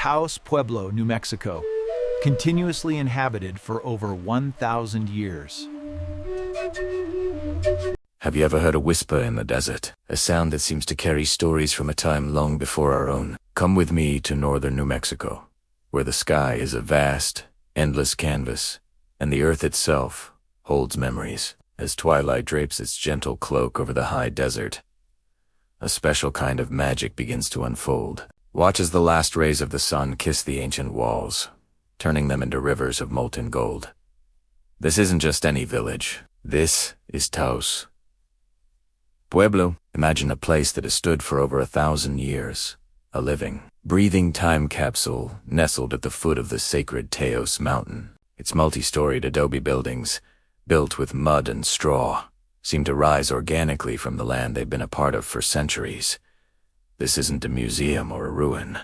Taos Pueblo, New Mexico, continuously inhabited for over 1,000 years. Have you ever heard a whisper in the desert? A sound that seems to carry stories from a time long before our own. Come with me to northern New Mexico, where the sky is a vast, endless canvas, and the earth itself holds memories. As twilight drapes its gentle cloak over the high desert, a special kind of magic begins to unfold. Watch as the last rays of the sun kiss the ancient walls, turning them into rivers of molten gold. This isn't just any village. This is Taos Pueblo. Imagine a place that has stood for over 1,000 years, a living, breathing time capsule nestled at the foot of the sacred Taos Mountain. Its multi-storied adobe buildings, built with mud and straw, seem to rise organically from the land they've been a part of for centuries. This isn't a museum or a ruin.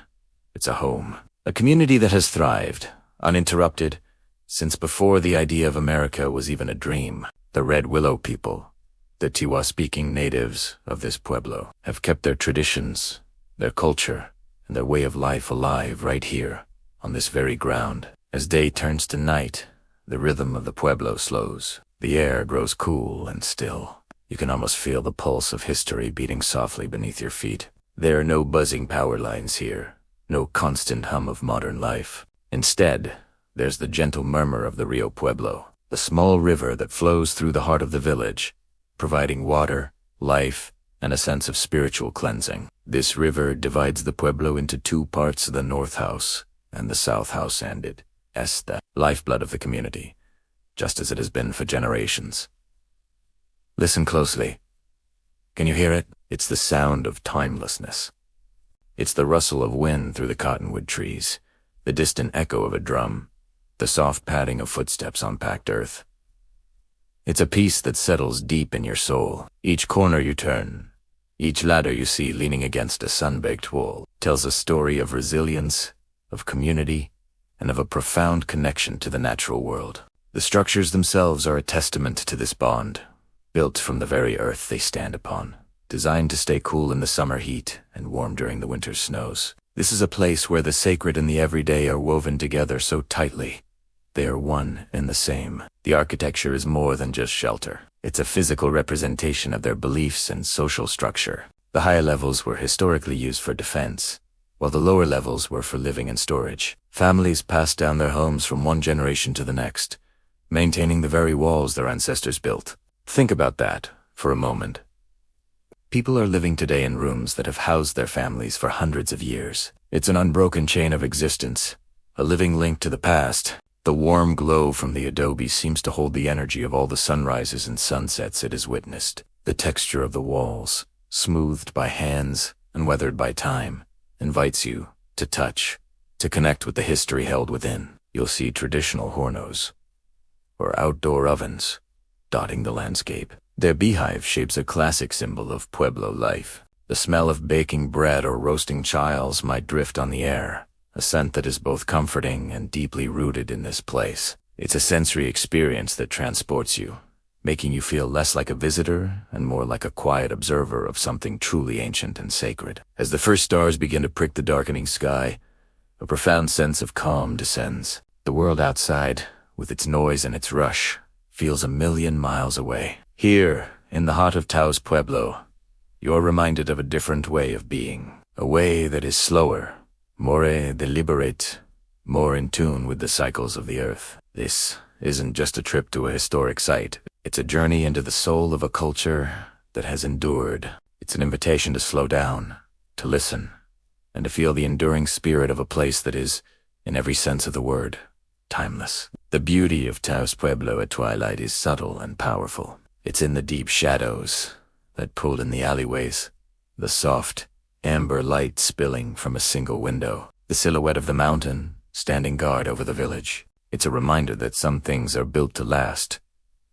It's a home, a community that has thrived, uninterrupted, since before the idea of America was even a dream. The Red Willow people, the Tiwa-speaking natives of this pueblo, have kept their traditions, their culture, and their way of life alive right here, on this very ground. As day turns to night, the rhythm of the pueblo slows. The air grows cool and still. You can almost feel the pulse of history beating softly beneath your feet. There are no buzzing power lines here, no constant hum of modern life. Instead, there's the gentle murmur of the Rio Pueblo, the small river that flows through the heart of the village, providing water, life, and a sense of spiritual cleansing. This river divides the pueblo into two parts, the north house and the south house, and it is the lifeblood of the community, just as it has been for generations. Listen closely. Can you hear it? It's the sound of timelessness. It's the rustle of wind through the cottonwood trees, the distant echo of a drum, the soft padding of footsteps on packed earth. It's a peace that settles deep in your soul. Each corner you turn, each ladder you see leaning against a sun-baked wall, tells a story of resilience, of community, and of a profound connection to the natural world. The structures themselves are a testament to this bond, built from the very earth they stand upon, designed to stay cool in the summer heat and warm during the winter snows. This is a place where the sacred and the everyday are woven together so tightly. They are one and the same. The architecture is more than just shelter. It's a physical representation of their beliefs and social structure. The higher levels were historically used for defense, while the lower levels were for living and storage. Families passed down their homes from one generation to the next, maintaining the very walls their ancestors built. Think about that for a moment. People are living today in rooms that have housed their families for hundreds of years. It's an unbroken chain of existence, a living link to the past. The warm glow from the adobe seems to hold the energy of all the sunrises and sunsets it has witnessed. The texture of the walls, smoothed by hands and weathered by time, invites you to touch, to connect with the history held within. You'll see traditional hornos, or outdoor ovens, dotting the landscape. Their beehive shapes a classic symbol of Pueblo life. The smell of baking bread or roasting chiles might drift on the air, a scent that is both comforting and deeply rooted in this place. It's a sensory experience that transports you, making you feel less like a visitor and more like a quiet observer of something truly ancient and sacred. As the first stars begin to prick the darkening sky, a profound sense of calm descends. The world outside, with its noise and its rush, feels 1,000,000 miles away. Here, in the heart of Taos Pueblo, you're reminded of a different way of being, a way that is slower, more deliberate, more in tune with the cycles of the earth. This isn't just a trip to a historic site. It's a journey into the soul of a culture that has endured. It's an invitation to slow down, to listen, and to feel the enduring spirit of a place that is, in every sense of the word, timeless. The beauty of Taos Pueblo at twilight is subtle and powerful. It's in the deep shadows that pull in the alleyways, the soft, amber light spilling from a single window, the silhouette of the mountain standing guard over the village. It's a reminder that some things are built to last,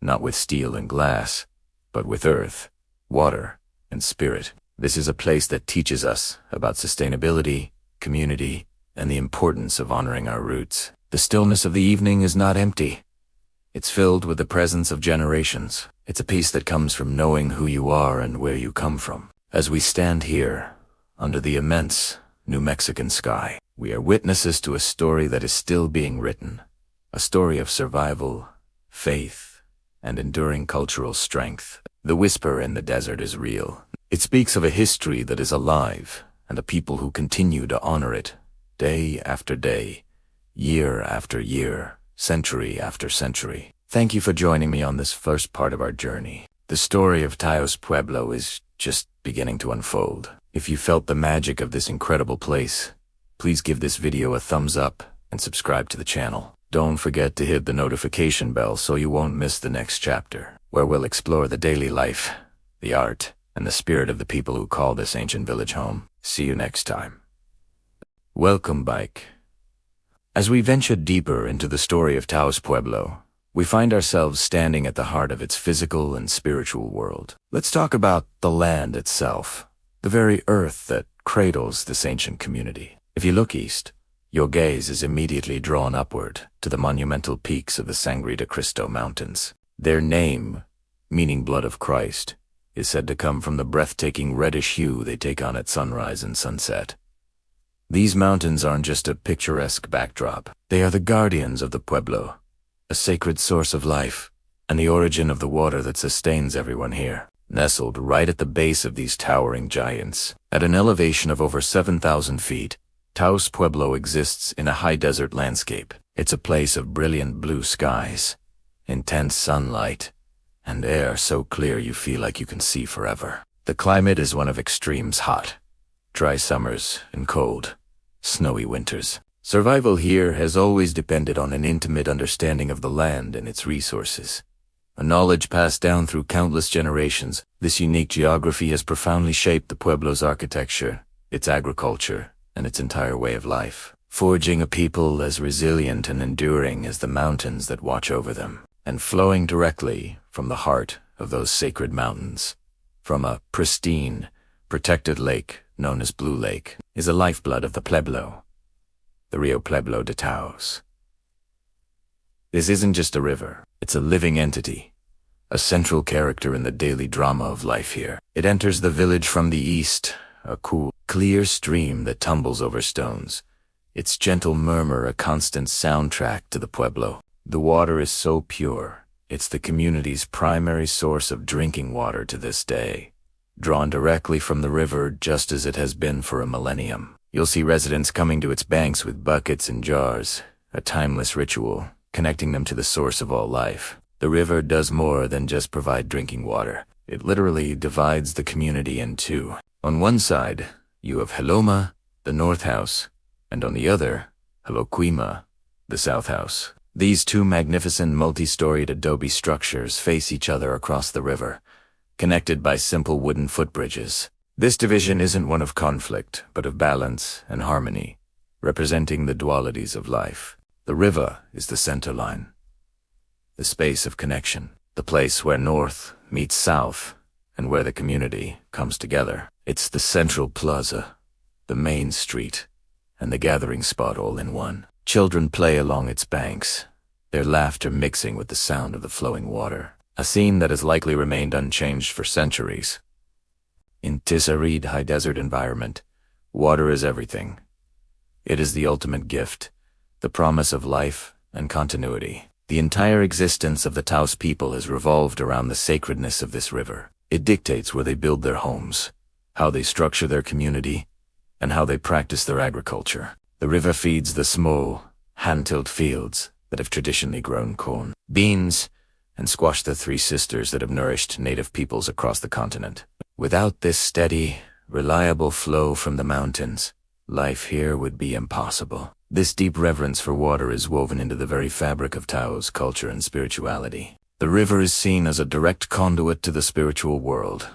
not with steel and glass, but with earth, water, and spirit. This is a place that teaches us about sustainability, community, and the importance of honoring our roots. The stillness of the evening is not empty. It's filled with the presence of generations. It's a peace that comes from knowing who you are and where you come from. As we stand here, under the immense New Mexican sky, We are witnesses to a story that is still being written, a story of survival, faith, and enduring cultural strength. The whisper in the desert is real. It speaks of a history that is alive and a people who continue to honor it, day after day, year after year, century after century. Thank you for joining me on this first part of our journey. The story of Taos Pueblo is just beginning to unfold. If you felt the magic of this incredible place, please give this video a thumbs up and subscribe to the channel. Don't forget to hit the notification bell so you won't miss the next chapter, where we'll explore the daily life, the art, and the spirit of the people who call this ancient village home. See you next time. Welcome back. As we venture deeper into the story of Taos Pueblo, we find ourselves standing at the heart of its physical and spiritual world. Let's talk about the land itself, the very earth that cradles this ancient community. If you look east, your gaze is immediately drawn upward to the monumental peaks of the Sangre de Cristo Mountains. Their name, meaning blood of Christ, is said to come from the breathtaking reddish hue they take on at sunrise and sunset. These mountains aren't just a picturesque backdrop. They are the guardians of the Pueblo, a sacred source of life, and the origin of the water that sustains everyone here. Nestled right at the base of these towering giants, at an elevation of over 7,000 feet, Taos Pueblo exists in a high desert landscape. It's a place of brilliant blue skies, intense sunlight, and air so clear you feel like you can see forever. The climate is one of extremes: hot, dry summers, and cold, snowy winters. Survival here has always depended on an intimate understanding of the land and its resources. A knowledge passed down through countless generations, this unique geography has profoundly shaped the Pueblo's architecture, its agriculture, and its entire way of life, forging a people as resilient and enduring as the mountains that watch over them. And flowing directly from the heart of those sacred mountains, from a pristine, protected lake known as Blue Lake, is the lifeblood of the Pueblo, the Rio Pueblo de Taos. This isn't just a river, it's a living entity, a central character in the daily drama of life here. It enters the village from the east, a cool, clear stream that tumbles over stones, its gentle murmur a constant soundtrack to the Pueblo. The water is so pure, it's the community's primary source of drinking water to this day, drawn directly from the river just as it has been for a millennium. You'll see residents coming to its banks with buckets and jars, a timeless ritual, connecting them to the source of all life. The river does more than just provide drinking water. It literally divides the community in two. On one side, you have Heloma, the north house, and on the other, Heloquima, the south house. These two magnificent multi-storied adobe structures face each other across the river, connected by simple wooden footbridges. This division isn't one of conflict, but of balance and harmony, representing the dualities of life. The river is the center line, the space of connection, the place where north meets south, and where the community comes together. It's the central plaza, the main street, and the gathering spot all in one. Children play along its banks, their laughter mixing with the sound of the flowing water, a scene that has likely remained unchanged for centuries. In this arid high desert environment, water is everything. It is the ultimate gift, the promise of life and continuity. The entire existence of the Taos people has revolved around the sacredness of this river. It dictates where they build their homes, how they structure their community, and how they practice their agriculture. The river feeds the small, hand-tilled fields that have traditionally grown corn, beans, and squashed the three sisters that have nourished native peoples across the continent. Without this steady, reliable flow from the mountains, life here would be impossible. This deep reverence for water is woven into the very fabric of Taos culture and spirituality. The river is seen as a direct conduit to the spiritual world,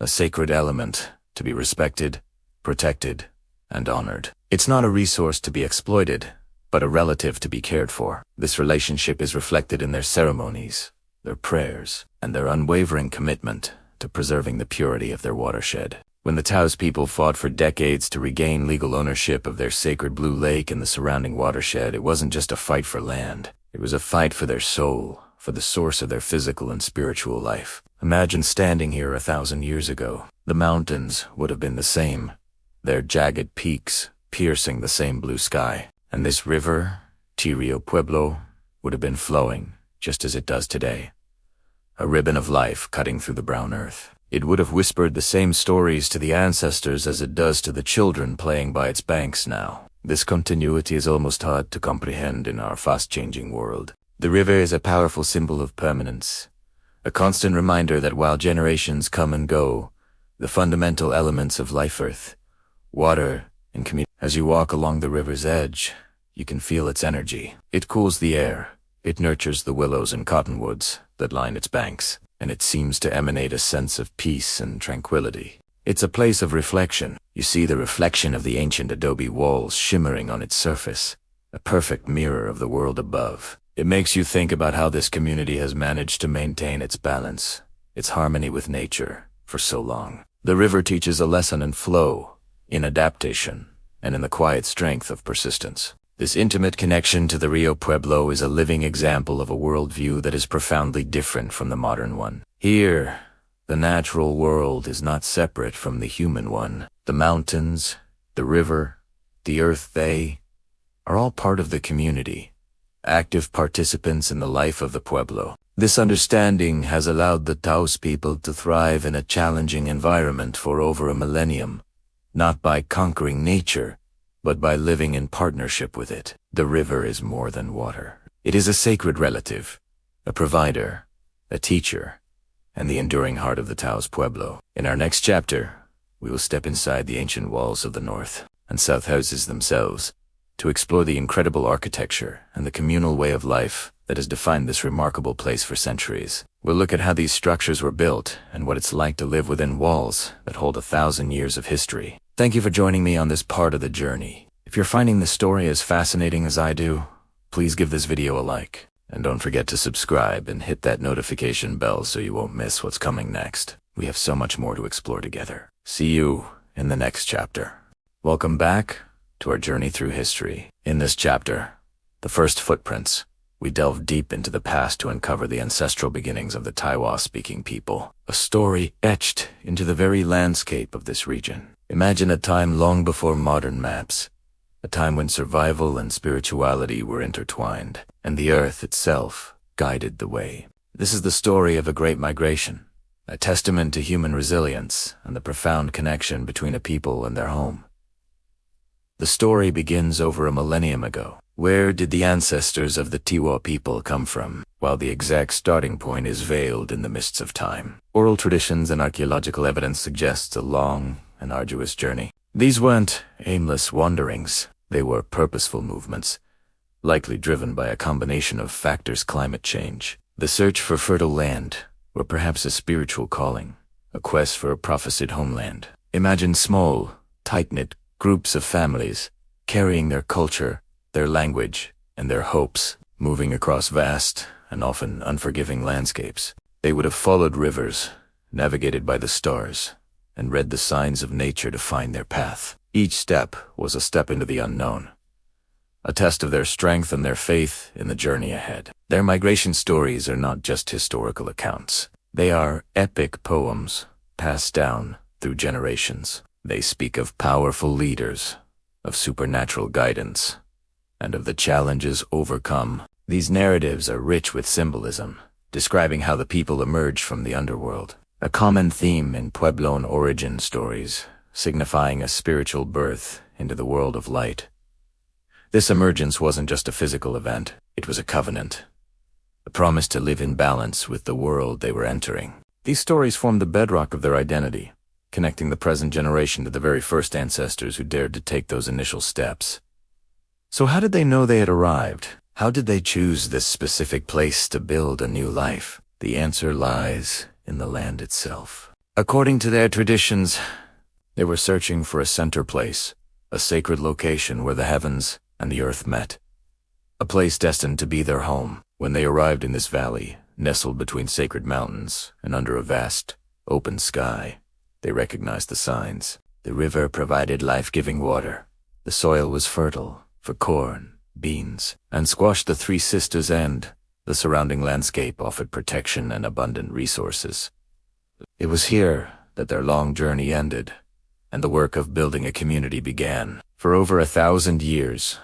a sacred element to be respected, protected, and honored. It's not a resource to be exploited, but a relative to be cared for. This relationship is reflected in their ceremonies, their prayers, and their unwavering commitment to preserving the purity of their watershed. When the Taos people fought for decades to regain legal ownership of their sacred Blue Lake and the surrounding watershed, it wasn't just a fight for land. It was a fight for their soul, for the source of their physical and spiritual life. Imagine standing here 1,000 years ago. The mountains would have been the same, their jagged peaks piercing the same blue sky. And this river, Taos Pueblo, would have been flowing just as it does today. A ribbon of life cutting through the brown earth. It would have whispered the same stories to the ancestors as it does to the children playing by its banks now. This continuity is almost hard to comprehend in our fast-changing world. The river is a powerful symbol of permanence, a constant reminder that while generations come and go, the fundamental elements of life, earth, water, and community. As you walk along the river's edge, you can feel its energy. It cools the air, it nurtures the willows and cottonwoods that line its banks, and it seems to emanate a sense of peace and tranquility. It's a place of reflection. You see the reflection of the ancient adobe walls shimmering on its surface, a perfect mirror of the world above. It makes you think about how this community has managed to maintain its balance, its harmony with nature, for so long. The river teaches a lesson in flow, in adaptation, and in the quiet strength of persistence. This intimate connection to the Rio Pueblo is a living example of a worldview that is profoundly different from the modern one. Here, the natural world is not separate from the human one. The mountains, the river, the earth, they are all part of the community, active participants in the life of the Pueblo. This understanding has allowed the Taos people to thrive in a challenging environment for over a millennium, not by conquering nature, but by living in partnership with it. The river is more than water. It is a sacred relative, a provider, a teacher, and the enduring heart of the Taos Pueblo. In our next chapter, we will step inside the ancient walls of the north and south houses themselves to explore the incredible architecture and the communal way of life that has defined this remarkable place for centuries. We'll look at how these structures were built and what it's like to live within walls that hold 1,000 years of history. Thank you for joining me on this part of the journey. If you're finding this story as fascinating as I do, please give this video a like. And don't forget to subscribe and hit that notification bell so you won't miss what's coming next. We have so much more to explore together. See you in the next chapter. Welcome back to our journey through history. In this chapter, The First Footprints, we delve deep into the past to uncover the ancestral beginnings of the Tiwa-speaking people, a story etched into the very landscape of this region. Imagine a time long before modern maps, a time when survival and spirituality were intertwined, and the earth itself guided the way. This is the story of a great migration, a testament to human resilience and the profound connection between a people and their home. The story begins over a millennium ago. Where did the ancestors of the Tiwa people come from? While the exact starting point is veiled in the mists of time, oral traditions and archaeological evidence suggests a long and arduous journey. These weren't aimless wanderings. They were purposeful movements, likely driven by a combination of factors: climate change, the search for fertile land, or perhaps a spiritual calling, a quest for a prophesied homeland. Imagine small, tight-knit groups of families carrying their culture, their language, and their hopes, moving across vast and often unforgiving landscapes. They would have followed rivers, navigated by the stars, and read the signs of nature to find their path. Each step was a step into the unknown, a test of their strength and their faith in the journey ahead. Their migration stories are not just historical accounts. They are epic poems passed down through generations. They speak of powerful leaders, of supernatural guidance, and of the challenges overcome. These narratives are rich with symbolism, describing how the people emerged from the underworld, a common theme in Puebloan origin stories, signifying a spiritual birth into the world of light. This emergence wasn't just a physical event, it was a covenant, a promise to live in balance with the world they were entering. These stories formed the bedrock of their identity, connecting the present generation to the very first ancestors who dared to take those initial steps. So how did they know they had arrived? How did they choose this specific place to build a new life? The answer lies in the land itself. According to their traditions, they were searching for a center place, a sacred location where the heavens and the earth met, a place destined to be their home. When they arrived in this valley, nestled between sacred mountains and under a vast, open sky, they recognized the signs. The river provided life-giving water. The soil was fertile for corn, beans, and squash. The Three Sisters and the surrounding landscape offered protection and abundant resources. It was here that their long journey ended, and the work of building a community began. For over 1,000 years,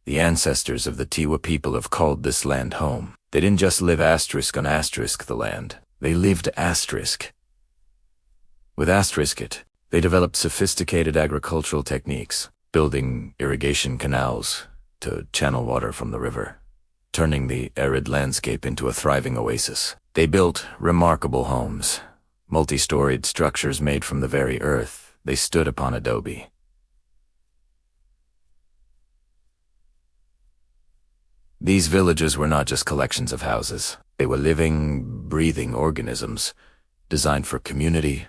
the ancestors of the Tiwa people have called this land home. They didn't just live asterisk on asterisk the land. They lived asterisk. With asterisk it, they developed sophisticated agricultural techniques, building irrigation canals to channel water from the river, turning the arid landscape into a thriving oasis. They built remarkable homes, multi-storied structures made from the very earth they stood upon adobe. These villages were not just collections of houses. They were living, breathing organisms designed for community,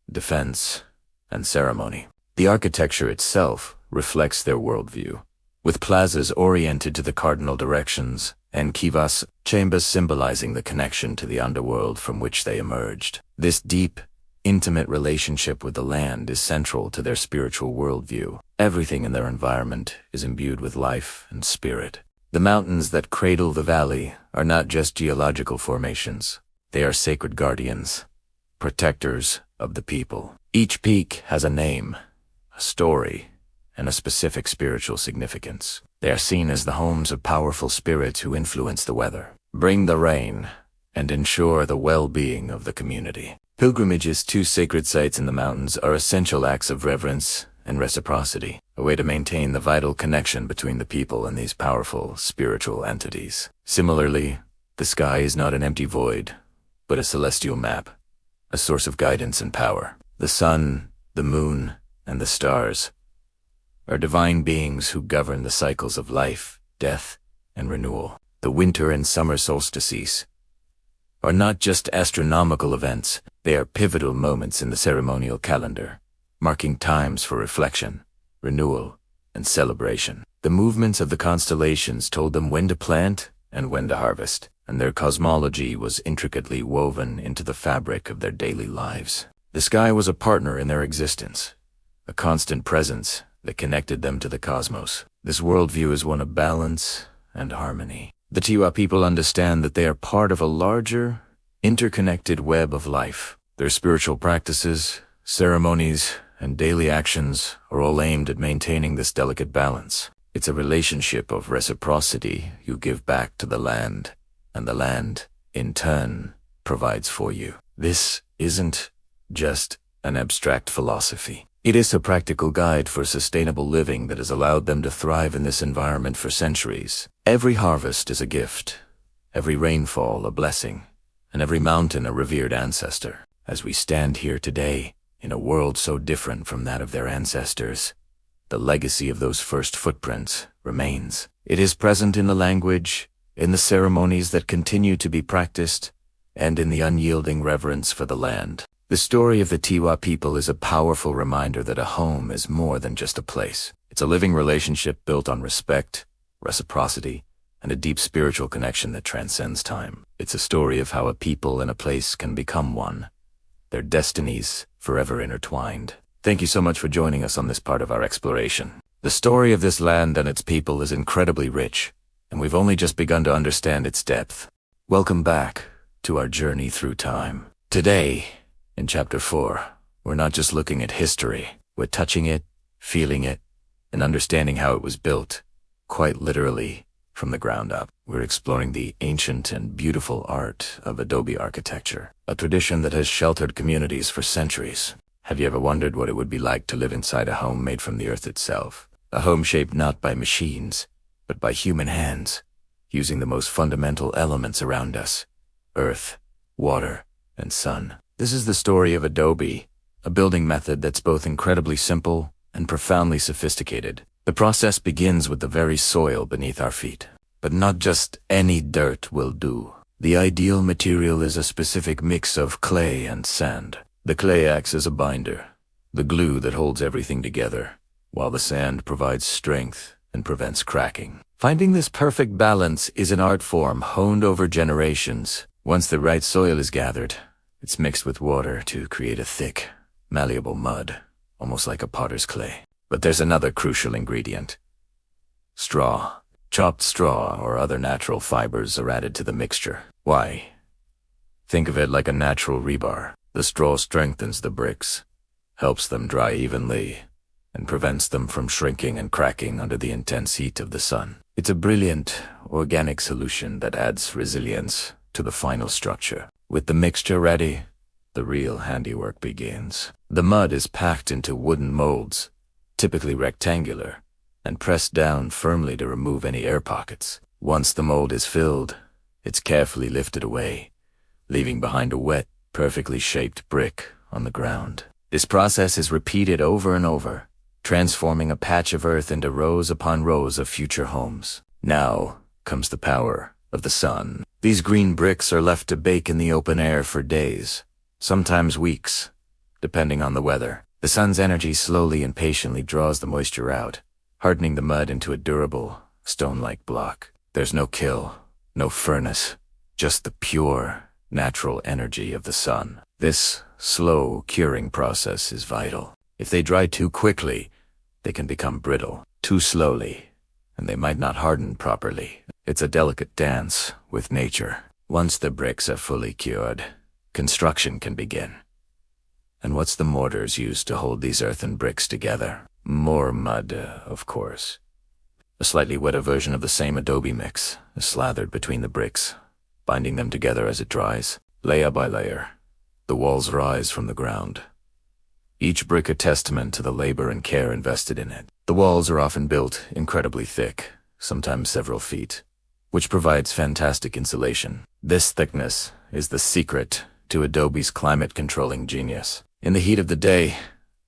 defense, and ceremony. The architecture itself reflects their worldview, with plazas oriented to the cardinal directions and kivas, chambers symbolizing the connection to the underworld from which they emerged. This deep, intimate relationship with the land is central to their spiritual worldview. Everything in their environment is imbued with life and spirit. The mountains that cradle the valley are not just geological formations. They are sacred guardians, protectors of the people. Each peak has a name, a story, and a specific spiritual significance. They are seen as the homes of powerful spirits who influence the weather, bring the rain, and ensure the well-being of the community. Pilgrimages to sacred sites in the mountains are essential acts of reverence and reciprocity, a way to maintain the vital connection between the people and these powerful spiritual entities. Similarly, the sky is not an empty void, but a celestial map, a source of guidance and power. The sun, the moon, and the stars are divine beings who govern the cycles of life, death, and renewal. The winter and summer solstices are not just astronomical events, they are pivotal moments in the ceremonial calendar, marking times for reflection, renewal, and celebration. The movements of the constellations told them when to plant and when to harvest, and their cosmology was intricately woven into the fabric of their daily lives. The sky was a partner in their existence, a constant presence that connected them to the cosmos. This worldview is one of balance and harmony. The Tiwa people understand that they are part of a larger, interconnected web of life. Their spiritual practices, ceremonies, and daily actions are all aimed at maintaining this delicate balance. It's a relationship of reciprocity. You give back to the land, and the land, in turn, provides for you. This isn't just an abstract philosophy. It is a practical guide for sustainable living that has allowed them to thrive in this environment for centuries. Every harvest is a gift, every rainfall a blessing, and every mountain a revered ancestor. As we stand here today, in a world so different from that of their ancestors, the legacy of those first footprints remains. It is present in the language, in the ceremonies that continue to be practiced, and in the unyielding reverence for the land. The story of the Tiwa people is a powerful reminder that a home is more than just a place. It's a living relationship built on respect, reciprocity, and a deep spiritual connection that transcends time. It's a story of how a people and a place can become one, their destinies forever intertwined. Thank you so much for joining us on this part of our exploration. The story of this land and its people is incredibly rich, and we've only just begun to understand its depth. Welcome back to our journey through time. Today, in Chapter 4, we're not just looking at history, we're touching it, feeling it, and understanding how it was built, quite literally, from the ground up. We're exploring the ancient and beautiful art of adobe architecture, a tradition that has sheltered communities for centuries. Have you ever wondered what it would be like to live inside a home made from the earth itself? A home shaped not by machines, but by human hands, using the most fundamental elements around us: earth, water, and sun. This is the story of adobe, a building method that's both incredibly simple and profoundly sophisticated. The process begins with the very soil beneath our feet. But not just any dirt will do. The ideal material is a specific mix of clay and sand. The clay acts as a binder, the glue that holds everything together, while the sand provides strength and prevents cracking. Finding this perfect balance is an art form honed over generations. Once the right soil is gathered, it's mixed with water to create a thick, malleable mud, almost like a potter's clay. But there's another crucial ingredient: straw. Chopped straw or other natural fibers are added to the mixture. Why? Think of it like a natural rebar. The straw strengthens the bricks, helps them dry evenly, and prevents them from shrinking and cracking under the intense heat of the sun. It's a brilliant, organic solution that adds resilience to the final structure. With the mixture ready, the real handiwork begins. The mud is packed into wooden molds, typically rectangular, and pressed down firmly to remove any air pockets. Once the mold is filled, it's carefully lifted away, leaving behind a wet, perfectly shaped brick on the ground. This process is repeated over and over, transforming a patch of earth into rows upon rows of future homes. Now comes the power of the sun. These green bricks are left to bake in the open air for days, sometimes weeks, depending on the weather. The sun's energy slowly and patiently draws the moisture out, hardening the mud into a durable, stone-like block. There's no kiln, no furnace, just the pure, natural energy of the sun. This slow curing process is vital. If they dry too quickly, they can become brittle. Too slowly, and they might not harden properly. It's a delicate dance with nature. Once the bricks are fully cured, construction can begin. And what's the mortars used to hold these earthen bricks together? More mud, of course. A slightly wetter version of the same adobe mix is slathered between the bricks, binding them together as it dries. Layer by layer, the walls rise from the ground, each brick a testament to the labor and care invested in it. The walls are often built incredibly thick, sometimes several feet, which provides fantastic insulation. This thickness is the secret to adobe's climate-controlling genius. In the heat of the day,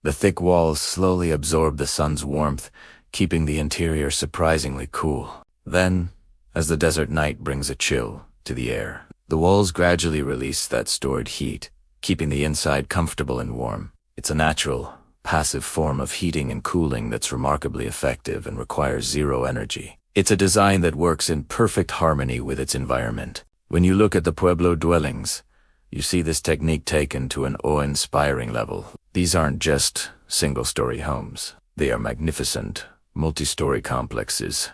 the thick walls slowly absorb the sun's warmth, keeping the interior surprisingly cool. Then, as the desert night brings a chill to the air, the walls gradually release that stored heat, keeping the inside comfortable and warm. It's a natural, passive form of heating and cooling that's remarkably effective and requires zero energy. It's a design that works in perfect harmony with its environment. When you look at the Pueblo dwellings, you see this technique taken to an awe-inspiring level. These aren't just single-story homes. They are magnificent, multi-story complexes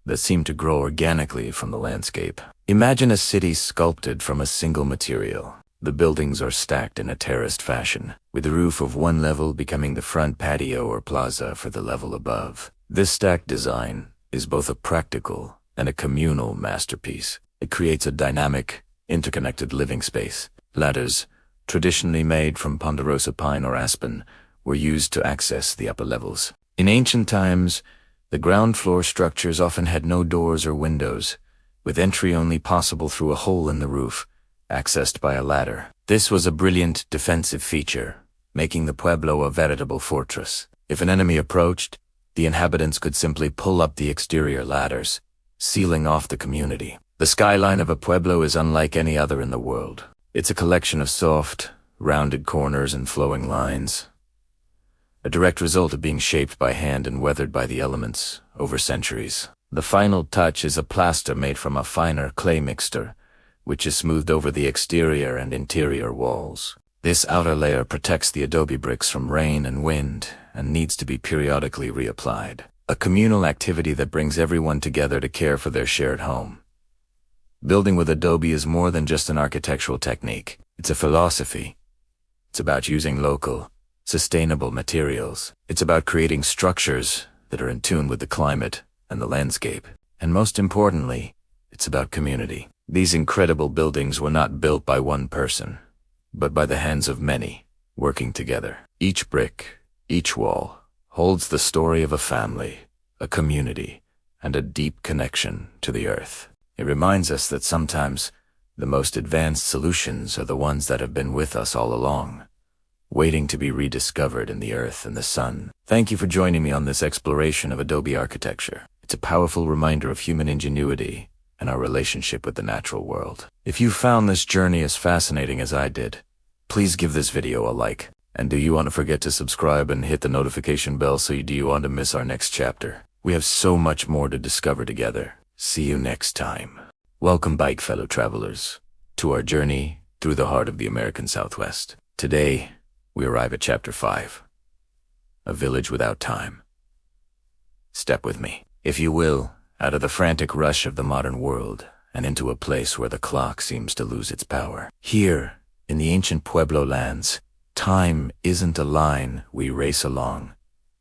that seem to grow organically from the landscape. Imagine a city sculpted from a single material. The buildings are stacked in a terraced fashion, with the roof of one level becoming the front patio or plaza for the level above. This stacked design is both a practical and a communal masterpiece. It creates a dynamic, interconnected living space. Ladders, traditionally made from ponderosa pine or aspen, were used to access the upper levels. In ancient times, the ground floor structures often had no doors or windows, with entry only possible through a hole in the roof, accessed by a ladder. This was a brilliant defensive feature, making the Pueblo a veritable fortress. If an enemy approached, the inhabitants could simply pull up the exterior ladders, sealing off the community. The skyline of a Pueblo is unlike any other in the world. It's a collection of soft, rounded corners and flowing lines, a direct result of being shaped by hand and weathered by the elements over centuries. The final touch is a plaster made from a finer clay mixture, which is smoothed over the exterior and interior walls. This outer layer protects the adobe bricks from rain and wind and needs to be periodically reapplied. A communal activity that brings everyone together to care for their shared home. Building with adobe is more than just an architectural technique. It's a philosophy. It's about using local, sustainable materials. It's about creating structures that are in tune with the climate and the landscape. And most importantly, it's about community. These incredible buildings were not built by one person, but by the hands of many, working together. Each brick, each wall, holds the story of a family, a community, and a deep connection to the earth. It reminds us that sometimes the most advanced solutions are the ones that have been with us all along, waiting to be rediscovered in the earth and the sun. Thank you for joining me on this exploration of adobe architecture. It's a powerful reminder of human ingenuity and our relationship with the natural world. If you found this journey as fascinating as I did, please give this video a like. And do you want to forget to subscribe and hit the notification bell so you don't want to miss our next chapter? We have so much more to discover together. See you next time. Welcome back, fellow travelers, to our journey through the heart of the American Southwest. Today, we arrive at Chapter 5, A Village Without Time. Step with me, if you will, out of the frantic rush of the modern world and into a place where the clock seems to lose its power. Here, in the ancient Pueblo lands, Time isn't a line we race along,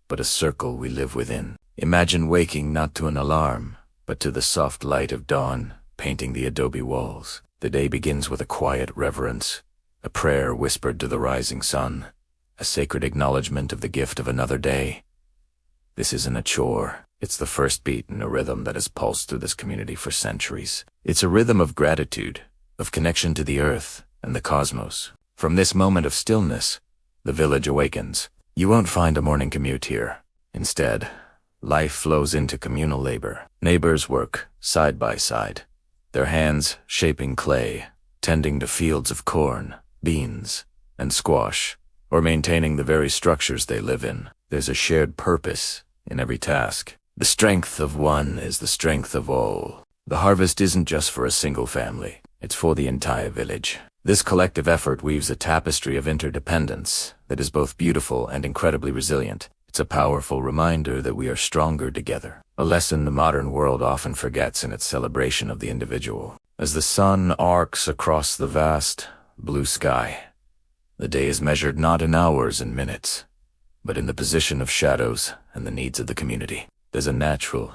but a circle we live within. Imagine waking not to an alarm, but to the soft light of dawn painting the adobe walls. The day begins with a quiet reverence, a prayer whispered to the rising sun, a sacred acknowledgement of the gift of another day. This isn't a chore. It's the first beat in a rhythm that has pulsed through this community for centuries. It's a rhythm of gratitude, of connection to the earth and the cosmos. From this moment of stillness, the village awakens. You won't find a morning commute here. Instead, life flows into communal labor. Neighbors work side by side, their hands shaping clay, tending to fields of corn, beans, and squash, or maintaining the very structures they live in. There's a shared purpose in every task. The strength of one is the strength of all. The harvest isn't just for a single family. It's for the entire village. This collective effort weaves a tapestry of interdependence that is both beautiful and incredibly resilient. It's a powerful reminder that we are stronger together, a lesson the modern world often forgets in its celebration of the individual. As the sun arcs across the vast, blue sky, the day is measured not in hours and minutes, but in the position of shadows and the needs of the community. There's a natural,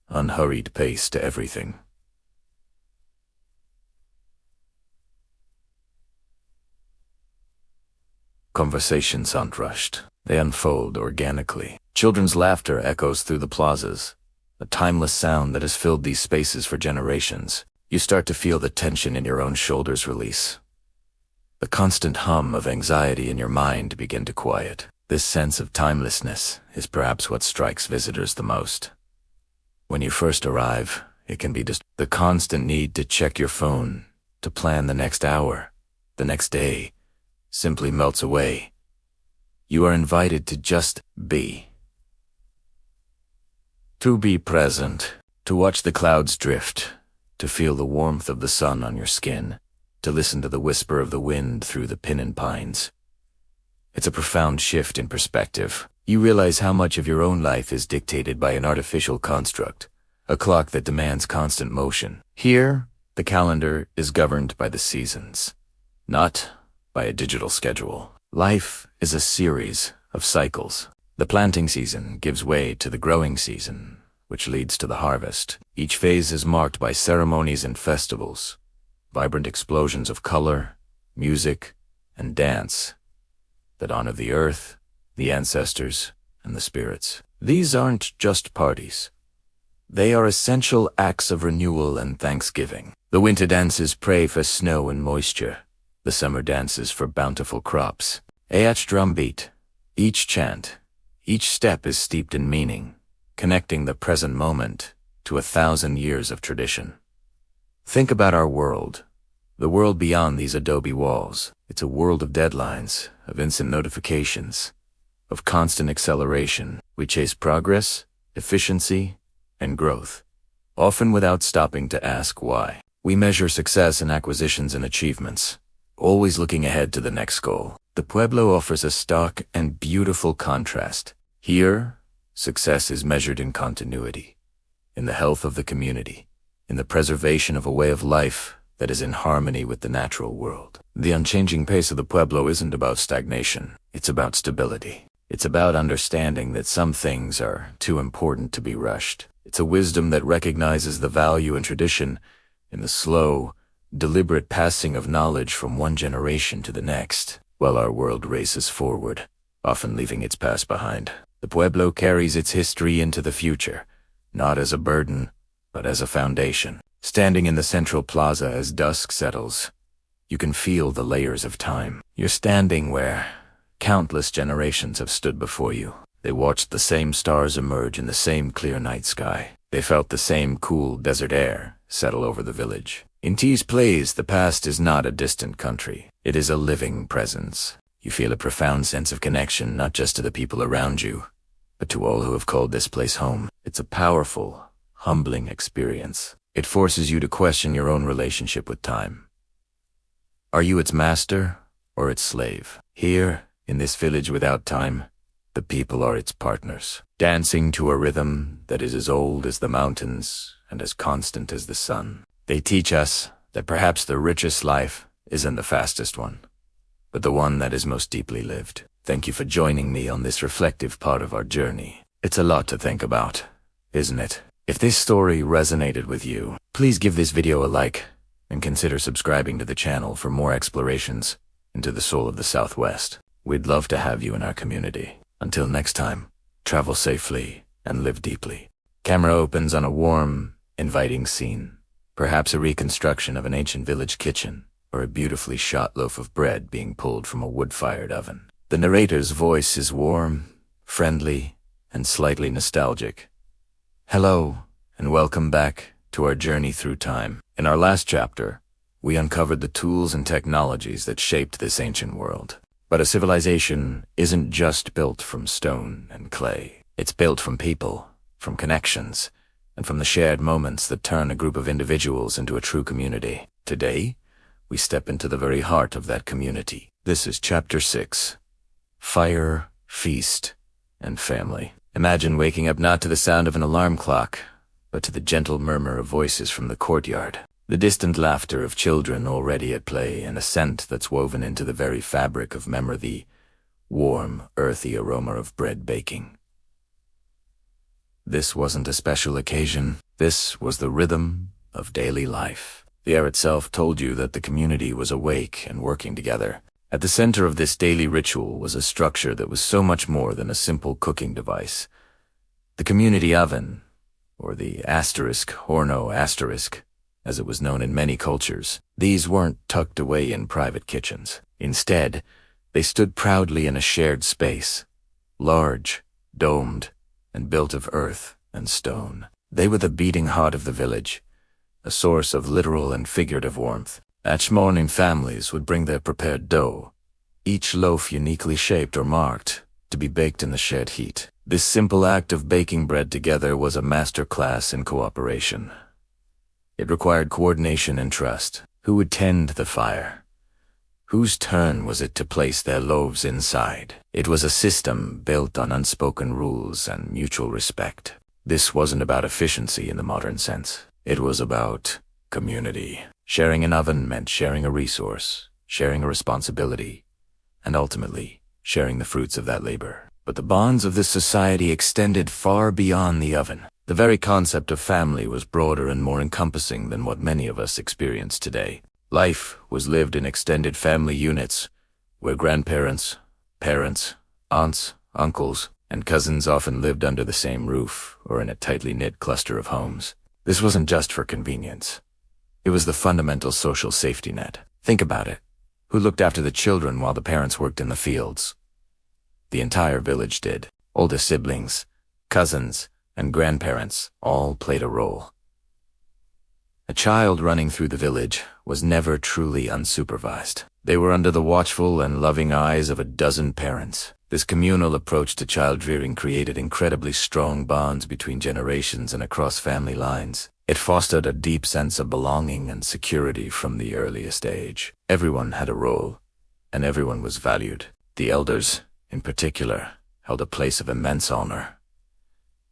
unhurried pace to everything. Conversations aren't rushed. They unfold organically. Children's laughter echoes through the plazas, a timeless sound that has filled these spaces for generations. You start to feel the tension in your own shoulders release. The constant hum of anxiety in your mind begin to quiet. This sense of timelessness is perhaps what strikes visitors the most. When you first arrive, it can be just the constant need to check your phone, to plan the next hour, the next day, simply melts away. You are invited to just be. To be present, to watch the clouds drift, to feel the warmth of the sun on your skin, to listen to the whisper of the wind through the pinyon pines. It's a profound shift in perspective. You realize how much of your own life is dictated by an artificial construct, a clock that demands constant motion. Here, the calendar is governed by the seasons, not by a digital schedule. Life is a series of cycles. The planting season gives way to the growing season, which leads to the harvest. Each phase is marked by ceremonies and festivals, vibrant explosions of color, music, and dance that honor the earth, the ancestors, and the spirits. These aren't just parties. They are essential acts of renewal and thanksgiving. The winter dances pray for snow and moisture. The summer dances for bountiful crops. Each drumbeat, each chant, each step is steeped in meaning, connecting the present moment to 1,000 years of tradition. Think about our world, the world beyond these adobe walls. It's a world of deadlines, of instant notifications, of constant acceleration. We chase progress, efficiency, and growth, often without stopping to ask why. We measure success in acquisitions and achievements, always looking ahead to the next goal. The Pueblo offers a stark and beautiful contrast. Here, success is measured in continuity, in the health of the community, in the preservation of a way of life that is in harmony with the natural world. The unchanging pace of the Pueblo isn't about stagnation. It's about stability. It's about understanding that some things are too important to be rushed. It's a wisdom that recognizes the value and tradition in the slow, deliberate passing of knowledge from one generation to the next, while our world races forward, often leaving its past behind. The Pueblo carries its history into the future, not as a burden, but as a foundation. Standing in the central plaza as dusk settles, you can feel the layers of time. You're standing where countless generations have stood before you. They watched the same stars emerge in the same clear night sky. They felt the same cool desert air settle over the village. In T's plays, the past is not a distant country. It is a living presence. You feel a profound sense of connection, not just to the people around you, but to all who have called this place home. It's a powerful, humbling experience. It forces you to question your own relationship with time. Are you its master or its slave? Here, in this village without time, the people are its partners, dancing to a rhythm that is as old as the mountains and as constant as the sun. They teach us that perhaps the richest life isn't the fastest one, but the one that is most deeply lived. Thank you for joining me on this reflective part of our journey. It's a lot to think about, isn't it? If this story resonated with you, please give this video a like and consider subscribing to the channel for more explorations into the soul of the Southwest. We'd love to have you in our community. Until next time, travel safely and live deeply. Camera opens on a warm, inviting scene. Perhaps a reconstruction of an ancient village kitchen, or a beautifully shot loaf of bread being pulled from a wood-fired oven. The narrator's voice is warm, friendly, and slightly nostalgic. Hello, and welcome back to our journey through time. In our last chapter, we uncovered the tools and technologies that shaped this ancient world. But a civilization isn't just built from stone and clay. It's built from people, from connections, and from the shared moments that turn a group of individuals into a true community. Today, we step into the very heart of that community. This is Chapter 6, Fire, Feast, and Family. Imagine waking up not to the sound of an alarm clock, but to the gentle murmur of voices from the courtyard. The distant laughter of children already at play, and a scent that's woven into the very fabric of memory, the warm, earthy aroma of bread baking. This wasn't a special occasion. This was the rhythm of daily life. The air itself told you that the community was awake and working together. At the center of this daily ritual was a structure that was so much more than a simple cooking device. The community oven, or the horno asterisk, as it was known in many cultures. These weren't tucked away in private kitchens. Instead, they stood proudly in a shared space, large, domed, and built of earth and stone. They were the beating heart of the village, a source of literal and figurative warmth. Each morning, families would bring their prepared dough, each loaf uniquely shaped or marked, to be baked in the shared heat. This simple act of baking bread together was a master class in cooperation. It required coordination and trust. Who would tend the fire? Whose turn was it to place their loaves inside? It was a system built on unspoken rules and mutual respect. This wasn't about efficiency in the modern sense. It was about community. Sharing an oven meant sharing a resource, sharing a responsibility, and ultimately, sharing the fruits of that labor. But the bonds of this society extended far beyond the oven. The very concept of family was broader and more encompassing than what many of us experience today. Life was lived in extended family units, where grandparents, parents, aunts, uncles, and cousins often lived under the same roof or in a tightly knit cluster of homes. This wasn't just for convenience. It was the fundamental social safety net. Think about it. Who looked after the children while the parents worked in the fields? The entire village did. Older siblings, cousins, and grandparents all played a role. A child running through the village was never truly unsupervised. They were under the watchful and loving eyes of a dozen parents. This communal approach to child rearing created incredibly strong bonds between generations and across family lines. It fostered a deep sense of belonging and security from the earliest age. Everyone had a role, and everyone was valued. The elders, in particular, held a place of immense honor.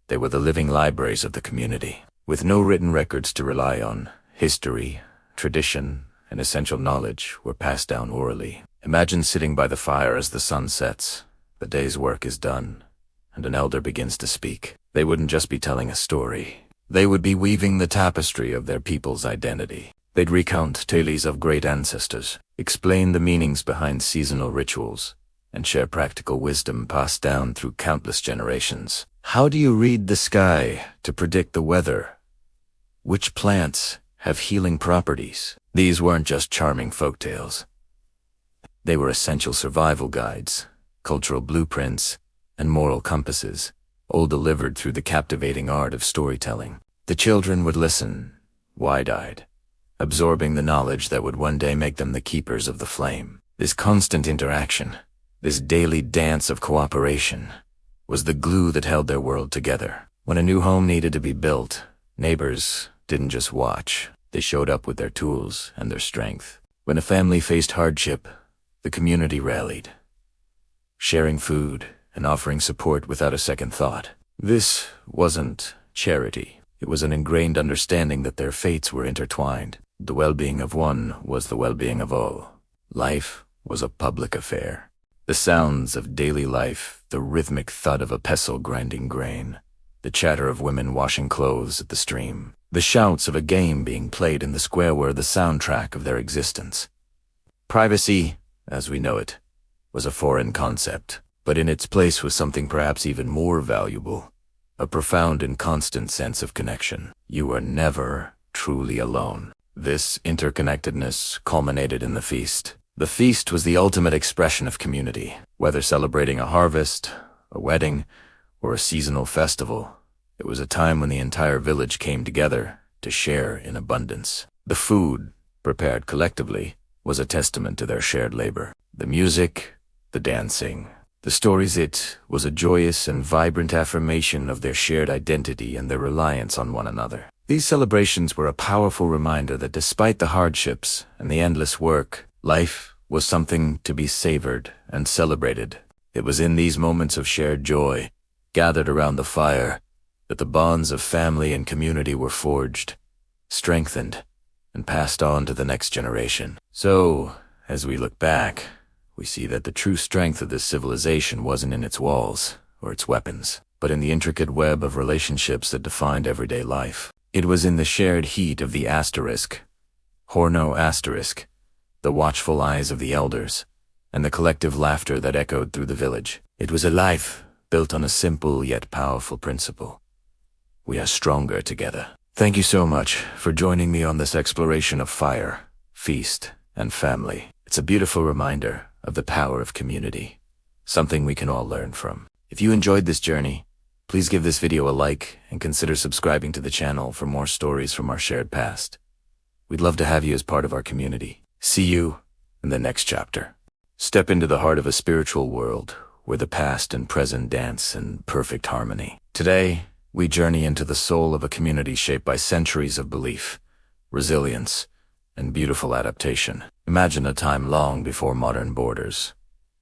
They were the living libraries of the community. With no written records to rely on, history, tradition, and essential knowledge were passed down orally. Imagine sitting by the fire as the sun sets, the day's work is done, and an elder begins to speak. They wouldn't just be telling a story. They would be weaving the tapestry of their people's identity. They'd recount tales of great ancestors, explain the meanings behind seasonal rituals, and share practical wisdom passed down through countless generations. How do you read the sky to predict the weather? Which plants have healing properties? These weren't just charming folktales. They were essential survival guides, cultural blueprints, and moral compasses, all delivered through the captivating art of storytelling. The children would listen, wide-eyed, absorbing the knowledge that would one day make them the keepers of the flame. This constant interaction, this daily dance of cooperation, was the glue that held their world together. When a new home needed to be built, neighbors didn't just watch. They showed up with their tools and their strength. When a family faced hardship, the community rallied, sharing food and offering support without a second thought. This wasn't charity. It was an ingrained understanding that their fates were intertwined. The well-being of one was the well-being of all. Life was a public affair. The sounds of daily life, the rhythmic thud of a pestle grinding grain, the chatter of women washing clothes at the stream, the shouts of a game being played in the square were the soundtrack of their existence. Privacy, as we know it, was a foreign concept, but in its place was something perhaps even more valuable, a profound and constant sense of connection. You were never truly alone. This interconnectedness culminated in the feast. The feast was the ultimate expression of community. Whether celebrating a harvest, a wedding, or a seasonal festival, it was a time when the entire village came together to share in abundance. The food, prepared collectively, was a testament to their shared labor. The music, the dancing, the stories, it was a joyous and vibrant affirmation of their shared identity and their reliance on one another. These celebrations were a powerful reminder that despite the hardships and the endless work, life was something to be savored and celebrated. It was in these moments of shared joy, gathered around the fire, that the bonds of family and community were forged, strengthened, and passed on to the next generation. So, as we look back, we see that the true strength of this civilization wasn't in its walls or its weapons, but in the intricate web of relationships that defined everyday life. It was in the shared heat of the asterisk, Horno asterisk, the watchful eyes of the elders, and the collective laughter that echoed through the village. It was a life built on a simple yet powerful principle. We are stronger together. Thank you so much for joining me on this exploration of fire, feast, and family. It's a beautiful reminder of the power of community, something we can all learn from. If you enjoyed this journey, please give this video a like and consider subscribing to the channel for more stories from our shared past. We'd love to have you as part of our community. See you in the next chapter. Step into the heart of a spiritual world where the past and present dance in perfect harmony. Today, we journey into the soul of a community shaped by centuries of belief, resilience, and beautiful adaptation. Imagine a time long before modern borders,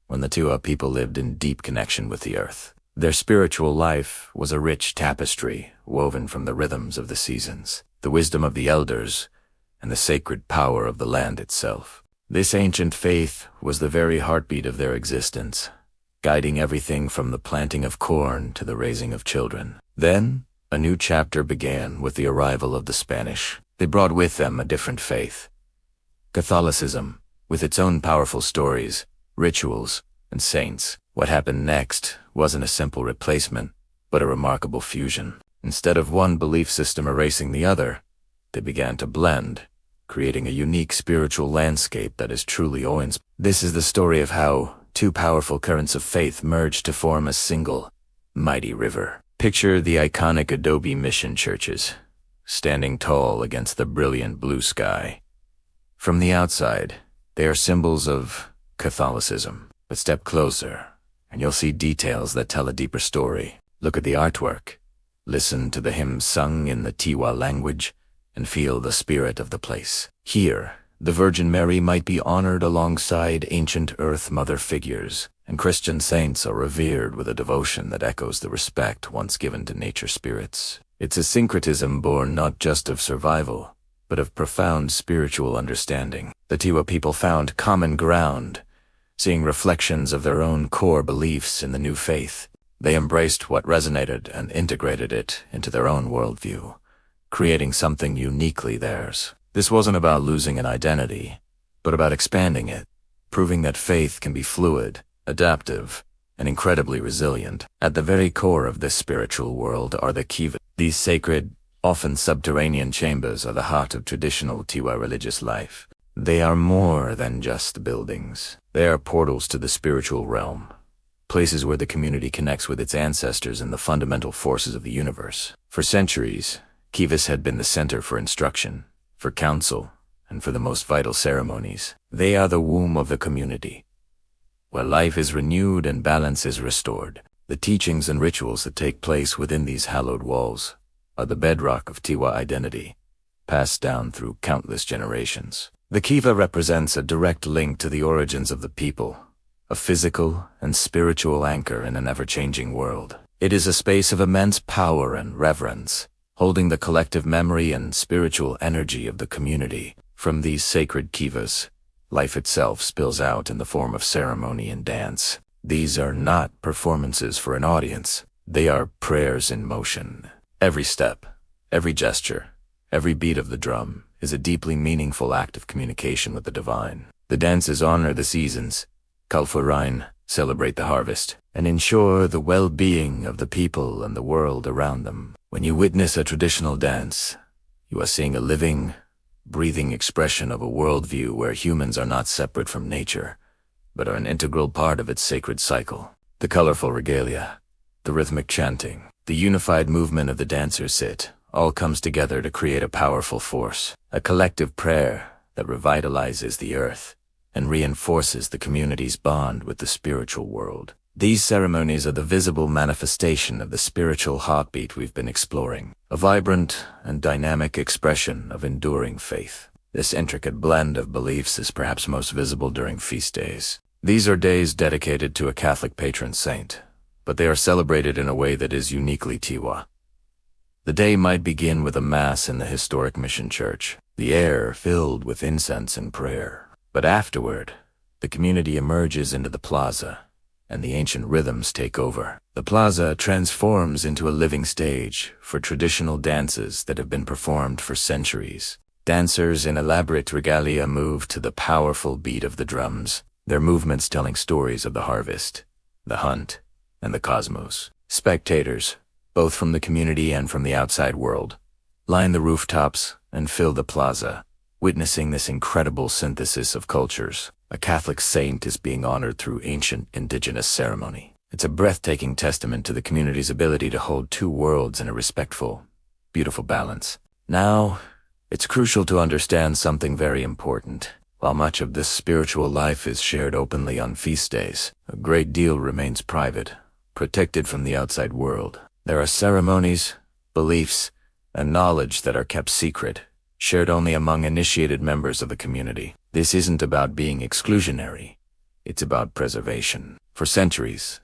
when the Tiwa people lived in deep connection with the earth. Their spiritual life was a rich tapestry woven from the rhythms of the seasons, the wisdom of the elders, and the sacred power of the land itself. This ancient faith was the very heartbeat of their existence, guiding everything from the planting of corn to the raising of children. Then, a new chapter began with the arrival of the Spanish. They brought with them a different faith, Catholicism, with its own powerful stories, rituals, and saints. What happened next wasn't a simple replacement, but a remarkable fusion. Instead of one belief system erasing the other, they began to blend, creating a unique spiritual landscape that is truly awe-inspiring. This is the story of how two powerful currents of faith merged to form a single, mighty river. Picture the iconic adobe mission churches, standing tall against the brilliant blue sky. From the outside, they are symbols of Catholicism. But step closer, and you'll see details that tell a deeper story. Look at the artwork, listen to the hymns sung in the Tiwa language, and feel the spirit of the place. Here, the Virgin Mary might be honored alongside ancient Earth Mother figures, and Christian saints are revered with a devotion that echoes the respect once given to nature spirits. It's a syncretism born not just of survival, but of profound spiritual understanding. The Tiwa people found common ground, seeing reflections of their own core beliefs in the new faith. They embraced what resonated and integrated it into their own worldview, creating something uniquely theirs. This wasn't about losing an identity, but about expanding it, proving that faith can be fluid, adaptive, and incredibly resilient. At the very core of this spiritual world are the kiva. These sacred, often subterranean chambers are the heart of traditional Tiwa religious life. They are more than just buildings. They are portals to the spiritual realm, places where the community connects with its ancestors and the fundamental forces of the universe. For centuries, kivas had been the center for instruction, for counsel, and for the most vital ceremonies. They are the womb of the community, where life is renewed and balance is restored. The teachings and rituals that take place within these hallowed walls are the bedrock of Tiwa identity, passed down through countless generations. The kiva represents a direct link to the origins of the people, a physical and spiritual anchor in an ever-changing world. It is a space of immense power and reverence, holding the collective memory and spiritual energy of the community. From these sacred kivas, life itself spills out in the form of ceremony and dance. These are not performances for an audience. They are prayers in motion. Every step, every gesture, every beat of the drum is a deeply meaningful act of communication with the divine. The dances honor the seasons, call for rain, celebrate the harvest, and ensure the well-being of the people and the world around them. When you witness a traditional dance, you are seeing a living, breathing expression of a worldview where humans are not separate from nature, but are an integral part of its sacred cycle. The colorful regalia, the rhythmic chanting, the unified movement of the dancers sit, all comes together to create a powerful force, a collective prayer that revitalizes the earth and reinforces the community's bond with the spiritual world. These ceremonies are the visible manifestation of the spiritual heartbeat we've been exploring, a vibrant and dynamic expression of enduring faith. This intricate blend of beliefs is perhaps most visible during feast days. These are days dedicated to a Catholic patron saint, but they are celebrated in a way that is uniquely Tiwa. The day might begin with a mass in the historic mission church, the air filled with incense and prayer. But afterward, the community emerges into the plaza, and the ancient rhythms take over. The plaza transforms into a living stage for traditional dances that have been performed for centuries. Dancers in elaborate regalia move to the powerful beat of the drums, their movements telling stories of the harvest, the hunt, and the cosmos. Spectators, both from the community and from the outside world, line the rooftops and fill the plaza, witnessing this incredible synthesis of cultures. A Catholic saint is being honored through ancient indigenous ceremony. It's a breathtaking testament to the community's ability to hold two worlds in a respectful, beautiful balance. Now, it's crucial to understand something very important. While much of this spiritual life is shared openly on feast days, a great deal remains private, protected from the outside world. There are ceremonies, beliefs, and knowledge that are kept secret, shared only among initiated members of the community. This isn't about being exclusionary. It's about preservation. For centuries,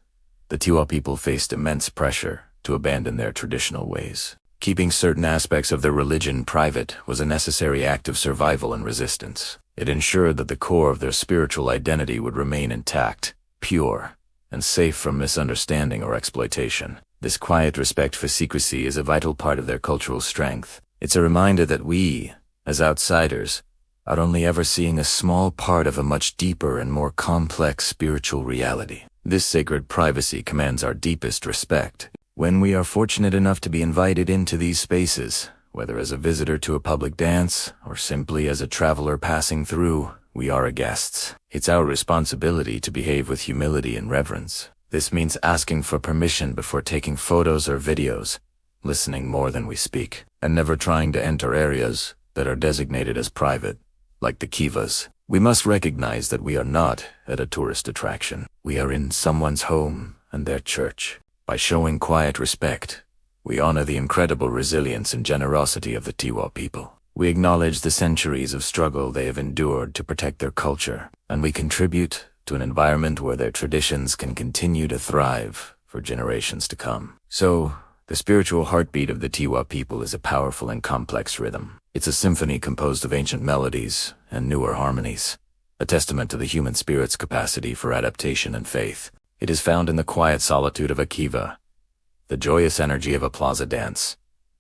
the Tiwa people faced immense pressure to abandon their traditional ways. Keeping certain aspects of their religion private was a necessary act of survival and resistance. It ensured that the core of their spiritual identity would remain intact, pure, and safe from misunderstanding or exploitation. This quiet respect for secrecy is a vital part of their cultural strength. It's a reminder that we, as outsiders, are only ever seeing a small part of a much deeper and more complex spiritual reality. This sacred privacy commands our deepest respect. When we are fortunate enough to be invited into these spaces, whether as a visitor to a public dance or simply as a traveler passing through, we are guests. It's our responsibility to behave with humility and reverence. This means asking for permission before taking photos or videos, listening more than we speak, and never trying to enter areas that are designated as private, like the kivas. We must recognize that we are not at a tourist attraction. We are in someone's home and their church. By showing quiet respect, we honor the incredible resilience and generosity of the Tiwa people. We acknowledge the centuries of struggle they have endured to protect their culture, and we contribute to an environment where their traditions can continue to thrive for generations to come. So, the spiritual heartbeat of the Tiwa people is a powerful and complex rhythm. It's a symphony composed of ancient melodies and newer harmonies, a testament to the human spirit's capacity for adaptation and faith. It is found in the quiet solitude of a kiva, the joyous energy of a plaza dance,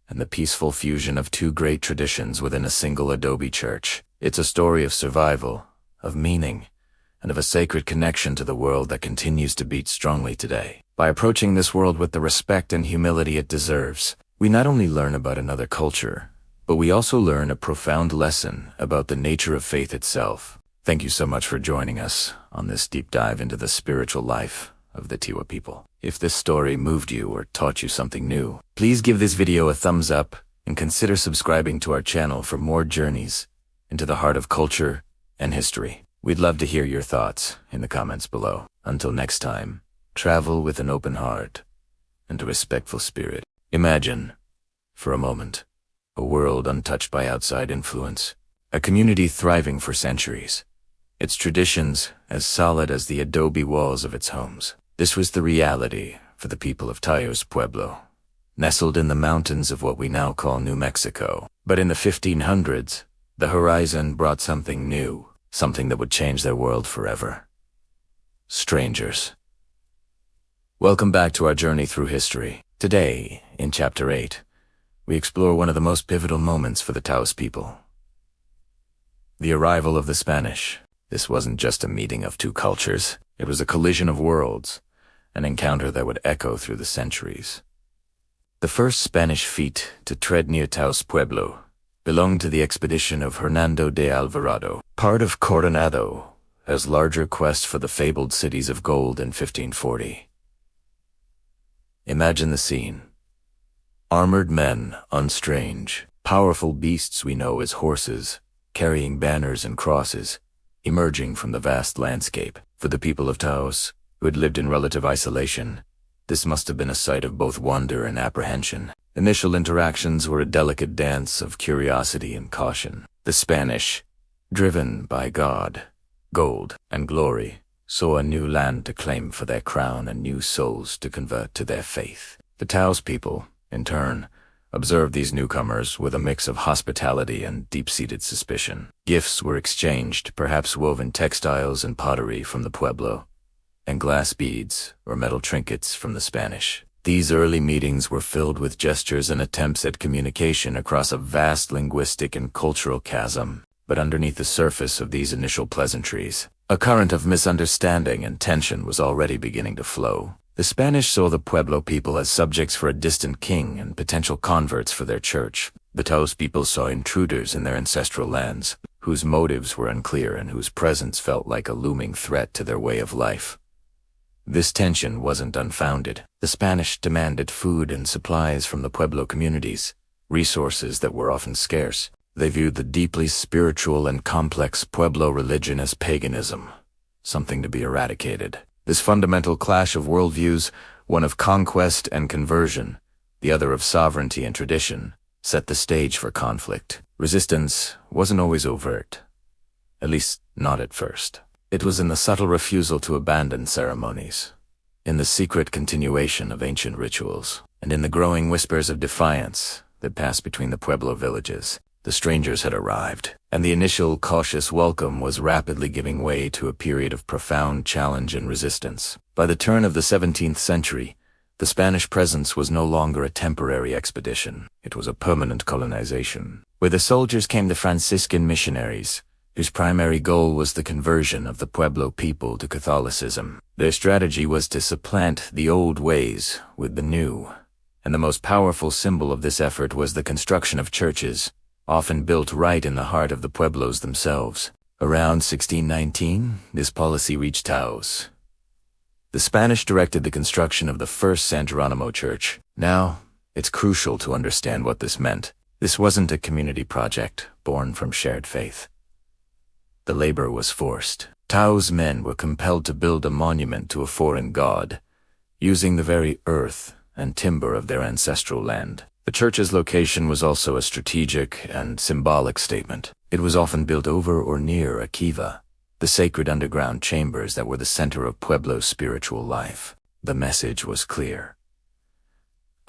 and the peaceful fusion of two great traditions within a single adobe church. It's a story of survival, of meaning, and of a sacred connection to the world that continues to beat strongly today. By approaching this world with the respect and humility it deserves, we not only learn about another culture, but we also learn a profound lesson about the nature of faith itself. Thank you so much for joining us on this deep dive into the spiritual life of the Tiwa people. If this story moved you or taught you something new, please give this video a thumbs up and consider subscribing to our channel for more journeys into the heart of culture and history. We'd love to hear your thoughts in the comments below. Until next time, travel with an open heart and a respectful spirit. Imagine, for a moment, a world untouched by outside influence, a community thriving for centuries, its traditions as solid as the adobe walls of its homes. This was the reality for the people of Taos Pueblo, nestled in the mountains of what we now call New Mexico. But in the 1500s, the horizon brought something new. something that would change their world forever. Strangers. Welcome back to our journey through history. Today, in Chapter 8, we explore one of the most pivotal moments for the Taos people. The arrival of the Spanish. This wasn't just a meeting of two cultures. It was a collision of worlds, an encounter that would echo through the centuries. The first Spanish feat to tread near Taos Pueblo belonged to the expedition of Hernando de Alvarado, part of Coronado's larger quest for the fabled cities of gold in 1540. Imagine the scene. Armored men, unstrange, powerful beasts we know as horses, carrying banners and crosses, emerging from the vast landscape. For the people of Taos, who had lived in relative isolation, this must have been a sight of both wonder and apprehension. Initial interactions were a delicate dance of curiosity and caution. The Spanish, driven by God, gold, and glory, saw a new land to claim for their crown and new souls to convert to their faith. The Taos people, in turn, observed these newcomers with a mix of hospitality and deep-seated suspicion. Gifts were exchanged, perhaps woven textiles and pottery from the Pueblo, and glass beads or metal trinkets from the Spanish. These early meetings were filled with gestures and attempts at communication across a vast linguistic and cultural chasm. But underneath the surface of these initial pleasantries, a current of misunderstanding and tension was already beginning to flow. The Spanish saw the Pueblo people as subjects for a distant king and potential converts for their church. The Taos people saw intruders in their ancestral lands, whose motives were unclear and whose presence felt like a looming threat to their way of life. This tension wasn't unfounded. The Spanish demanded food and supplies from the Pueblo communities, resources that were often scarce. They viewed the deeply spiritual and complex Pueblo religion as paganism, something to be eradicated. This fundamental clash of worldviews, one of conquest and conversion, the other of sovereignty and tradition, set the stage for conflict. Resistance wasn't always overt, at least not at first. It was in the subtle refusal to abandon ceremonies, in the secret continuation of ancient rituals, and in the growing whispers of defiance that passed between the Pueblo villages. The strangers had arrived, and the initial cautious welcome was rapidly giving way to a period of profound challenge and resistance. By the turn of the 17th century, the Spanish presence was no longer a temporary expedition. It was a permanent colonization. With the soldiers came the Franciscan missionaries, whose primary goal was the conversion of the Pueblo people to Catholicism. Their strategy was to supplant the old ways with the new, and the most powerful symbol of this effort was the construction of churches, often built right in the heart of the Pueblos themselves. Around 1619, this policy reached Taos. The Spanish directed the construction of the first San Geronimo church. Now, it's crucial to understand what this meant. This wasn't a community project born from shared faith. The labor was forced. Taos men were compelled to build a monument to a foreign god, using the very earth and timber of their ancestral land. The church's location was also a strategic and symbolic statement. It was often built over or near a kiva, the sacred underground chambers that were the center of Pueblo's spiritual life. The message was clear.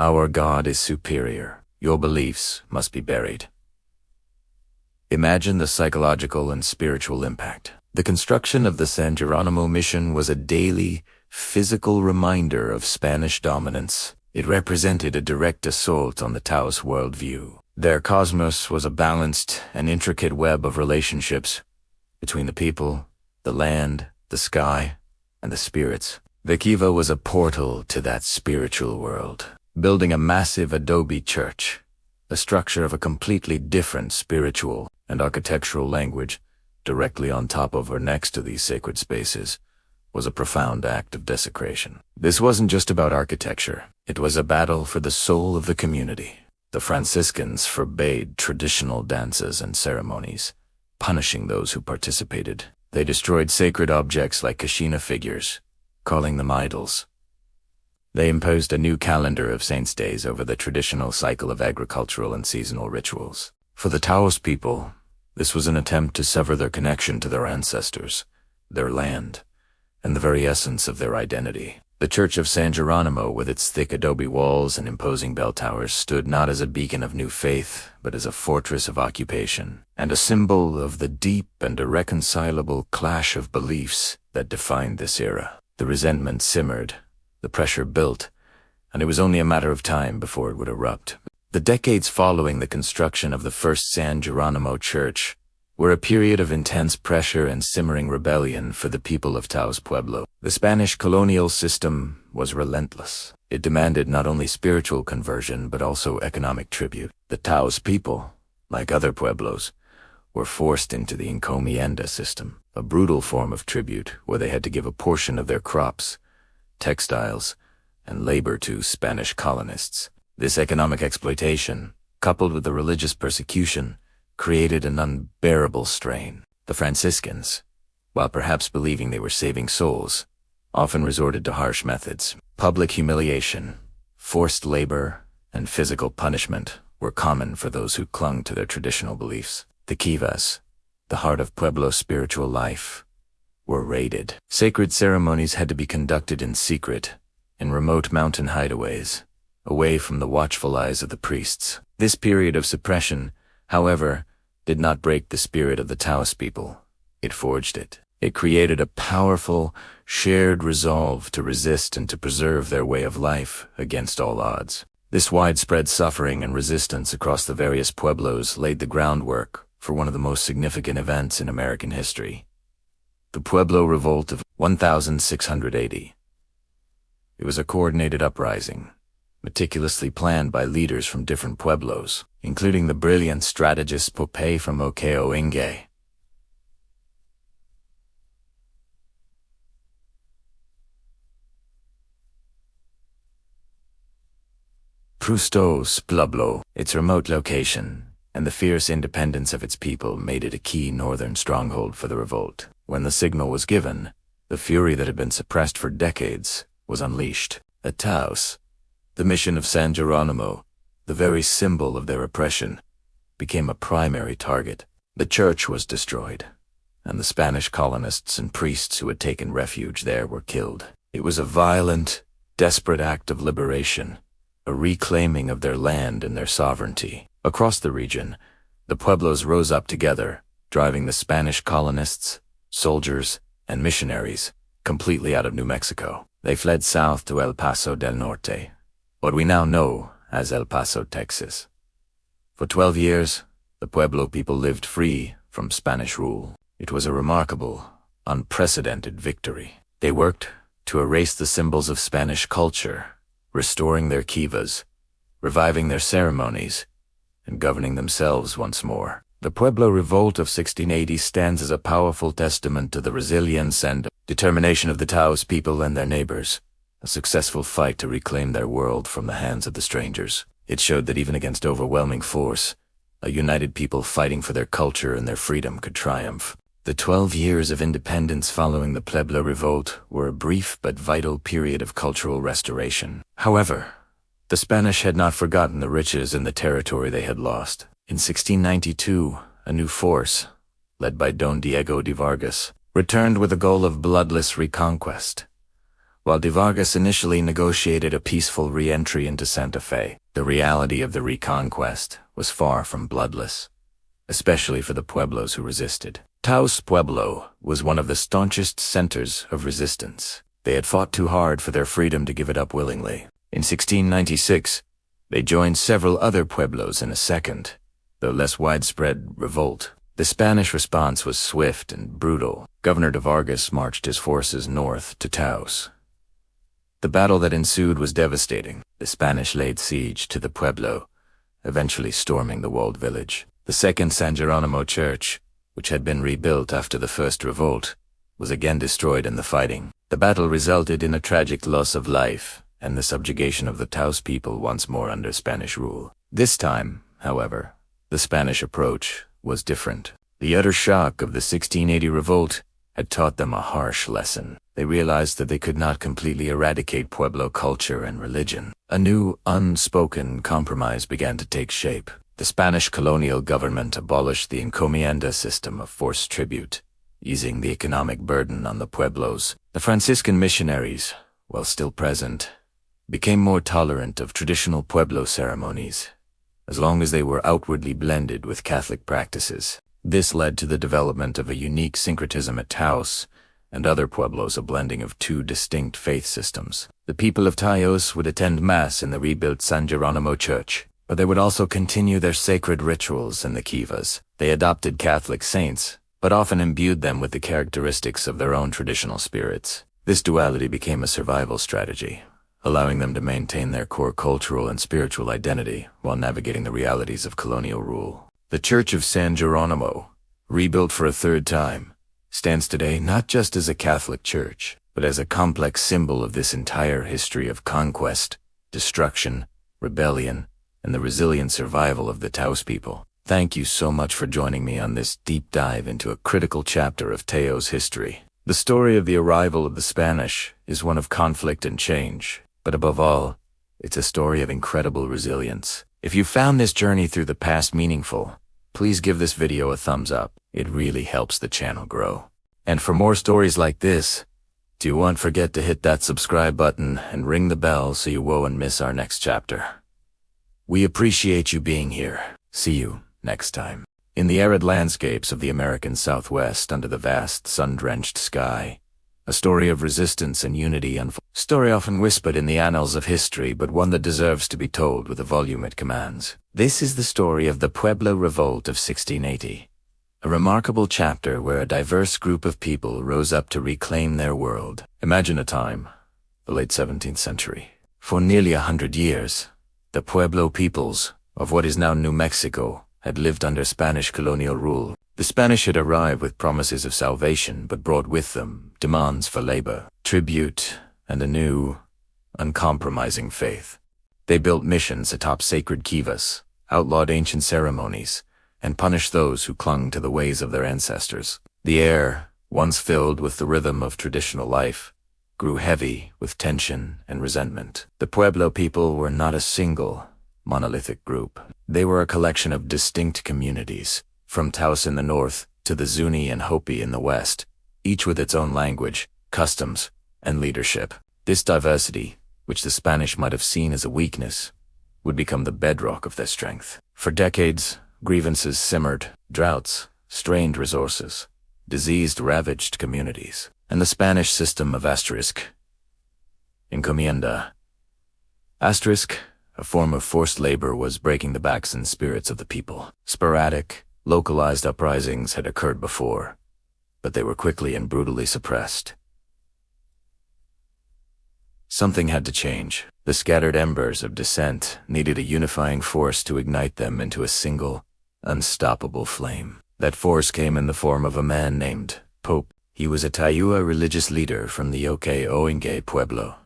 Our God is superior. Your beliefs must be buried. Imagine the psychological and spiritual impact. The construction of the San Geronimo mission was a daily, physical reminder of Spanish dominance. It represented a direct assault on the Taos worldview. Their cosmos was a balanced and intricate web of relationships between the people, the land, the sky, and the spirits. The kiva was a portal to that spiritual world. Building a massive adobe church, a structure of a completely different spiritual and architectural language, directly on top of or next to these sacred spaces, was a profound act of desecration. This wasn't just about architecture. It was a battle for the soul of the community. The Franciscans forbade traditional dances and ceremonies, punishing those who participated. They destroyed sacred objects like Kashina figures, calling them idols. They imposed a new calendar of saints' days over the traditional cycle of agricultural and seasonal rituals. For the Taos people, this was an attempt to sever their connection to their ancestors, their land, and the very essence of their identity. The Church of San Geronimo, with its thick adobe walls and imposing bell towers, stood not as a beacon of new faith, but as a fortress of occupation, and a symbol of the deep and irreconcilable clash of beliefs that defined this era. The resentment simmered, the pressure built, and it was only a matter of time before it would erupt. The decades following the construction of the first San Geronimo Church were a period of intense pressure and simmering rebellion for the people of Taos Pueblo. The Spanish colonial system was relentless. It demanded not only spiritual conversion but also economic tribute. The Taos people, like other pueblos, were forced into the encomienda system, a brutal form of tribute where they had to give a portion of their crops, textiles, and labor to Spanish colonists. This economic exploitation, coupled with the religious persecution, created an unbearable strain. The Franciscans, while perhaps believing they were saving souls, often resorted to harsh methods. Public humiliation, forced labor, and physical punishment were common for those who clung to their traditional beliefs. The kivas, the heart of Pueblo spiritual life, were raided. Sacred ceremonies had to be conducted in secret, in remote mountain hideaways, away from the watchful eyes of the priests. This period of suppression, however, did not break the spirit of the Taos people. It forged it. It created a powerful, shared resolve to resist and to preserve their way of life against all odds. This widespread suffering and resistance across the various pueblos laid the groundwork for one of the most significant events in American history, the Pueblo Revolt of 1680. It was a coordinated uprising, meticulously planned by leaders from different pueblos, including the brilliant strategist Pope from Okeo Inge. Taos Pueblo, its remote location, and the fierce independence of its people made it a key northern stronghold for the revolt. When the signal was given, the fury that had been suppressed for decades was unleashed. At Taos, the mission of San Geronimo, the very symbol of their oppression, became a primary target. The church was destroyed, and the Spanish colonists and priests who had taken refuge there were killed. It was a violent, desperate act of liberation, a reclaiming of their land and their sovereignty. Across the region, the pueblos rose up together, driving the Spanish colonists, soldiers, and missionaries completely out of New Mexico. They fled south to El Paso del Norte, what we now know as El Paso, Texas. For 12 years, the Pueblo people lived free from Spanish rule. It was a remarkable, unprecedented victory. They worked to erase the symbols of Spanish culture, restoring their kivas, reviving their ceremonies, and governing themselves once more. The Pueblo Revolt of 1680 stands as a powerful testament to the resilience and determination of the Taos people and their neighbors, a successful fight to reclaim their world from the hands of the strangers. It showed that even against overwhelming force, a united people fighting for their culture and their freedom could triumph. The 12 years of independence following the Pueblo Revolt were a brief but vital period of cultural restoration. However, the Spanish had not forgotten the riches and the territory they had lost. In 1692, a new force, led by Don Diego de Vargas, returned with the goal of bloodless reconquest. While de Vargas initially negotiated a peaceful re-entry into Santa Fe, the reality of the reconquest was far from bloodless, especially for the pueblos who resisted. Taos Pueblo was one of the staunchest centers of resistance. They had fought too hard for their freedom to give it up willingly. In 1696, they joined several other pueblos in a second, though less widespread, revolt. The Spanish response was swift and brutal. Governor de Vargas marched his forces north to Taos. The battle that ensued was devastating. The Spanish laid siege to the pueblo, eventually storming the walled village. The second San Geronimo church, which had been rebuilt after the first revolt, was again destroyed in the fighting. The battle resulted in a tragic loss of life and the subjugation of the Taos people once more under Spanish rule. This time, however, the Spanish approach was different. The utter shock of the 1680 revolt had taught them a harsh lesson. They realized that they could not completely eradicate Pueblo culture and religion. A new, unspoken compromise began to take shape. The Spanish colonial government abolished the encomienda system of forced tribute, easing the economic burden on the pueblos. The Franciscan missionaries, while still present, became more tolerant of traditional Pueblo ceremonies, as long as they were outwardly blended with Catholic practices. This led to the development of a unique syncretism at Taos and other pueblos, a blending of two distinct faith systems. The people of Taos would attend Mass in the rebuilt San Geronimo Church, but they would also continue their sacred rituals in the kivas. They adopted Catholic saints, but often imbued them with the characteristics of their own traditional spirits. This duality became a survival strategy, allowing them to maintain their core cultural and spiritual identity while navigating the realities of colonial rule. The Church of San Geronimo, rebuilt for a third time, stands today not just as a Catholic church, but as a complex symbol of this entire history of conquest, destruction, rebellion, and the resilient survival of the Taos people. Thank you so much for joining me on this deep dive into a critical chapter of Taos history. The story of the arrival of the Spanish is one of conflict and change, but above all, it's a story of incredible resilience. If you found this journey through the past meaningful, please give this video a thumbs up. It really helps the channel grow. And for more stories like this, don't forget to hit that subscribe button and ring the bell so you won't miss our next chapter. We appreciate you being here. See you next time. In the arid landscapes of the American Southwest under the vast sun-drenched sky, a story of resistance and unity unfolds. Story often whispered in the annals of history, but one that deserves to be told with the volume it commands. This is the story of the Pueblo Revolt of 1680, a remarkable chapter where a diverse group of people rose up to reclaim their world. Imagine a time, the late 17th century. For nearly 100 years, the Pueblo peoples of what is now New Mexico had lived under Spanish colonial rule. The Spanish had arrived with promises of salvation, but brought with them demands for labor, tribute, and a new, uncompromising faith. They built missions atop sacred kivas, outlawed ancient ceremonies, and punished those who clung to the ways of their ancestors. The air, once filled with the rhythm of traditional life, grew heavy with tension and resentment. The Pueblo people were not a single, monolithic group. They were a collection of distinct communities, from Taos in the north to the Zuni and Hopi in the west, each with its own language, customs, and leadership. This diversity, which the Spanish might have seen as a weakness, would become the bedrock of their strength. For decades, grievances simmered, droughts, strained resources, disease ravaged communities, and the Spanish system of encomienda. A form of forced labor, was breaking the backs and spirits of the people. Sporadic, localized uprisings had occurred before, but they were quickly and brutally suppressed. Something had to change. The scattered embers of dissent needed a unifying force to ignite them into a single, unstoppable flame. That force came in the form of a man named Pope. He was a Tayua religious leader from the Oinge Pueblo,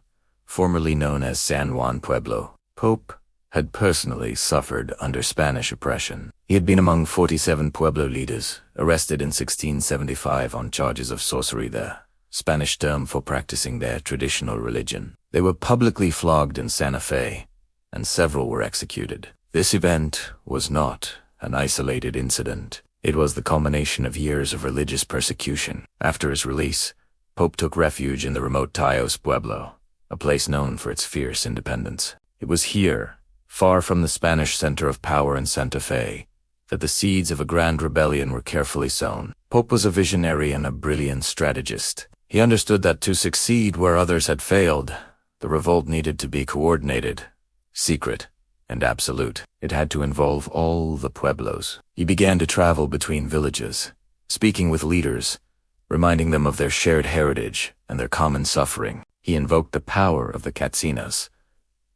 formerly known as San Juan Pueblo. Pope had personally suffered under Spanish oppression. He had been among 47 Pueblo leaders arrested in 1675 on charges of sorcery, the Spanish term for practicing their traditional religion. They were publicly flogged in Santa Fe, and several were executed. This event was not an isolated incident. It was the culmination of years of religious persecution. After his release, Pope took refuge in the remote Taos Pueblo, a place known for its fierce independence. It was here, far from the Spanish center of power in Santa Fe, that the seeds of a grand rebellion were carefully sown. Pope was a visionary and a brilliant strategist. He understood that to succeed where others had failed, the revolt needed to be coordinated, secret, and absolute. It had to involve all the Pueblos. He began to travel between villages, speaking with leaders, reminding them of their shared heritage and their common suffering. He invoked the power of the Katsinas,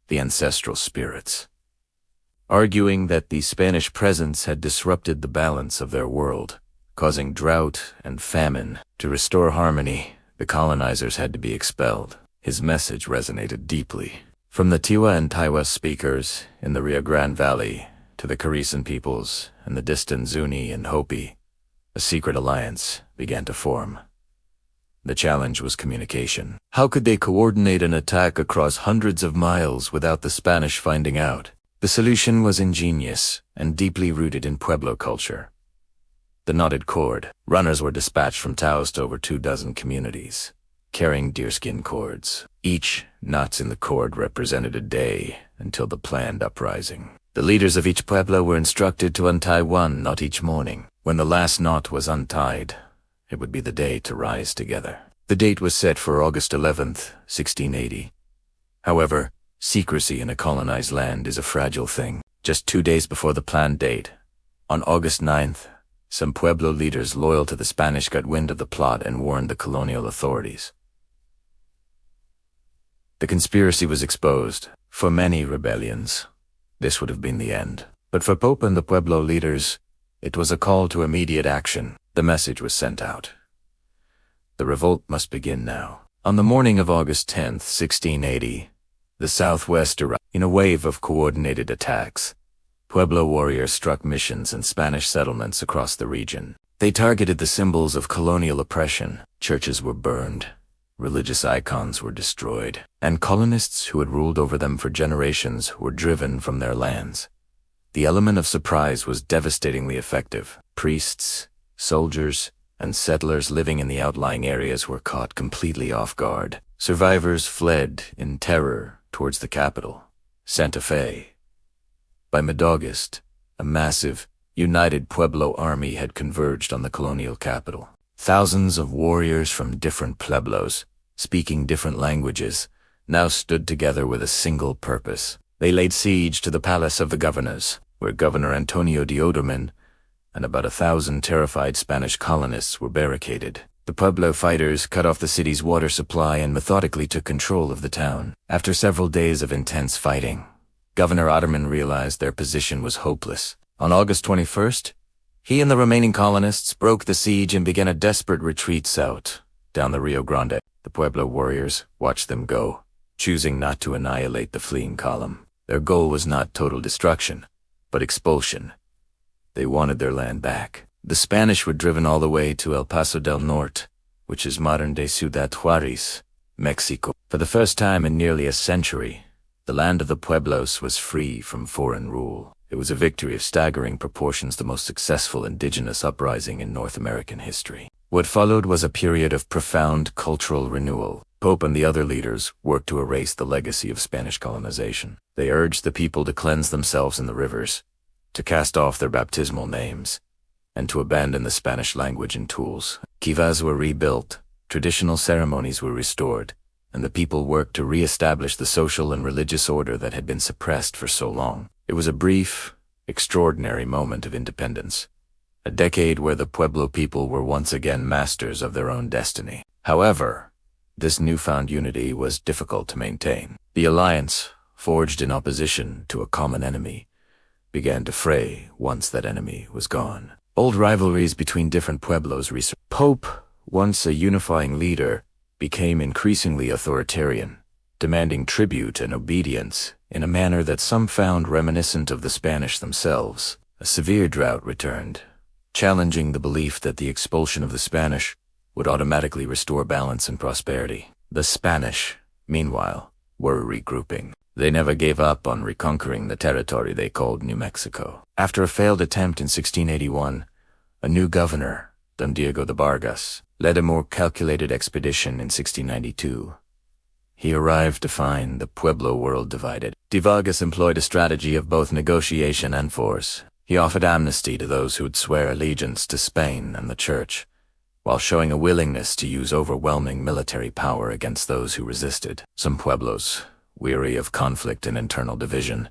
the ancestral spirits, arguing that the Spanish presence had disrupted the balance of their world, causing drought and famine. To restore harmony, the colonizers had to be expelled. His message resonated deeply. From the Tiwa and Tiwa speakers in the Rio Grande Valley to the Carisan peoples and the distant Zuni and Hopi, a secret alliance began to form. The challenge was communication. How could they coordinate an attack across hundreds of miles without the Spanish finding out? The solution was ingenious and deeply rooted in Pueblo culture. The knotted cord. Runners were dispatched from Taos to over 24 communities, carrying deerskin cords. Each knots in the cord represented a day until the planned uprising. The leaders of each pueblo were instructed to untie one knot each morning. When the last knot was untied, it would be the day to rise together. The date was set for August 11th, 1680. However, secrecy in a colonized land is a fragile thing. Just 2 days before the planned date, on August 9th, some Pueblo leaders loyal to the Spanish got wind of the plot and warned the colonial authorities. The conspiracy was exposed. For many rebellions, this would have been the end. But for Pope and the Pueblo leaders, it was a call to immediate action. The message was sent out. The revolt must begin now. On the morning of August 10th, 1680, the Southwest arrived. In a wave of coordinated attacks, Pueblo warriors struck missions and Spanish settlements across the region. They targeted the symbols of colonial oppression. Churches were burned, religious icons were destroyed, and colonists who had ruled over them for generations were driven from their lands. The element of surprise was devastatingly effective. Priests, soldiers, and settlers living in the outlying areas were caught completely off guard. Survivors fled in terror towards the capital, Santa Fe. By mid-August, a massive, united Pueblo army had converged on the colonial capital. Thousands of warriors from different pueblos, speaking different languages, now stood together with a single purpose. They laid siege to the palace of the governors, where Governor Antonio de Oderman and about 1,000 terrified Spanish colonists were barricaded. The Pueblo fighters cut off the city's water supply and methodically took control of the town. After several days of intense fighting, Governor Oderman realized their position was hopeless. On August 21st, he and the remaining colonists broke the siege and began a desperate retreat south, down the Rio Grande. The Pueblo warriors watched them go, choosing not to annihilate the fleeing column. Their goal was not total destruction, but expulsion. They wanted their land back. The Spanish were driven all the way to El Paso del Norte, which is modern-day Ciudad Juarez, Mexico. For the first time in nearly a century, the land of the Pueblos was free from foreign rule. It was a victory of staggering proportions, the most successful indigenous uprising in North American history. What followed was a period of profound cultural renewal. Pope and the other leaders worked to erase the legacy of Spanish colonization. They urged the people to cleanse themselves in the rivers, to cast off their baptismal names, and to abandon the Spanish language and tools. Kivas were rebuilt, traditional ceremonies were restored, and the people worked to re-establish the social and religious order that had been suppressed for so long. It was a brief, extraordinary moment of independence, a decade where the Pueblo people were once again masters of their own destiny. However, this newfound unity was difficult to maintain. The alliance, forged in opposition to a common enemy, began to fray once that enemy was gone. Old rivalries between different pueblos resurfaced. Pope, once a unifying leader, became increasingly authoritarian, demanding tribute and obedience in a manner that some found reminiscent of the Spanish themselves. A severe drought returned, challenging the belief that the expulsion of the Spanish would automatically restore balance and prosperity. The Spanish, meanwhile, were regrouping. They never gave up on reconquering the territory they called New Mexico. After a failed attempt in 1681, a new governor, Don Diego de Vargas, led a more calculated expedition in 1692. He arrived to find the Pueblo world divided. De Vargas employed a strategy of both negotiation and force. He offered amnesty to those who would swear allegiance to Spain and the Church, while showing a willingness to use overwhelming military power against those who resisted. Some Pueblos, weary of conflict and internal division,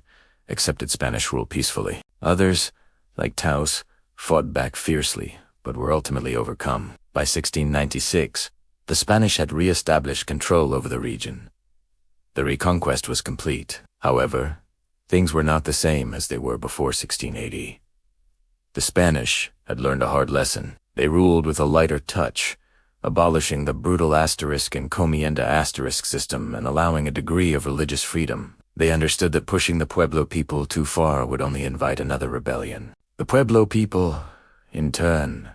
accepted Spanish rule peacefully. Others, like Taos, fought back fiercely, but were ultimately overcome. By 1696, the Spanish had re-established control over the region. The reconquest was complete. However, things were not the same as they were before 1680. The Spanish had learned a hard lesson. They ruled with a lighter touch, abolishing the brutal asterisk and comienda asterisk system and allowing a degree of religious freedom. They understood that pushing the Pueblo people too far would only invite another rebellion. The Pueblo people, in turn,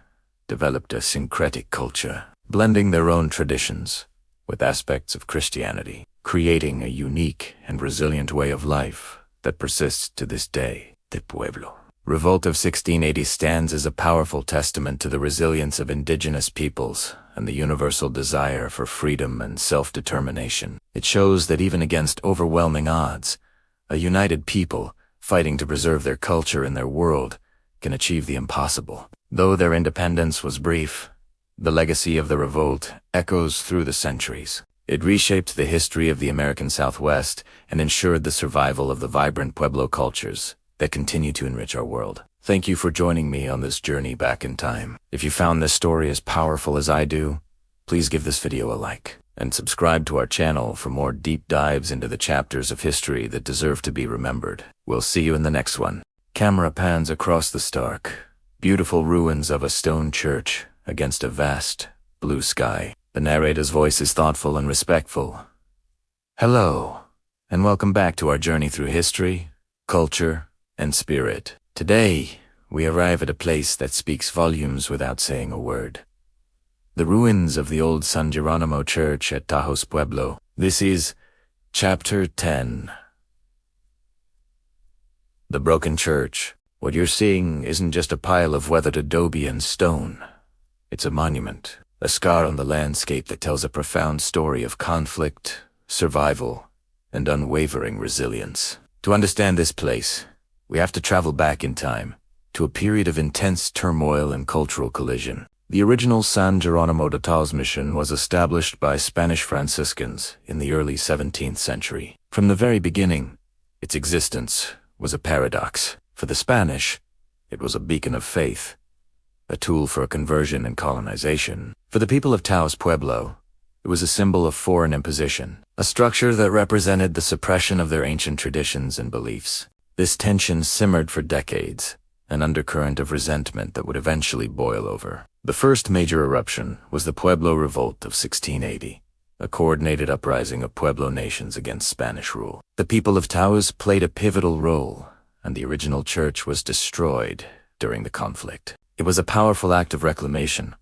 developed a syncretic culture, blending their own traditions with aspects of Christianity, creating a unique and resilient way of life that persists to this day. The Pueblo. Revolt of 1680 stands as a powerful testament to the resilience of indigenous peoples and the universal desire for freedom and self-determination. It shows that even against overwhelming odds, a united people fighting to preserve their culture and their world can achieve the impossible. Though their independence was brief, the legacy of the revolt echoes through the centuries. It reshaped the history of the American Southwest and ensured the survival of the vibrant Pueblo cultures that continue to enrich our world. Thank you for joining me on this journey back in time. If you found this story as powerful as I do, please give this video a like and subscribe to our channel for more deep dives into the chapters of history that deserve to be remembered. We'll see you in the next one. Camera pans across the stark, beautiful ruins of a stone church against a vast blue sky. The narrator's voice is thoughtful and respectful. Hello, and welcome back to our journey through history, culture, and spirit. Today, we arrive at a place that speaks volumes without saying a word. The ruins of the old San Geronimo Church at Taos Pueblo. This is Chapter 10. The broken church. What you're seeing isn't just a pile of weathered adobe and stone. It's a monument, a scar on the landscape that tells a profound story of conflict, survival, and unwavering resilience. To understand this place, we have to travel back in time, to a period of intense turmoil and cultural collision. The original San Geronimo de Taos mission was established by Spanish Franciscans in the early 17th century. From the very beginning, its existence was a paradox. For the Spanish, it was a beacon of faith, a tool for conversion and colonization. For the people of Taos Pueblo, it was a symbol of foreign imposition, a structure that represented the suppression of their ancient traditions and beliefs. This tension simmered for decades, an undercurrent of resentment that would eventually boil over. The first major eruption was the Pueblo Revolt of 1680, a coordinated uprising of Pueblo nations against Spanish rule. The people of Taos played a pivotal role, and the original church was destroyed during the conflict. It was a powerful act of reclamation,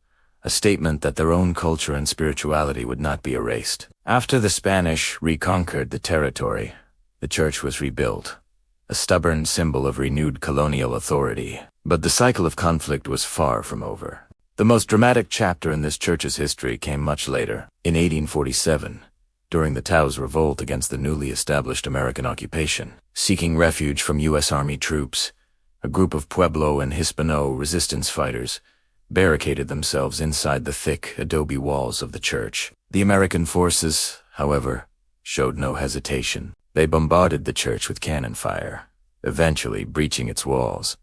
a statement that their own culture and spirituality would not be erased. After the Spanish reconquered the territory, the church was rebuilt, a stubborn symbol of renewed colonial authority. But the cycle of conflict was far from over. The most dramatic chapter in this church's history came much later, in 1847, during the Taos Revolt against the newly established American occupation. Seeking refuge from U.S. Army troops, a group of Pueblo and Hispano resistance fighters barricaded themselves inside the thick adobe walls of the church. The American forces, however, showed no hesitation. They bombarded the church with cannon fire, eventually breaching its walls.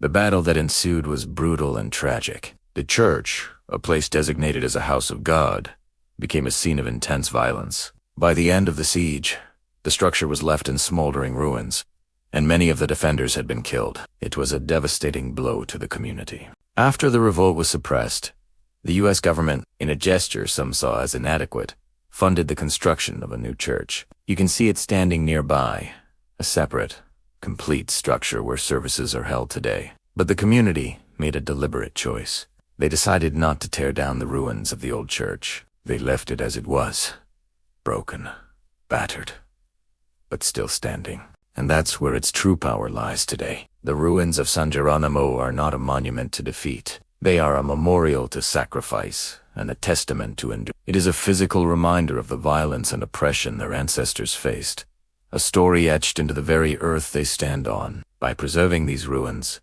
The battle that ensued was brutal and tragic. The church, a place designated as a house of God, became a scene of intense violence. By the end of the siege, the structure was left in smoldering ruins, and many of the defenders had been killed. It was a devastating blow to the community. After the revolt was suppressed, the U.S. government, in a gesture some saw as inadequate, funded the construction of a new church. You can see it standing nearby, a separate, complete structure where services are held today. But the community made a deliberate choice. They decided not to tear down the ruins of the old church. They left it as it was, broken, battered, but still standing. And that's where its true power lies today. The ruins of San Geronimo are not a monument to defeat. They are a memorial to sacrifice and a testament to endurance. It is a physical reminder of the violence and oppression their ancestors faced, a story etched into the very earth they stand on. By preserving these ruins,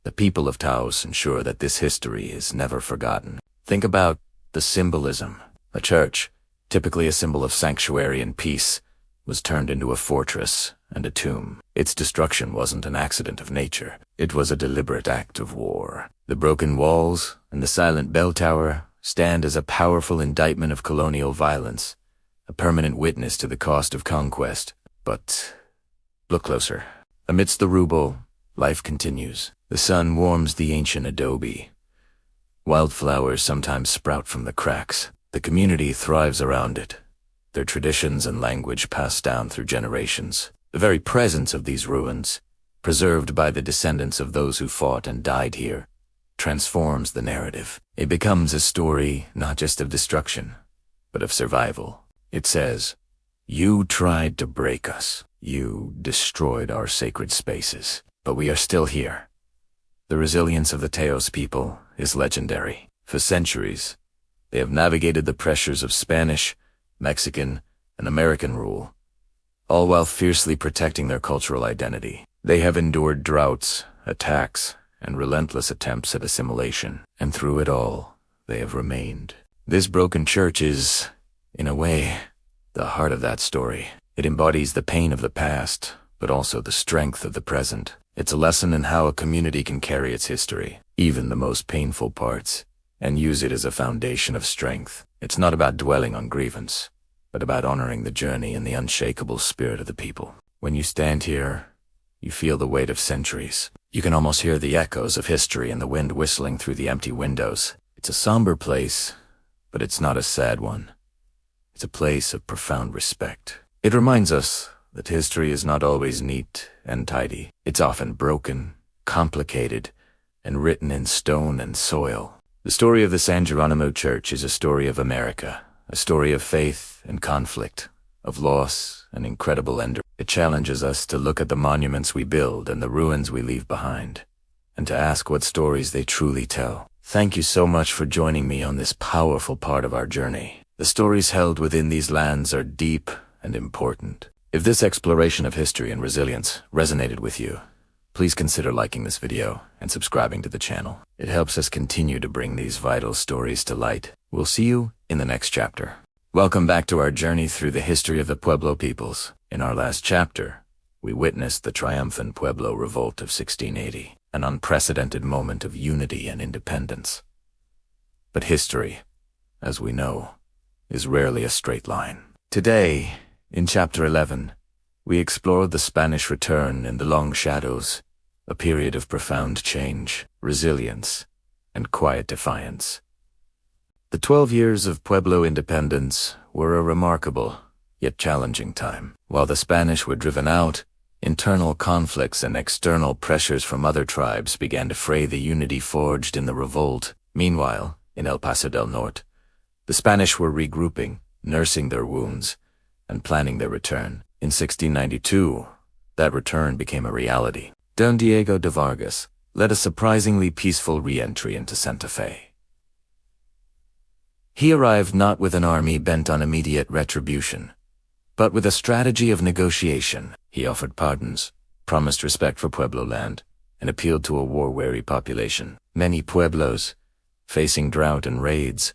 the people of Taos ensure that this history is never forgotten. Think about the symbolism. A church, typically a symbol of sanctuary and peace, was turned into a fortress and a tomb. Its destruction wasn't an accident of nature. It was a deliberate act of war. The broken walls and the silent bell tower stand as a powerful indictment of colonial violence, a permanent witness to the cost of conquest. But look closer. Amidst the rubble, life continues. The sun warms the ancient adobe. Wildflowers sometimes sprout from the cracks. The community thrives around it, their traditions and language passed down through generations. The very presence of these ruins, preserved by the descendants of those who fought and died here, transforms the narrative. It becomes a story not just of destruction, but of survival. It says, "You tried to break us. You destroyed our sacred spaces. but we are still here. The resilience of the Taos people is legendary. For centuries, they have navigated the pressures of Spanish, Mexican, and American rule, all while fiercely protecting their cultural identity. They have endured droughts, attacks, and relentless attempts at assimilation, and through it all, they have remained. This broken church is, in a way, the heart of that story. It embodies the pain of the past, but also the strength of the present. It's a lesson in how a community can carry its history, even the most painful parts, and use it as a foundation of strength. It's not about dwelling on grievance, but about honoring the journey and the unshakable spirit of the people. When you stand here, you feel the weight of centuries. You can almost hear the echoes of history and the wind whistling through the empty windows. It's a somber place, but it's not a sad one. It's a place of profound respect. It reminds us that history is not always neat and tidy. It's often broken, complicated, and written in stone and soil. The story of the San Geronimo Church is a story of America, a story of faith and conflict, of loss and incredible endurance. It challenges us to look at the monuments we build and the ruins we leave behind, and to ask what stories they truly tell. Thank you so much for joining me on this powerful part of our journey. The stories held within these lands are deep and important. If this exploration of history and resilience resonated with you, please consider liking this video and subscribing to the channel. It helps us continue to bring these vital stories to light. We'll see you in the next chapter. Welcome back to our journey through the history of the Pueblo peoples. In our last chapter, we witnessed the triumphant Pueblo Revolt of 1680, an unprecedented moment of unity and independence. But history, as we know, is rarely a straight line. Today, in Chapter 11, we explored the Spanish return in the long shadows, a period of profound change, resilience, and quiet defiance. The 12 years of Pueblo independence were a remarkable, yet challenging time. While the Spanish were driven out, internal conflicts and external pressures from other tribes began to fray the unity forged in the revolt. Meanwhile, in El Paso del Norte, the Spanish were regrouping, nursing their wounds, and planning their return. In 1692, that return became a reality. Don Diego de Vargas led a surprisingly peaceful re-entry into Santa Fe. He arrived not with an army bent on immediate retribution, but with a strategy of negotiation. He offered pardons, promised respect for Pueblo land, and appealed to a war-weary population. Many Pueblos, facing drought and raids,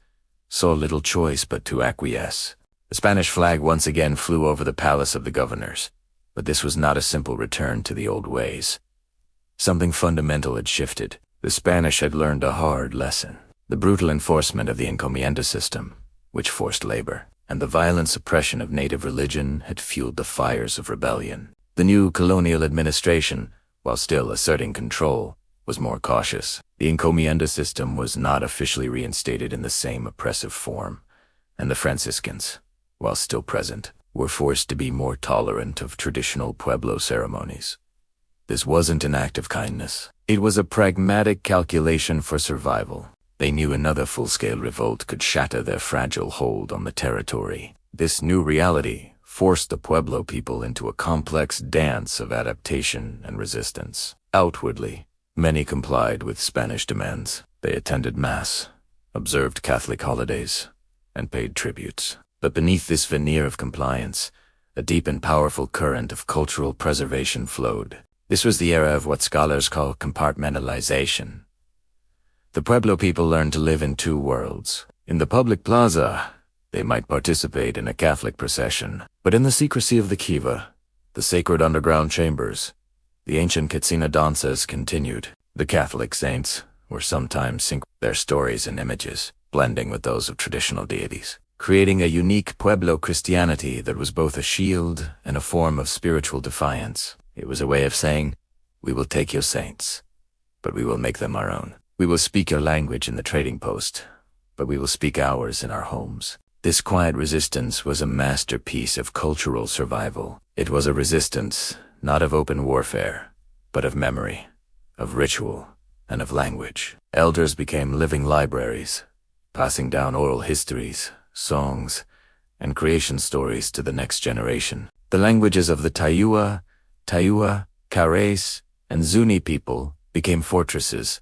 saw little choice but to acquiesce. The Spanish flag once again flew over the palace of the governors, but this was not a simple return to the old ways. Something fundamental had shifted. The Spanish had learned a hard lesson. The brutal enforcement of the encomienda system, which forced labor, and the violent suppression of native religion had fueled the fires of rebellion. The new colonial administration, while still asserting control, was more cautious. The encomienda system was not officially reinstated in the same oppressive form, and the Franciscans, while still present, were forced to be more tolerant of traditional Pueblo ceremonies. This wasn't an act of kindness. It was a pragmatic calculation for survival. They knew another full-scale revolt could shatter their fragile hold on the territory. This new reality forced the Pueblo people into a complex dance of adaptation and resistance. Outwardly, many complied with Spanish demands. They attended Mass, observed Catholic holidays, and paid tributes. But beneath this veneer of compliance, a deep and powerful current of cultural preservation flowed. This was the era of what scholars call compartmentalization. The Pueblo people learned to live in two worlds. In the public plaza, they might participate in a Catholic procession, but in the secrecy of the kiva, the sacred underground chambers, the ancient Katsina dances continued. The Catholic saints were sometimes synced their stories and images, blending with those of traditional deities, creating a unique Pueblo Christianity that was both a shield and a form of spiritual defiance. It was a way of saying, "We will take your saints, but we will make them our own. We will speak your language in the trading post, but we will speak ours in our homes." This quiet resistance was a masterpiece of cultural survival. It was a resistance not of open warfare, but of memory, of ritual, and of language. Elders became living libraries, passing down oral histories, songs, and creation stories to the next generation. The languages of the Tayua, Cares, and Zuni people became fortresses,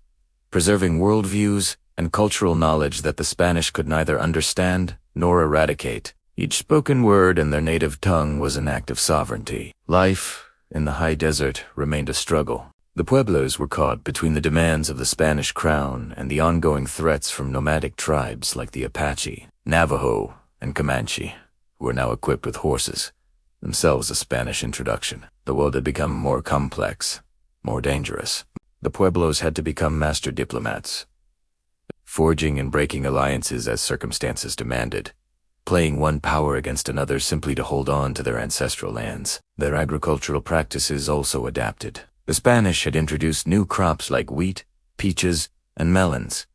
preserving worldviews and cultural knowledge that the Spanish could neither understand nor eradicate. Each spoken word in their native tongue was an act of sovereignty. Life in the high desert remained a struggle. The Pueblos were caught between the demands of the Spanish crown and the ongoing threats from nomadic tribes like the Apache, Navajo, and Comanche, who were now equipped with horses, themselves a Spanish introduction. The world had become more complex, more dangerous. The Pueblos had to become master diplomats, forging and breaking alliances as circumstances demanded, playing one power against another simply to hold on to their ancestral lands. Their agricultural practices also adapted. The Spanish had introduced new crops like wheat, peaches, and melons,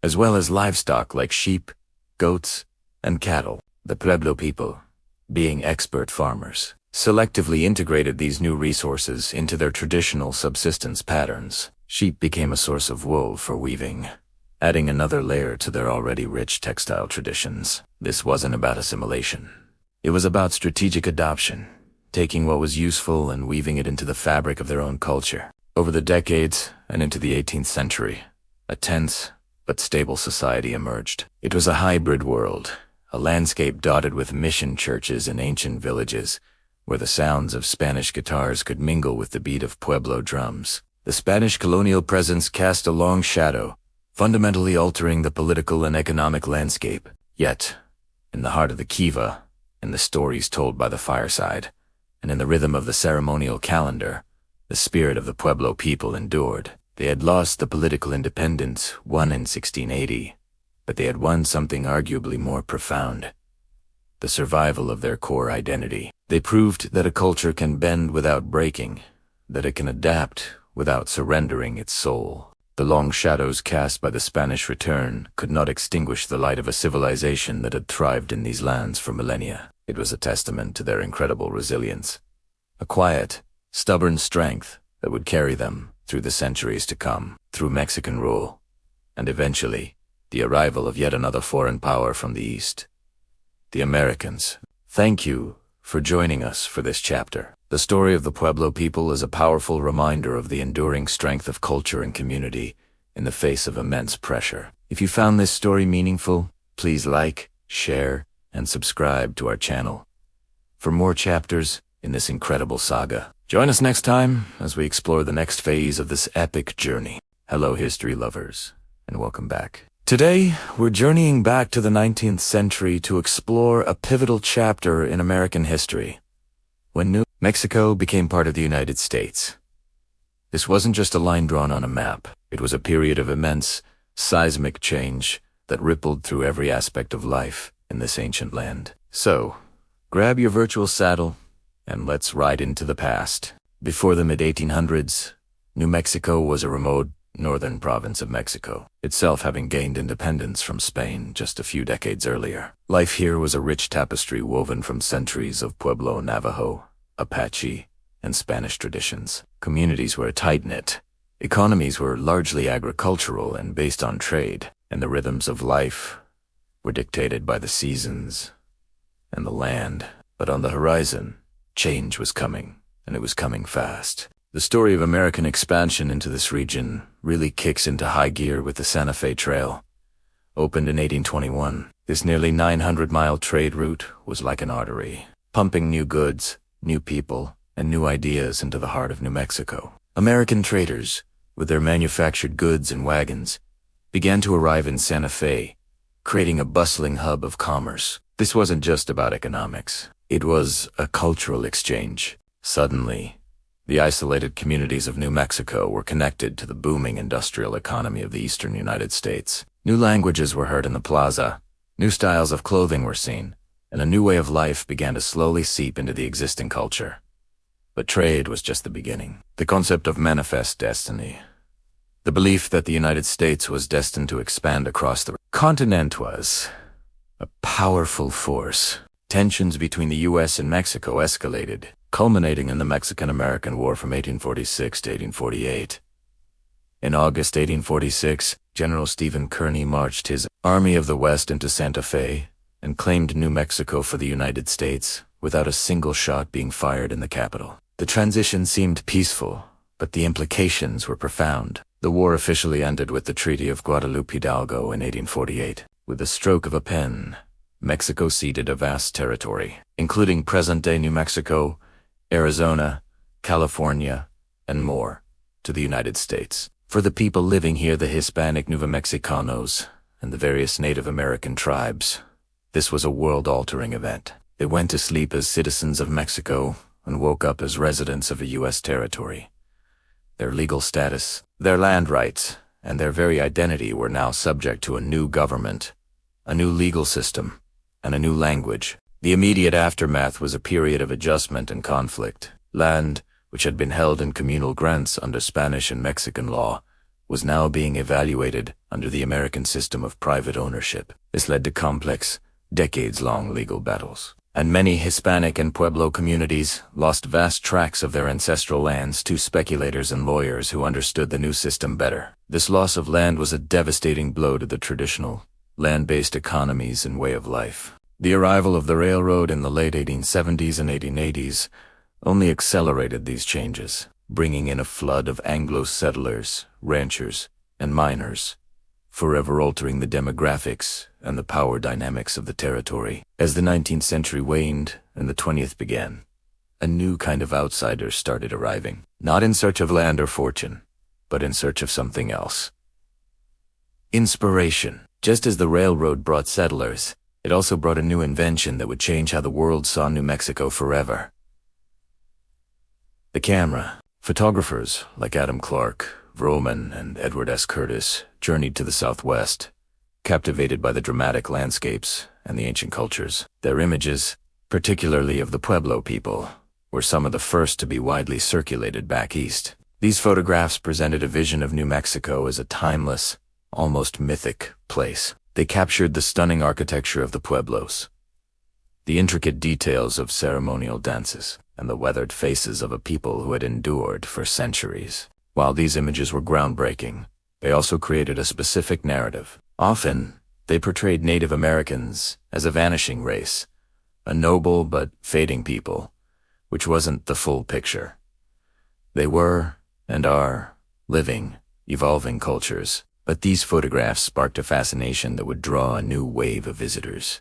as well as livestock like sheep, goats, and cattle. The Pueblo people, being expert farmers, selectively integrated these new resources into their traditional subsistence patterns. Sheep became a source of wool for weaving, adding another layer to their already rich textile traditions. This wasn't about assimilation. It was about strategic adoption, taking what was useful and weaving it into the fabric of their own culture. Over the decades and into the 18th century, a tense but stable society emerged. It was a hybrid world, a landscape dotted with mission churches and ancient villages, where the sounds of Spanish guitars could mingle with the beat of Pueblo drums. The Spanish colonial presence cast a long shadow, fundamentally altering the political and economic landscape. Yet, in the heart of the kiva, in the stories told by the fireside, and in the rhythm of the ceremonial calendar, the spirit of the Pueblo people endured. They had lost the political independence won in 1680, but they had won something arguably more profound: the survival of their core identity. They proved that a culture can bend without breaking, that it can adapt without surrendering its soul. The long shadows cast by the Spanish return could not extinguish the light of a civilization that had thrived in these lands for millennia. It was a testament to their incredible resilience, a quiet, stubborn strength that would carry them through the centuries to come, through Mexican rule, and eventually the arrival of yet another foreign power from the East, the Americans. Thank you for joining us for this chapter. The story of the Pueblo people is a powerful reminder of the enduring strength of culture and community in the face of immense pressure. If you found this story meaningful, please like, share, and subscribe to our channel for more chapters in this incredible saga. Join us next time as we explore the next phase of this epic journey. Hello, history lovers, and welcome back. Today, we're journeying back to the 19th century to explore a pivotal chapter in American history, when New Mexico became part of the United States. This wasn't just a line drawn on a map. It was a period of immense, seismic change that rippled through every aspect of life in this ancient land. So, grab your virtual saddle and let's ride into the past. Before the mid-1800s, New Mexico was a remote northern province of Mexico, itself having gained independence from Spain just a few decades earlier. Life here was a rich tapestry woven from centuries of Pueblo, Navajo, Apache, and Spanish traditions. Communities were tight-knit. Economies were largely agricultural and based on trade, and the rhythms of life were dictated by the seasons and the land. But on the horizon, change was coming, and it was coming fast. The story of American expansion into this region really kicks into high gear with the Santa Fe Trail. Opened in 1821, this nearly 900-mile trade route was like an artery, pumping new goods, new people, and new ideas into the heart of New Mexico. American traders, with their manufactured goods and wagons, began to arrive in Santa Fe, creating a bustling hub of commerce. This wasn't just about economics. It was a cultural exchange. Suddenly, the isolated communities of New Mexico were connected to the booming industrial economy of the eastern United States. New languages were heard in the plaza, new styles of clothing were seen, and a new way of life began to slowly seep into the existing culture. But trade was just the beginning. The concept of manifest destiny, the belief that the United States was destined to expand across the continent, was a powerful force. Tensions between the U.S. and Mexico escalated, culminating in the Mexican-American War from 1846 to 1848. In August 1846, General Stephen Kearny marched his Army of the West into Santa Fe and claimed New Mexico for the United States without a single shot being fired in the capital. The transition seemed peaceful, but the implications were profound. The war officially ended with the Treaty of Guadalupe Hidalgo in 1848. With the stroke of a pen, Mexico ceded a vast territory, including present-day New Mexico, Arizona, California, and more, to the United States. For the people living here, the Hispanic Nueva Mexicanos, and the various Native American tribes, this was a world-altering event. They went to sleep as citizens of Mexico and woke up as residents of a U.S. territory. Their legal status, their land rights, and their very identity were now subject to a new government, a new legal system, and a new language. The immediate aftermath was a period of adjustment and conflict. Land, which had been held in communal grants under Spanish and Mexican law, was now being evaluated under the American system of private ownership. This led to complex, decades-long legal battles, and many Hispanic and Pueblo communities lost vast tracts of their ancestral lands to speculators and lawyers who understood the new system better. This loss of land was a devastating blow to the traditional, land-based economies and way of life. The arrival of the railroad in the late 1870s and 1880s only accelerated these changes, bringing in a flood of Anglo settlers, ranchers, and miners, forever altering the demographics and the power dynamics of the territory. As the 19th century waned and the 20th began, a new kind of outsiders started arriving, not in search of land or fortune, but in search of something else. Inspiration. Just as the railroad brought settlers, it also brought a new invention that would change how the world saw New Mexico forever. The camera. Photographers like Adam Clark, Vroman, and Edward S. Curtis journeyed to the Southwest, captivated by the dramatic landscapes and the ancient cultures. Their images, particularly of the Pueblo people, were some of the first to be widely circulated back east. These photographs presented a vision of New Mexico as a timeless, almost mythic place. They captured the stunning architecture of the Pueblos, the intricate details of ceremonial dances, and the weathered faces of a people who had endured for centuries. While these images were groundbreaking, they also created a specific narrative. Often, they portrayed Native Americans as a vanishing race, a noble but fading people, which wasn't the full picture. They were, and are, living, evolving cultures, but these photographs sparked a fascination that would draw a new wave of visitors.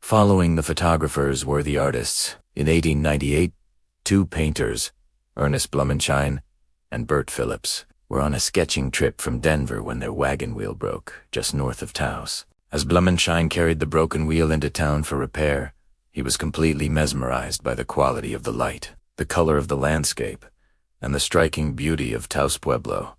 Following the photographers were the artists. In 1898, two painters, Ernest Blumenschein and Bert Phillips, were on a sketching trip from Denver when their wagon wheel broke just north of Taos. As Blumenschein carried the broken wheel into town for repair, he was completely mesmerized by the quality of the light, the color of the landscape, and the striking beauty of Taos Pueblo.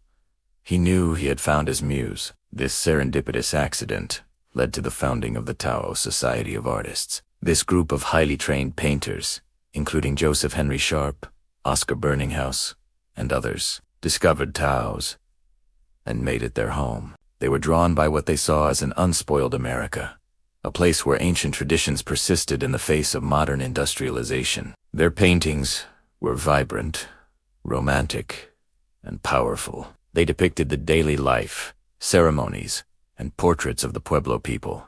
He knew he had found his muse. This serendipitous accident led to the founding of the Taos Society of Artists. This group of highly trained painters, including Joseph Henry Sharp, Oscar Burninghouse, and others, discovered Taos and made it their home. They were drawn by what they saw as an unspoiled America, a place where ancient traditions persisted in the face of modern industrialization. Their paintings were vibrant, romantic, and powerful. They depicted the daily life, ceremonies, and portraits of the Pueblo people,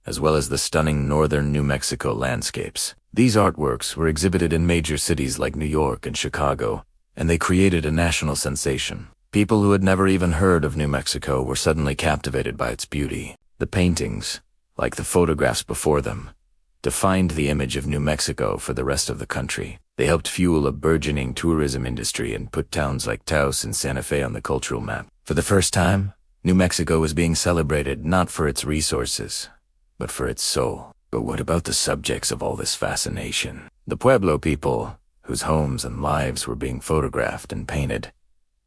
as well as the stunning northern New Mexico landscapes. These artworks were exhibited in major cities like New York and Chicago, and they created a national sensation. People who had never even heard of New Mexico were suddenly captivated by its beauty. The paintings, like the photographs before them, defined the image of New Mexico for the rest of the country. They helped fuel a burgeoning tourism industry and put towns like Taos and Santa Fe on the cultural map. For the first time, New Mexico was being celebrated not for its resources, but for its soul. But what about the subjects of all this fascination? The Pueblo people, whose homes and lives were being photographed and painted,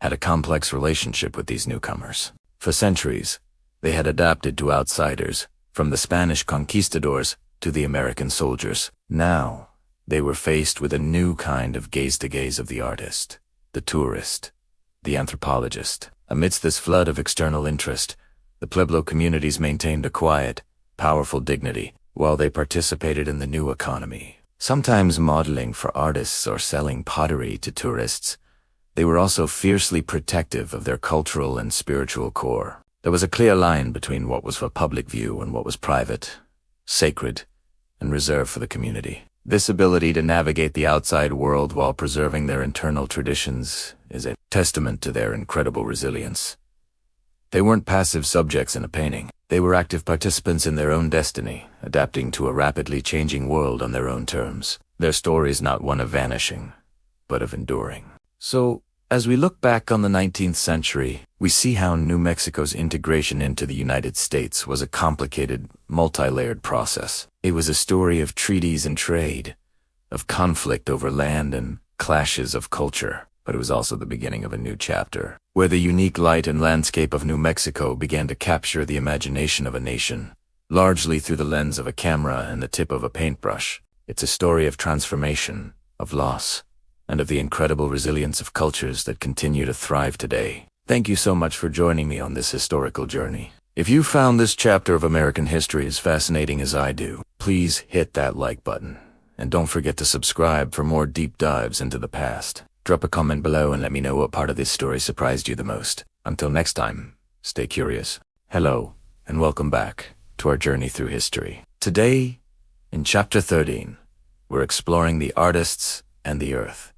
had a complex relationship with these newcomers. For centuries, they had adapted to outsiders, from the Spanish conquistadors to the American soldiers. Now, they were faced with a new kind of gaze-to-gaze of the artist, the tourist, the anthropologist. Amidst this flood of external interest, the Pueblo communities maintained a quiet, powerful dignity while they participated in the new economy. Sometimes modeling for artists or selling pottery to tourists, they were also fiercely protective of their cultural and spiritual core. There was a clear line between what was for public view and what was private, sacred, and reserved for the community. This ability to navigate the outside world while preserving their internal traditions is a testament to their incredible resilience. They weren't passive subjects in a painting. They were active participants in their own destiny, adapting to a rapidly changing world on their own terms. Their story is not one of vanishing, but of enduring. So, as we look back on the 19th century, we see how New Mexico's integration into the United States was a complicated, multi-layered process. It was a story of treaties and trade, of conflict over land and clashes of culture. But it was also the beginning of a new chapter, where the unique light and landscape of New Mexico began to capture the imagination of a nation, largely through the lens of a camera and the tip of a paintbrush. It's a story of transformation, of loss, and of the incredible resilience of cultures that continue to thrive today. Thank you so much for joining me on this historical journey. If you found this chapter of American history as fascinating as I do, please hit that like button. And don't forget to subscribe for more deep dives into the past. Drop a comment below and let me know what part of this story surprised you the most. Until next time, stay curious. Hello, and welcome back to our journey through history. Today, in Chapter 13, we're exploring the artists and the earth,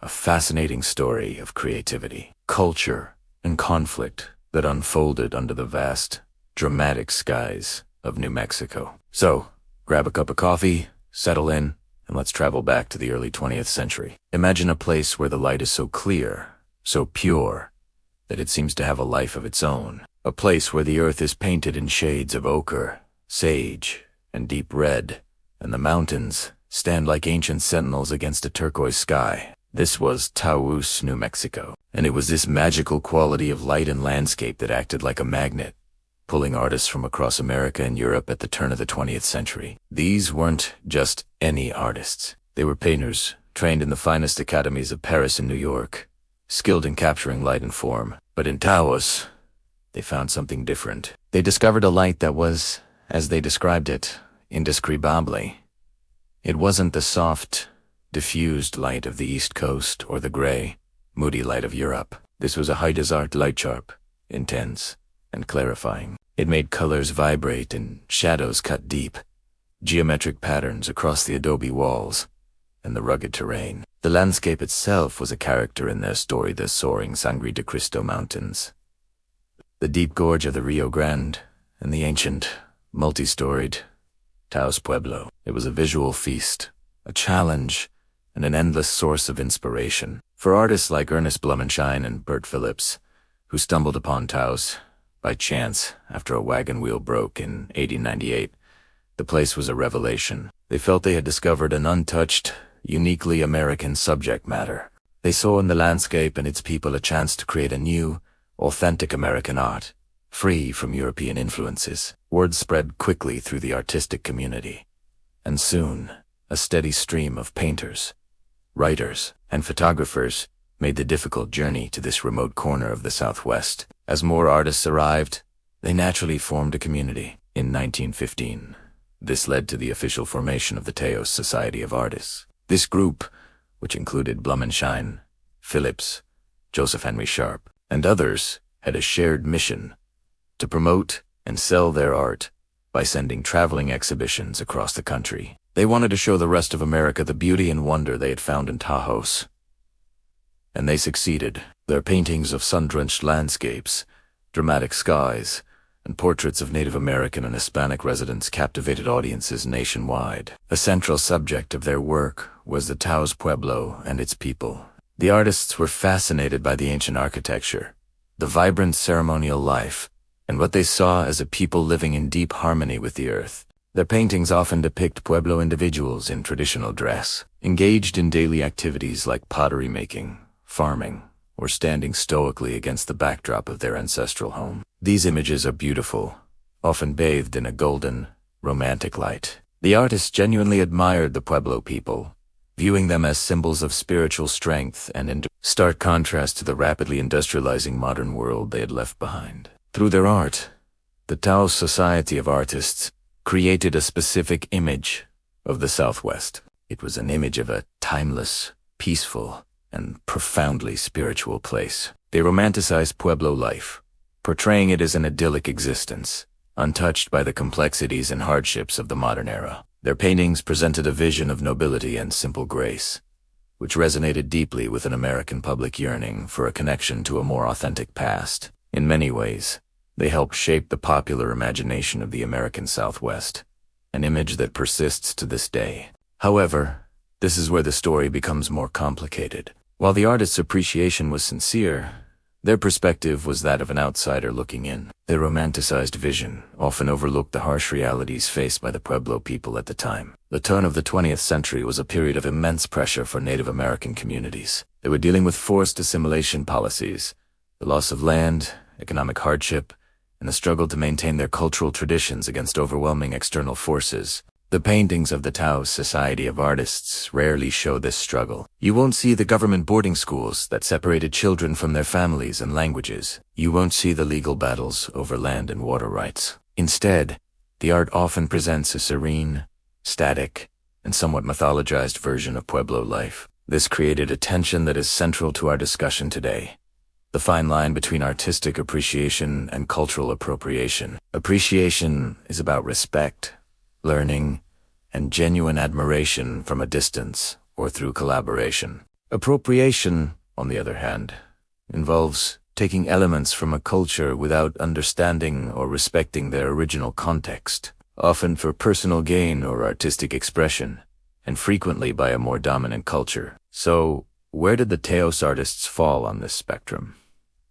a fascinating story of creativity, culture, and conflict that unfolded under the vast, dramatic skies of New Mexico. So, grab a cup of coffee, settle in, and let's travel back to the early 20th century. Imagine a place where the light is so clear, so pure, that it seems to have a life of its own. A place where the earth is painted in shades of ochre, sage, and deep red, and the mountains stand like ancient sentinels against a turquoise sky. This was Taos, New Mexico, and it was this magical quality of light and landscape that acted like a magnet, pulling artists from across America and Europe at the turn of the 20th century. These weren't just any artists. They were painters, trained in the finest academies of Paris and New York, skilled in capturing light and form. But in Taos, they found something different. They discovered a light that was, as they described it, indescribable. It wasn't the soft, diffused light of the East Coast or the gray, moody light of Europe. This was a high-desert light, sharp, intense, and clarifying. It made colors vibrate and shadows cut deep, geometric patterns across the adobe walls and the rugged terrain. The landscape itself was a character in their story, the soaring Sangre de Cristo Mountains, the deep gorge of the Rio Grande, and the ancient, multi-storied Taos Pueblo. It was a visual feast, a challenge, and an endless source of inspiration. For artists like Ernest Blumenschein and Bert Phillips, who stumbled upon Taos by chance after a wagon wheel broke in 1898, the place was a revelation. They felt they had discovered an untouched, uniquely American subject matter. They saw in the landscape and its people a chance to create a new, authentic American art, free from European influences. Word spread quickly through the artistic community, and soon a steady stream of painters, writers, and photographers made the difficult journey to this remote corner of the Southwest. As more artists arrived, they naturally formed a community. In 1915, this led to the official formation of the Taos Society of Artists. This group, which included Blumenschein, Phillips, Joseph Henry Sharp, and others, had a shared mission to promote and sell their art by sending traveling exhibitions across the country. They wanted to show the rest of America the beauty and wonder they had found in Taos. And they succeeded. Their paintings of sun-drenched landscapes, dramatic skies, and portraits of Native American and Hispanic residents captivated audiences nationwide. A central subject of their work was the Taos Pueblo and its people. The artists were fascinated by the ancient architecture, the vibrant ceremonial life, and what they saw as a people living in deep harmony with the earth. Their paintings often depict Pueblo individuals in traditional dress, engaged in daily activities like pottery making, farming, or standing stoically against the backdrop of their ancestral home. These images are beautiful, often bathed in a golden, romantic light. The artists genuinely admired the Pueblo people, viewing them as symbols of spiritual strength and in stark contrast to the rapidly industrializing modern world they had left behind. Through their art, the Taos Society of Artists created a specific image of the Southwest. It was an image of a timeless, peaceful, and profoundly spiritual place. They romanticized Pueblo life, portraying it as an idyllic existence, untouched by the complexities and hardships of the modern era. Their paintings presented a vision of nobility and simple grace, which resonated deeply with an American public yearning for a connection to a more authentic past. In many ways, they helped shape the popular imagination of the American Southwest, an image that persists to this day. However, this is where the story becomes more complicated. While the artist's appreciation was sincere, their perspective was that of an outsider looking in. Their romanticized vision often overlooked the harsh realities faced by the Pueblo people at the time. The turn of the 20th century was a period of immense pressure for Native American communities. They were dealing with forced assimilation policies, the loss of land, economic hardship, and the struggle to maintain their cultural traditions against overwhelming external forces. The paintings of the Taos Society of Artists rarely show this struggle. You won't see the government boarding schools that separated children from their families and languages. You won't see the legal battles over land and water rights. Instead, the art often presents a serene, static, and somewhat mythologized version of Pueblo life. This created a tension that is central to our discussion today. The fine line between artistic appreciation and cultural appropriation. Appreciation is about respect, learning, and genuine admiration from a distance or through collaboration. Appropriation, on the other hand, involves taking elements from a culture without understanding or respecting their original context, often for personal gain or artistic expression, and frequently by a more dominant culture. So, where did the Taos artists fall on this spectrum?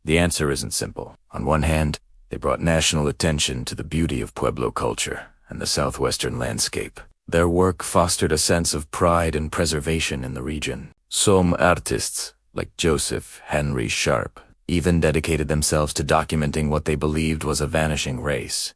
The answer isn't simple. On one hand, they brought national attention to the beauty of Pueblo culture and the southwestern landscape. Their work fostered a sense of pride and preservation in the region. Some artists, like Joseph Henry Sharp, even dedicated themselves to documenting what they believed was a vanishing race,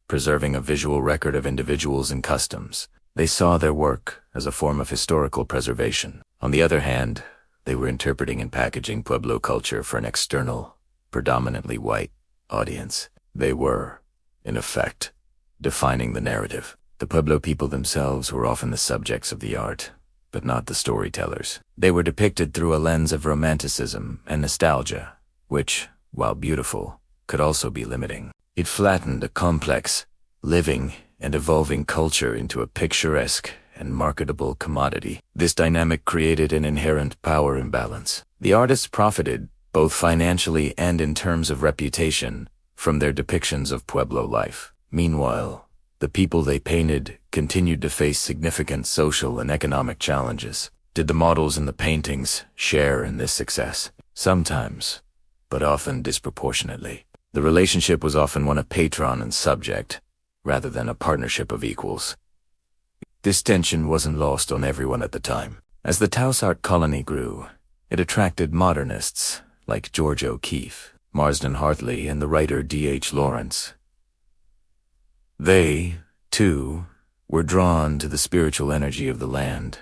preserving a visual record of individuals and customs. They saw their work as a form of historical preservation. On the other hand, they were interpreting and packaging Pueblo culture for an external, predominantly white audience. They were, in effect, defining the narrative. The Pueblo people themselves were often the subjects of the art, but not the storytellers. They were depicted through a lens of romanticism and nostalgia, which, while beautiful, could also be limiting. It flattened a complex, living, and evolving culture into a picturesque and marketable commodity. This dynamic created an inherent power imbalance. The artists profited, both financially and in terms of reputation, from their depictions of Pueblo life. Meanwhile, the people they painted continued to face significant social and economic challenges. Did the models in the paintings share in this success? Sometimes, but often disproportionately. The relationship was often one of patron and subject, rather than a partnership of equals. This tension wasn't lost on everyone at the time. As the Taos art colony grew, it attracted modernists like George O'Keeffe, Marsden Hartley, and the writer D.H. Lawrence. They, too, were drawn to the spiritual energy of the land.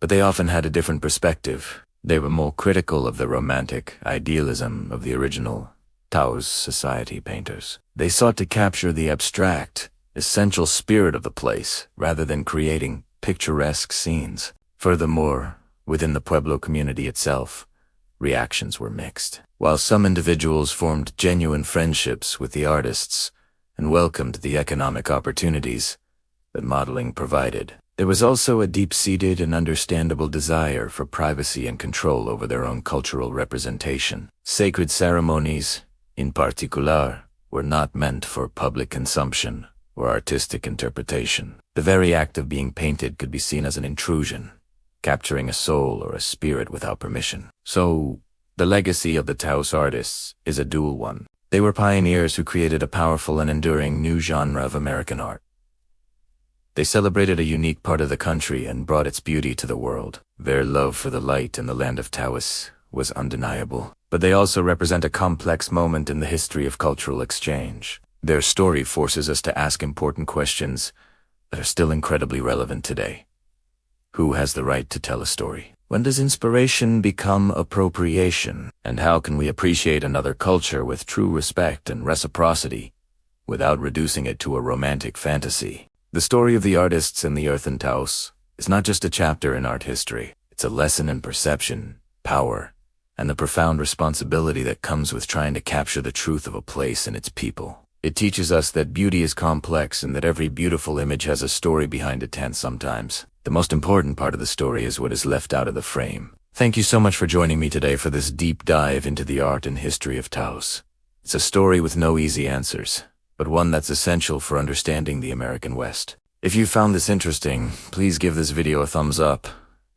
But they often had a different perspective. They were more critical of the romantic idealism of the original Taos Society painters. They sought to capture the abstract, essential spirit of the place, rather than creating picturesque scenes. Furthermore, within the Pueblo community itself, reactions were mixed. While some individuals formed genuine friendships with the artists and welcomed the economic opportunities that modeling provided, there was also a deep-seated and understandable desire for privacy and control over their own cultural representation. Sacred ceremonies, in particular, were not meant for public consumption or artistic interpretation. The very act of being painted could be seen as an intrusion, capturing a soul or a spirit without permission. So, the legacy of the Taos artists is a dual one. They were pioneers who created a powerful and enduring new genre of American art. They celebrated a unique part of the country and brought its beauty to the world. Their love for the light and the land of Taos was undeniable. But they also represent a complex moment in the history of cultural exchange. Their story forces us to ask important questions that are still incredibly relevant today. Who has the right to tell a story? When does inspiration become appropriation? And how can we appreciate another culture with true respect and reciprocity without reducing it to a romantic fantasy? The story of the artists in the earthen Taos is not just a chapter in art history. It's a lesson in perception, power, and the profound responsibility that comes with trying to capture the truth of a place and its people. It teaches us that beauty is complex and that every beautiful image has a story behind it, and sometimes the most important part of the story is what is left out of the frame. Thank you so much for joining me today for this deep dive into the art and history of Taos. It's a story with no easy answers, but one that's essential for understanding the American West. If you found this interesting, please give this video a thumbs up.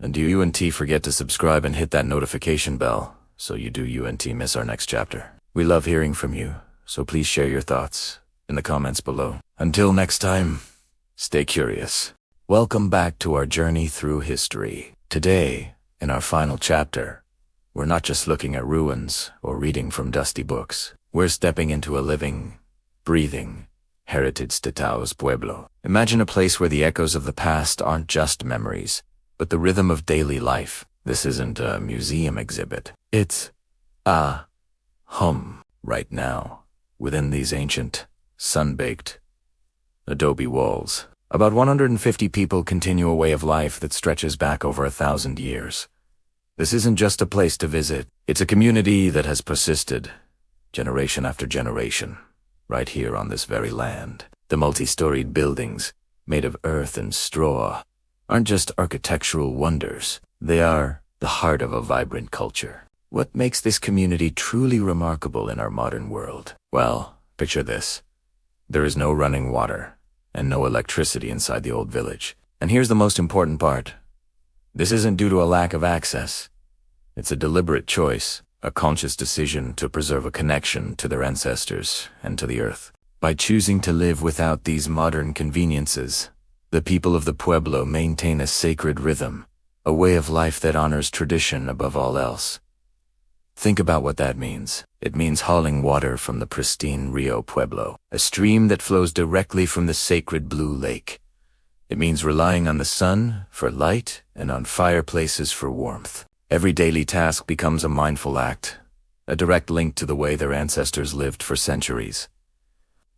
And do UNT forget to subscribe and hit that notification bell so you do UNT miss our next chapter. We love hearing from you, so please share your thoughts in the comments below. Until next time, stay curious. Welcome back to our journey through history. Today, in our final chapter, we're not just looking at ruins or reading from dusty books. We're stepping into a living, breathing heritage to Taos Pueblo. Imagine a place where the echoes of the past aren't just memories, but the rhythm of daily life. This isn't a museum exhibit. It's a home right now, within these ancient, sun-baked adobe walls. About 150 people continue a way of life that stretches back over 1,000 years. This isn't just a place to visit. It's a community that has persisted, generation after generation, right here on this very land. The multi-storied buildings, made of earth and straw, aren't just architectural wonders. They are the heart of a vibrant culture. What makes this community truly remarkable in our modern world? Well, picture this. There is no running water and no electricity inside the old village. And here's the most important part. This isn't due to a lack of access. It's a deliberate choice, a conscious decision to preserve a connection to their ancestors and to the earth. By choosing to live without these modern conveniences, the people of the Pueblo maintain a sacred rhythm, a way of life that honors tradition above all else. Think about what that means. It means hauling water from the pristine Rio Pueblo, a stream that flows directly from the sacred Blue Lake. It means relying on the sun for light and on fireplaces for warmth. Every daily task becomes a mindful act, a direct link to the way their ancestors lived for centuries.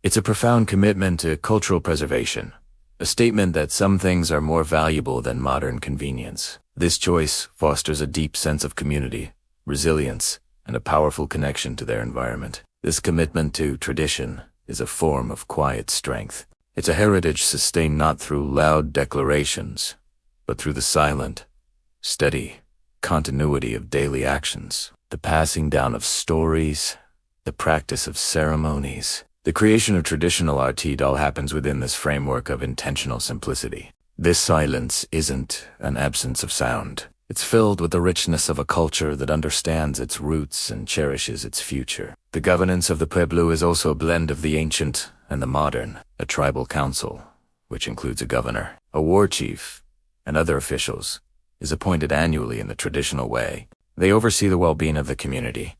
It's a profound commitment to cultural preservation, a statement that some things are more valuable than modern convenience. This choice fosters a deep sense of community, resilience, and a powerful connection to their environment. This commitment to tradition is a form of quiet strength. It's a heritage sustained not through loud declarations, but through the silent, steady continuity of daily actions. The passing down of stories, the practice of ceremonies, the creation of traditional art all happens within this framework of intentional simplicity. This silence isn't an absence of sound. It's filled with the richness of a culture that understands its roots and cherishes its future. The governance of the Pueblo is also a blend of the ancient and the modern. A tribal council, which includes a governor, a war chief, and other officials, is appointed annually in the traditional way. They oversee the well-being of the community,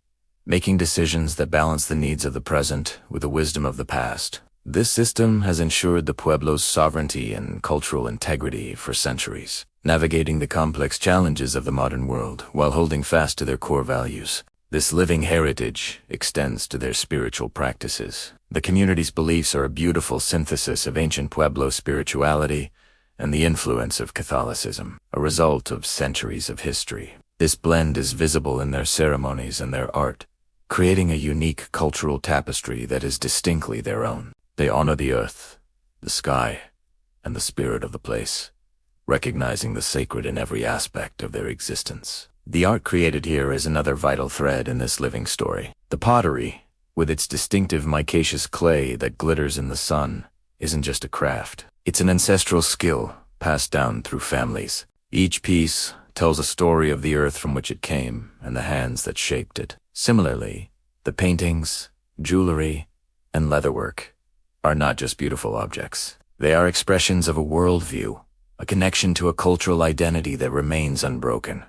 making decisions that balance the needs of the present with the wisdom of the past. This system has ensured the Pueblo's sovereignty and cultural integrity for centuries, navigating the complex challenges of the modern world while holding fast to their core values. This living heritage extends to their spiritual practices. The community's beliefs are a beautiful synthesis of ancient Pueblo spirituality and the influence of Catholicism, a result of centuries of history. This blend is visible in their ceremonies and their art, creating a unique cultural tapestry that is distinctly their own. They honor the earth, the sky, and the spirit of the place, recognizing the sacred in every aspect of their existence. The art created here is another vital thread in this living story. The pottery, with its distinctive micaceous clay that glitters in the sun, isn't just a craft. It's an ancestral skill passed down through families. Each piece tells a story of the earth from which it came and the hands that shaped it. Similarly, the paintings, jewelry, and leatherwork are not just beautiful objects. They are expressions of a worldview, a connection to a cultural identity that remains unbroken.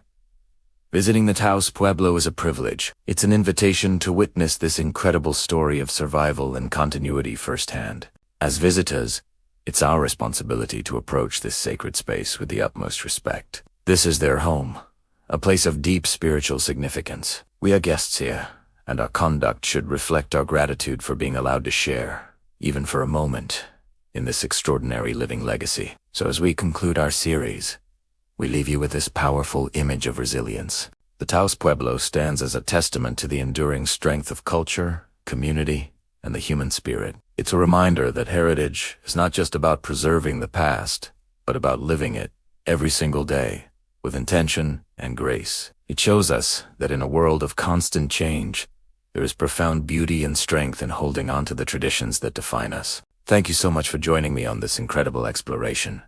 Visiting the Taos Pueblo is a privilege. It's an invitation to witness this incredible story of survival and continuity firsthand. As visitors, it's our responsibility to approach this sacred space with the utmost respect. This is their home, a place of deep spiritual significance. We are guests here, and our conduct should reflect our gratitude for being allowed to share, even for a moment, in this extraordinary living legacy. So as we conclude our series, we leave you with this powerful image of resilience. The Taos Pueblo stands as a testament to the enduring strength of culture, community, and the human spirit. It's a reminder that heritage is not just about preserving the past, but about living it every single day with intention and grace. It shows us that in a world of constant change, there is profound beauty and strength in holding on to the traditions that define us. Thank you so much for joining me on this incredible exploration.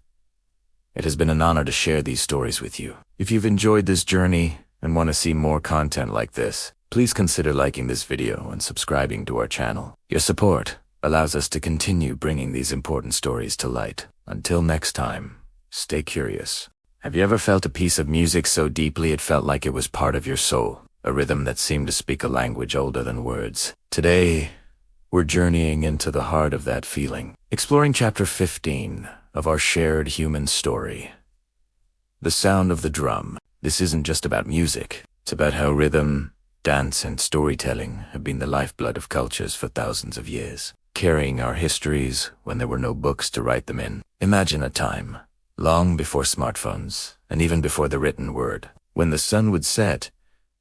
It has been an honor to share these stories with you. If you've enjoyed this journey and want to see more content like this, please consider liking this video and subscribing to our channel. Your support allows us to continue bringing these important stories to light. Until next time, stay curious. Have you ever felt a piece of music so deeply it felt like it was part of your soul? A rhythm that seemed to speak a language older than words. Today, we're journeying into the heart of that feeling, exploring chapter 15 of our shared human story. The sound of the drum. This isn't just about music. It's about how rhythm, dance, and storytelling have been the lifeblood of cultures for thousands of years, carrying our histories when there were no books to write them in. Imagine a time, long before smartphones, and even before the written word, when the sun would set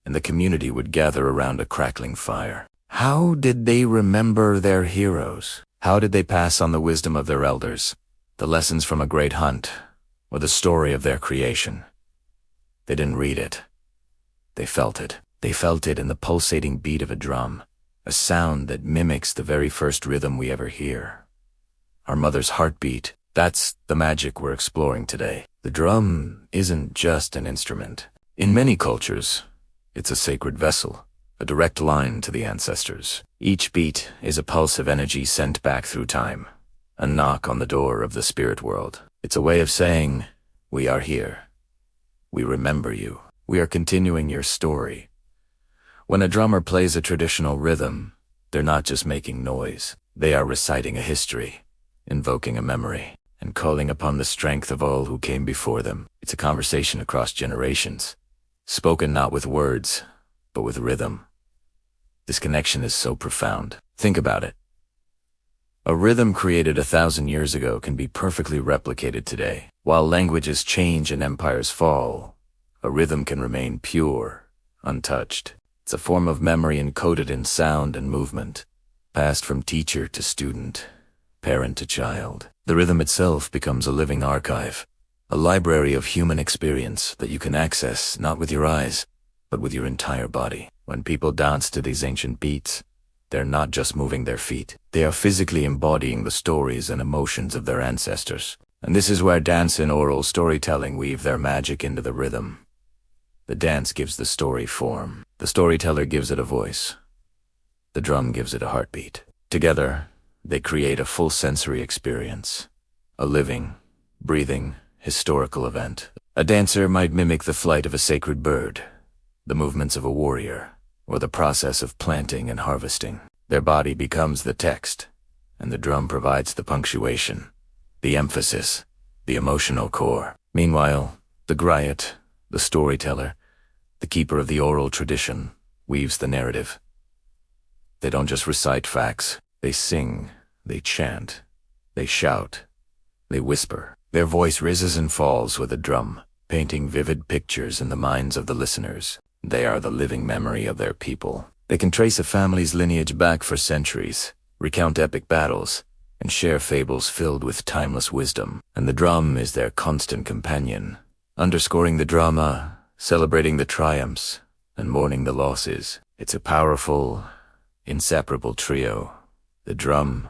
and the community would gather around a crackling fire. How did they remember their heroes? How did they pass on the wisdom of their elders, the lessons from a great hunt, or the story of their creation? They didn't read it. They felt it. They felt it in the pulsating beat of a drum, a sound that mimics the very first rhythm we ever hear. Our mother's heartbeat. That's the magic we're exploring today. The drum isn't just an instrument. In many cultures, it's a sacred vessel, a direct line to the ancestors. Each beat is a pulse of energy sent back through time, a knock on the door of the spirit world. It's a way of saying, we are here. We remember you. We are continuing your story. When a drummer plays a traditional rhythm, they're not just making noise. They are reciting a history, invoking a memory, and calling upon the strength of all who came before them. It's a conversation across generations, spoken not with words, but with rhythm. This connection is so profound. Think about it. A rhythm created 1,000 years ago can be perfectly replicated today. While languages change and empires fall, a rhythm can remain pure, untouched. It's a form of memory encoded in sound and movement, passed from teacher to student, parent to child. The rhythm itself becomes a living archive, a library of human experience that you can access not with your eyes, but with your entire body. When people dance to these ancient beats, they're not just moving their feet. They are physically embodying the stories and emotions of their ancestors. And this is where dance and oral storytelling weave their magic into the rhythm. The dance gives the story form. The storyteller gives it a voice. The drum gives it a heartbeat. Together, they create a full sensory experience. A living, breathing, historical event. A dancer might mimic the flight of a sacred bird, the movements of a warrior, or the process of planting and harvesting. Their body becomes the text, and the drum provides the punctuation, the emphasis, the emotional core. Meanwhile, the griot, the storyteller, the keeper of the oral tradition, weaves the narrative. They don't just recite facts. They sing, they chant, they shout, they whisper. Their voice rises and falls with a drum, painting vivid pictures in the minds of the listeners. They are the living memory of their people. They can trace a family's lineage back for centuries, recount epic battles, and share fables filled with timeless wisdom. And the drum is their constant companion, underscoring the drama, celebrating the triumphs, and mourning the losses. It's a powerful, inseparable trio. The drum,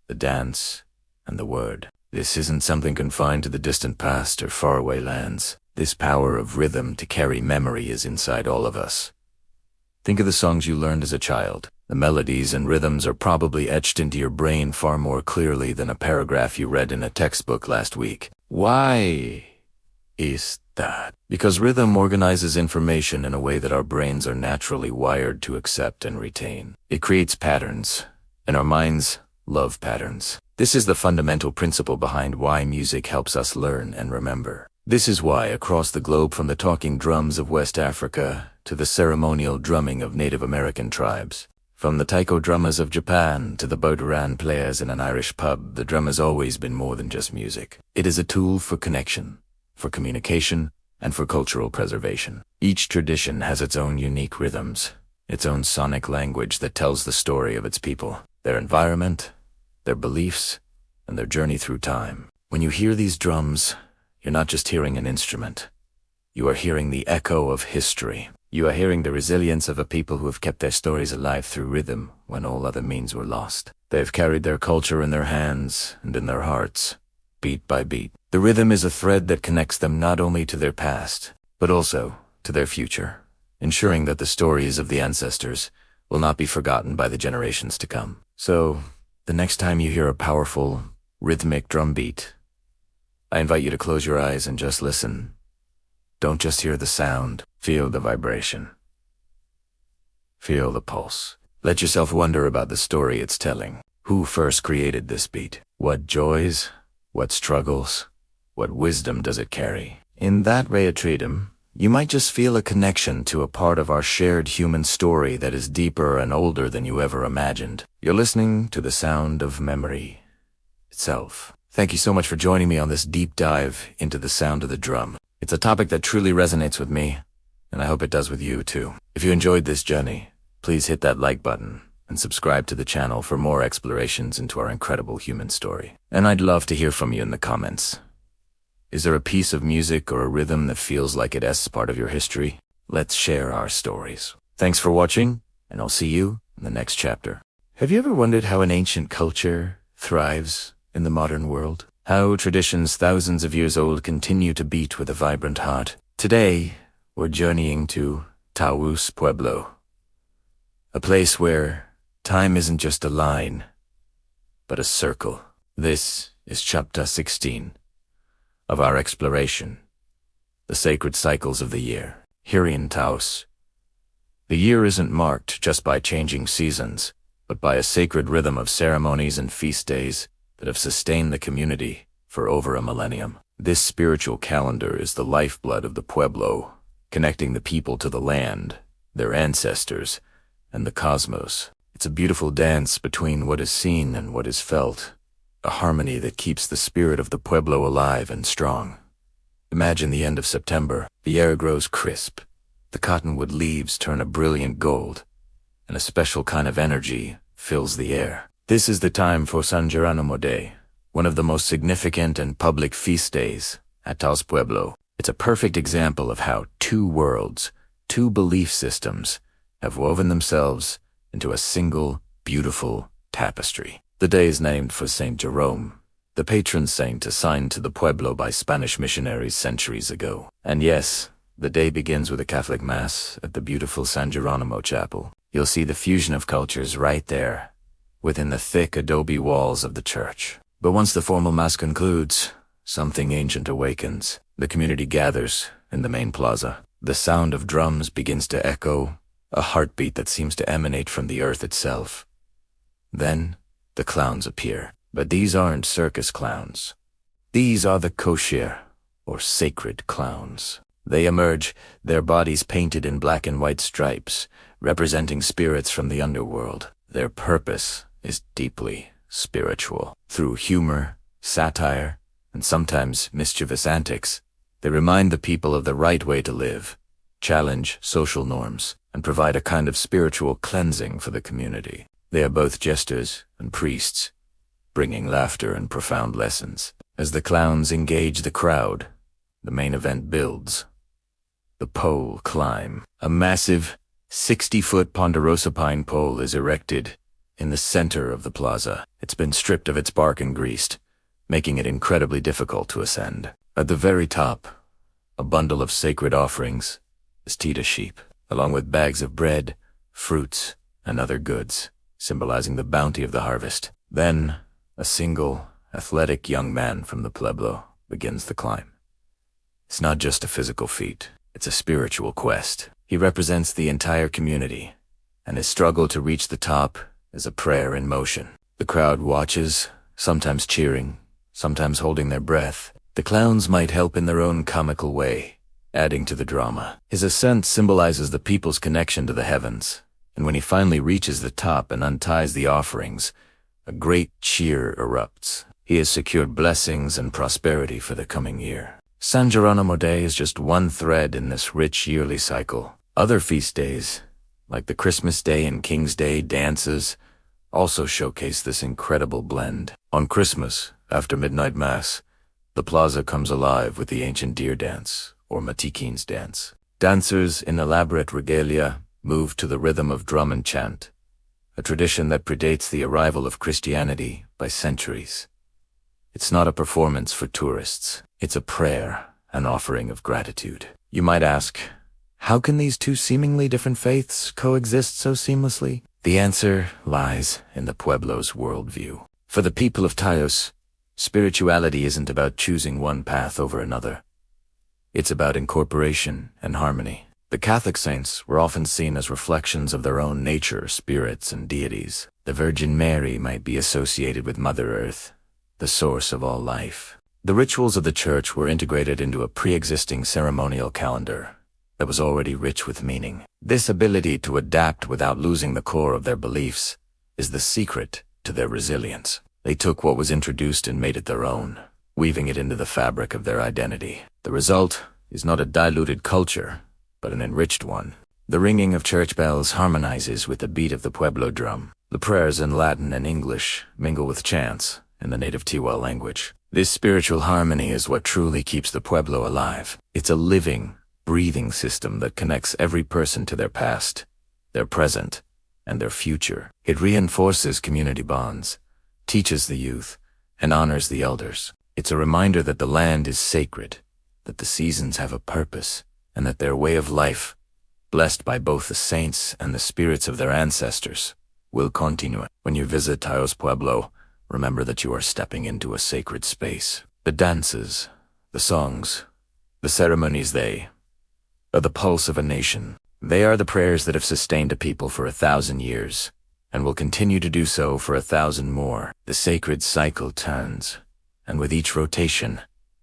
the dance, and the word. This isn't something confined to the distant past or faraway lands. This power of rhythm to carry memory is inside all of us. Think of the songs you learned as a child. The melodies and rhythms are probably etched into your brain far more clearly than a paragraph you read in a textbook last week. Why is that? Because rhythm organizes information in a way that our brains are naturally wired to accept and retain. It creates patterns, and our minds love patterns. This is the fundamental principle behind why music helps us learn and remember. This is why across the globe, from the talking drums of West Africa to the ceremonial drumming of Native American tribes, from the taiko drummers of Japan to the boduran players in an Irish pub, the drum has always been more than just music. It is a tool for connection, for communication, and for cultural preservation. Each tradition has its own unique rhythms, its own sonic language that tells the story of its people, their environment, their beliefs, and their journey through time. When you hear these drums, you're not just hearing an instrument. You are hearing the echo of history. You are hearing the resilience of a people who have kept their stories alive through rhythm when all other means were lost. They have carried their culture in their hands and in their hearts, beat by beat. The rhythm is a thread that connects them not only to their past, but also to their future, ensuring that the stories of the ancestors will not be forgotten by the generations to come. So, the next time you hear a powerful, rhythmic drum beat, I invite you to close your eyes and just listen. Don't just hear the sound, feel the vibration. Feel the pulse. Let yourself wonder about the story it's telling. Who first created this beat? What joys? What struggles? What wisdom does it carry? In that reitreatum, you might just feel a connection to a part of our shared human story that is deeper and older than you ever imagined. You're listening to the sound of memory itself. Thank you so much for joining me on this deep dive into the sound of the drum. It's a topic that truly resonates with me, and I hope it does with you too. If you enjoyed this journey, please hit that like button and subscribe to the channel for more explorations into our incredible human story. And I'd love to hear from you in the comments. Is there a piece of music or a rhythm that feels like it's part of your history? Let's share our stories. Thanks for watching, and I'll see you in the next chapter. Have you ever wondered how an ancient culture thrives in the modern world? How traditions thousands of years old continue to beat with a vibrant heart? Today, we're journeying to Taos Pueblo, a place where time isn't just a line, but a circle. This is chapter 16 of our exploration, the sacred cycles of the year. Here in Taos, the year isn't marked just by changing seasons, but by a sacred rhythm of ceremonies and feast days that have sustained the community for over a millennium. This spiritual calendar is the lifeblood of the Pueblo, connecting the people to the land, their ancestors, and the cosmos. It's a beautiful dance between what is seen and what is felt, a harmony that keeps the spirit of the Pueblo alive and strong. Imagine the end of September. The air grows crisp, the cottonwood leaves turn a brilliant gold, and a special kind of energy fills the air. This is the time for San Geronimo Day, one of the most significant and public feast days at Taos Pueblo. It's a perfect example of how two worlds, two belief systems, have woven themselves into a single, beautiful tapestry. The day is named for Saint Jerome, the patron saint assigned to the Pueblo by Spanish missionaries centuries ago. And yes, the day begins with a Catholic Mass at the beautiful San Geronimo Chapel. You'll see the fusion of cultures right there, within the thick adobe walls of the church. But once the formal Mass concludes, something ancient awakens. The community gathers in the main plaza. The sound of drums begins to echo, a heartbeat that seems to emanate from the earth itself. Then, the clowns appear. But these aren't circus clowns. These are the kosher, or sacred clowns. They emerge, their bodies painted in black and white stripes, representing spirits from the underworld. Their purpose is deeply spiritual. Through humor, satire, and sometimes mischievous antics, they remind the people of the right way to live, challenge social norms, and provide a kind of spiritual cleansing for the community. They are both jesters and priests, bringing laughter and profound lessons. As the clowns engage the crowd, the main event builds. The pole climb. A massive 60-foot ponderosa pine pole is erected in the center of the plaza. It's been stripped of its bark and greased, making it incredibly difficult to ascend. At the very top, a bundle of sacred offerings is teed a sheep, along with bags of bread, fruits, and other goods, symbolizing the bounty of the harvest. Then, a single, athletic young man from the Pueblo begins the climb. It's not just a physical feat, it's a spiritual quest. He represents the entire community, and his struggle to reach the top is a prayer in motion. The crowd watches, sometimes cheering, sometimes holding their breath. The clowns might help in their own comical way, adding to the drama. His ascent symbolizes the people's connection to the heavens, and when he finally reaches the top and unties the offerings, a great cheer erupts. He has secured blessings and prosperity for the coming year. San Geronimo Day is just one thread in this rich yearly cycle. Other feast days, like the Christmas Day and King's Day dances, also showcase this incredible blend. On Christmas, after midnight mass, the plaza comes alive with the ancient deer dance, or Matikin's dance. Dancers in elaborate regalia move to the rhythm of drum and chant, a tradition that predates the arrival of Christianity by centuries. It's not a performance for tourists. It's a prayer, an offering of gratitude. You might ask, how can these two seemingly different faiths coexist so seamlessly? The answer lies in the Pueblo's worldview. For the people of Taos, spirituality isn't about choosing one path over another. It's about incorporation and harmony. The Catholic saints were often seen as reflections of their own nature, spirits, and deities. The Virgin Mary might be associated with Mother Earth, the source of all life. The rituals of the church were integrated into a pre-existing ceremonial calendar that was already rich with meaning. This ability to adapt without losing the core of their beliefs is the secret to their resilience. They took what was introduced and made it their own, weaving it into the fabric of their identity. The result is not a diluted culture, but an enriched one. The ringing of church bells harmonizes with the beat of the Pueblo drum. The prayers in Latin and English mingle with chants in the native Tiwa language. This spiritual harmony is what truly keeps the Pueblo alive. It's a living, breathing system that connects every person to their past, their present, and their future. It reinforces community bonds, teaches the youth, and honors the elders. It's a reminder that the land is sacred, that the seasons have a purpose, and that their way of life, blessed by both the saints and the spirits of their ancestors, will continue. When you visit Taos Pueblo, remember that you are stepping into a sacred space. The dances, the songs, the ceremonies, they are the pulse of a nation. They are the prayers that have sustained a people for 1,000 years, and will continue to do so for 1,000 more. The sacred cycle turns, and with each rotation,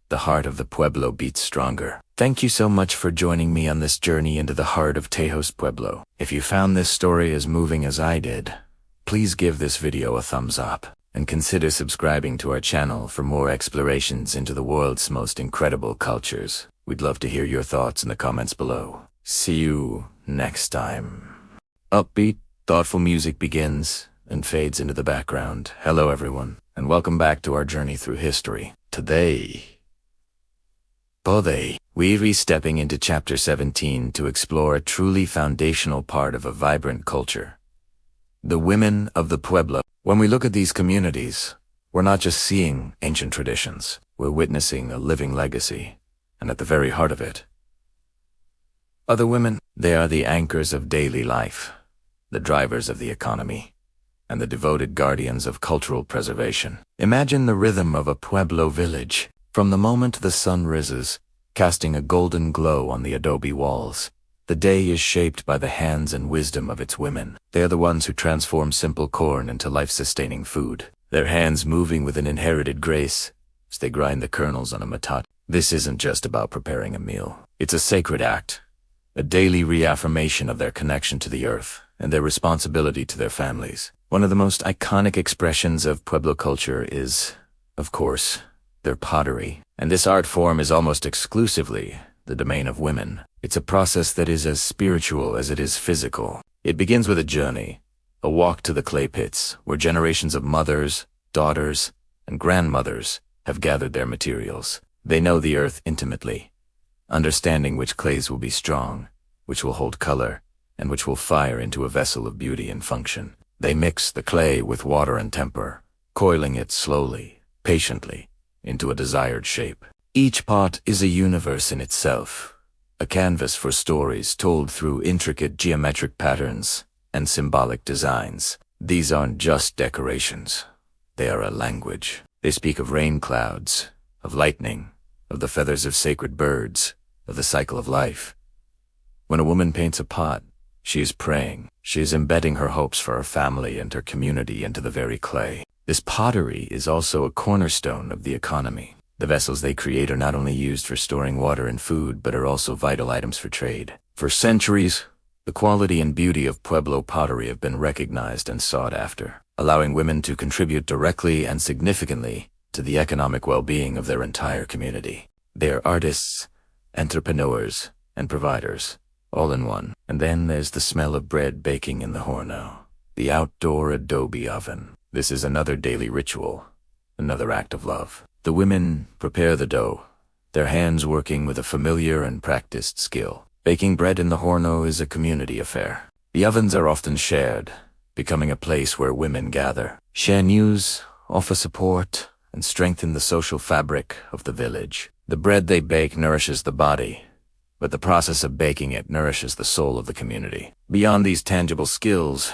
the heart of the Pueblo beats stronger. Thank you so much for joining me on this journey into the heart of Taos Pueblo. If you found this story as moving as I did, please give this video a thumbs up, and consider subscribing to our channel for more explorations into the world's most incredible cultures. We'd love to hear your thoughts in the comments below. See you next time. Upbeat, thoughtful music begins and fades into the background. Hello everyone, and welcome back to our journey through history. Today, we're re-stepping into chapter 17 to explore a truly foundational part of a vibrant culture. The women of the Pueblo. When we look at these communities, we're not just seeing ancient traditions, we're witnessing a living legacy, and at the very heart of it are the women. They are the anchors of daily life, the drivers of the economy, and the devoted guardians of cultural preservation. Imagine the rhythm of a Pueblo village. From the moment the sun rises, casting a golden glow on the adobe walls, the day is shaped by the hands and wisdom of its women. They are the ones who transform simple corn into life-sustaining food, their hands moving with an inherited grace as they grind the kernels on a matat. This isn't just about preparing a meal. It's a sacred act, a daily reaffirmation of their connection to the earth and their responsibility to their families. One of the most iconic expressions of Pueblo culture is, of course, their pottery. And this art form is almost exclusively the domain of women. It's a process that is as spiritual as it is physical. It begins with a journey, a walk to the clay pits, where generations of mothers, daughters, and grandmothers have gathered their materials. They know the earth intimately, understanding which clays will be strong, which will hold color, and which will fire into a vessel of beauty and function. They mix the clay with water and temper, coiling it slowly, patiently, into a desired shape. Each pot is a universe in itself, a canvas for stories told through intricate geometric patterns and symbolic designs. These aren't just decorations. They are a language. They speak of rain clouds, of lightning, of the feathers of sacred birds, of the cycle of life. When a woman paints a pot, she is praying. She is embedding her hopes for her family and her community into the very clay. This pottery is also a cornerstone of the economy. The vessels they create are not only used for storing water and food, but are also vital items for trade. For centuries, the quality and beauty of Pueblo pottery have been recognized and sought after, allowing women to contribute directly and significantly to the economic well-being of their entire community. They are artists, entrepreneurs, and providers, all in one. And then there's the smell of bread baking in the horno. the outdoor adobe oven. This is another daily ritual, another act of love. The women prepare the dough, their hands working with a familiar and practiced skill. Baking bread in the horno is a community affair. The ovens are often shared, becoming a place where women gather, share news, offer support, and strengthen the social fabric of the village. The bread they bake nourishes the body, but the process of baking it nourishes the soul of the community. Beyond these tangible skills,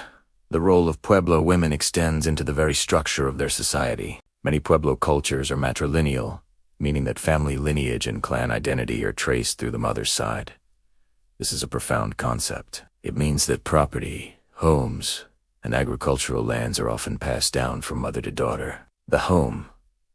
the role of Pueblo women extends into the very structure of their society. Many Pueblo cultures are matrilineal, meaning that family lineage and clan identity are traced through the mother's side. This is a profound concept. It means that property, homes, and agricultural lands are often passed down from mother to daughter. The home,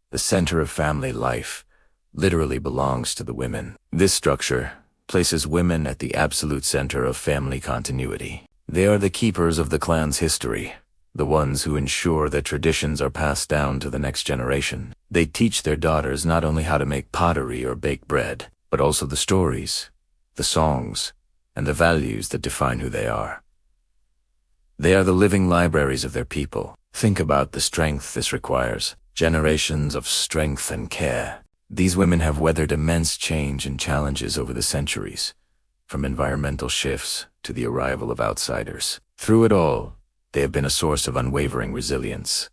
the center of family life, literally belongs to the women. This structure places women at the absolute center of family continuity. They are the keepers of the clan's history, the ones who ensure that traditions are passed down to the next generation. They teach their daughters not only how to make pottery or bake bread, but also the stories, the songs, and the values that define who they are. They are the living libraries of their people. Think about the strength this requires. Generations of strength and care. These women have weathered immense change and challenges over the centuries, from environmental shifts to the arrival of outsiders. Through it all, they have been a source of unwavering resilience.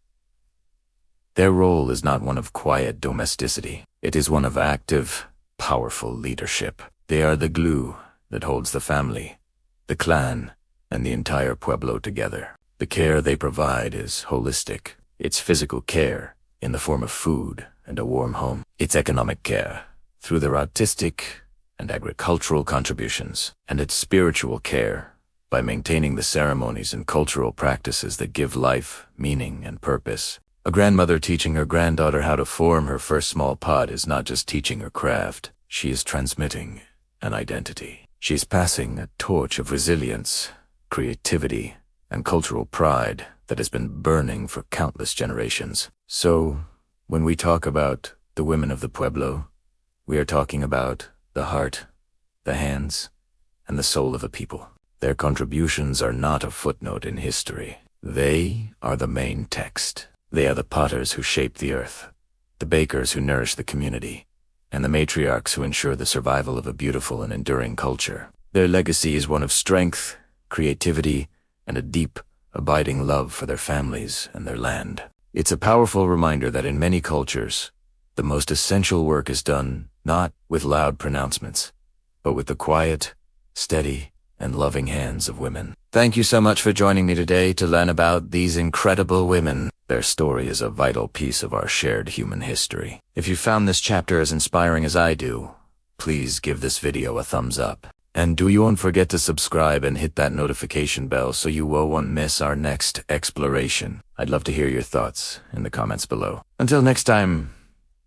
Their role is not one of quiet domesticity. It is one of active, powerful leadership. They are the glue that holds the family, the clan, and the entire Pueblo together. The care they provide is holistic. It's physical care in the form of food and a warm home. It's economic care through their artistic and agricultural contributions. And it's spiritual care by maintaining the ceremonies and cultural practices that give life, meaning, and purpose. A grandmother teaching her granddaughter how to form her first small pot is not just teaching her craft. She is transmitting an identity. She's passing a torch of resilience, creativity, and cultural pride that has been burning for countless generations. So, when we talk about the women of the Pueblo, we are talking about the heart, the hands, and the soul of a people. Their contributions are not a footnote in history. They are the main text. They are the potters who shape the earth, the bakers who nourish the community, and the matriarchs who ensure the survival of a beautiful and enduring culture. Their legacy is one of strength, creativity, and a deep, abiding love for their families and their land. It's a powerful reminder that in many cultures, the most essential work is done not with loud pronouncements, but with the quiet, steady, and loving hands of women. Thank you so much for joining me today to learn about these incredible women. Their story is a vital piece of our shared human history. If you found this chapter as inspiring as I do, please give this video a thumbs up. And do you won't forget to subscribe and hit that notification bell so you won't miss our next exploration. I'd love to hear your thoughts in the comments below. Until next time,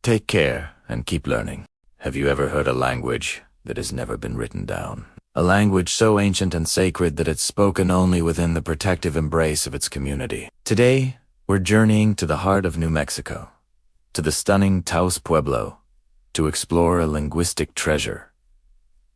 take care and keep learning. Have you ever heard a language that has never been written down? A language so ancient and sacred that it's spoken only within the protective embrace of its community. Today, we're journeying to the heart of New Mexico, to the stunning Taos Pueblo, to explore a linguistic treasure,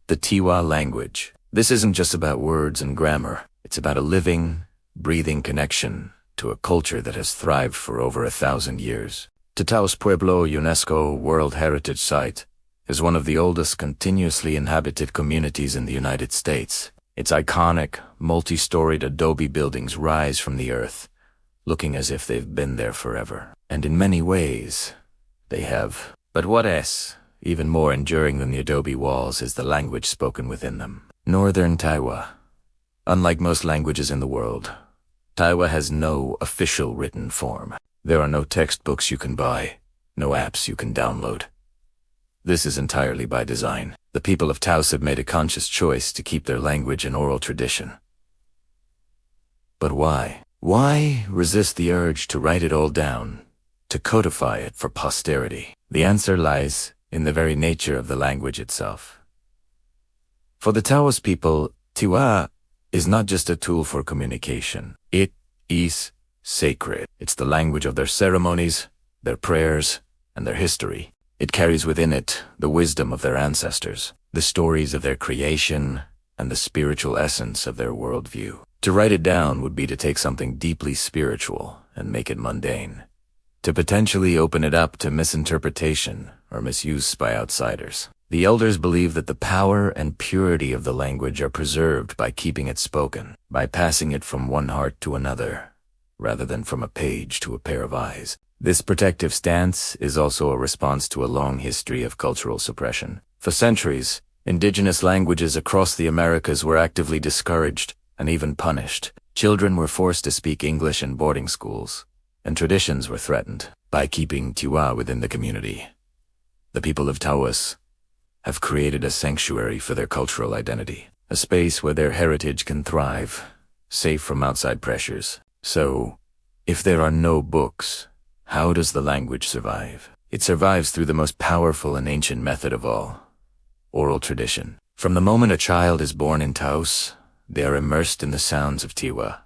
the Tiwa language. This isn't just about words and grammar. It's about a living, breathing connection to a culture that has thrived for over 1,000 years. The Taos Pueblo UNESCO World Heritage Site is one of the oldest continuously inhabited communities in the United States. Its iconic, multi-storied adobe buildings rise from the earth, looking as if they've been there forever. And in many ways, they have. But what is even more enduring than the adobe walls is the language spoken within them. Northern Tiwa. Unlike most languages in the world, Tiwa has no official written form. There are no textbooks you can buy, no apps you can download. This is entirely by design. The people of Taos have made a conscious choice to keep their language and oral tradition. But why? Why resist the urge to write it all down, to codify it for posterity? The answer lies in the very nature of the language itself. For the Taos people, Tiwa is not just a tool for communication. It is sacred. It's the language of their ceremonies, their prayers, and their history. It carries within it the wisdom of their ancestors, the stories of their creation, and the spiritual essence of their worldview. To write it down would be to take something deeply spiritual and make it mundane, to potentially open it up to misinterpretation or misuse by outsiders. The elders believe that the power and purity of the language are preserved by keeping it spoken, by passing it from one heart to another, rather than from a page to a pair of eyes. This protective stance is also a response to a long history of cultural suppression. For centuries, indigenous languages across the Americas were actively discouraged and even punished. Children were forced to speak English in boarding schools, and traditions were threatened. By keeping Tiwa within the community, the people of Taos have created a sanctuary for their cultural identity, a space where their heritage can thrive, safe from outside pressures. So, if there are no books, how does the language survive? It survives through the most powerful and ancient method of all, oral tradition. From the moment a child is born in Taos, they are immersed in the sounds of Tiwa.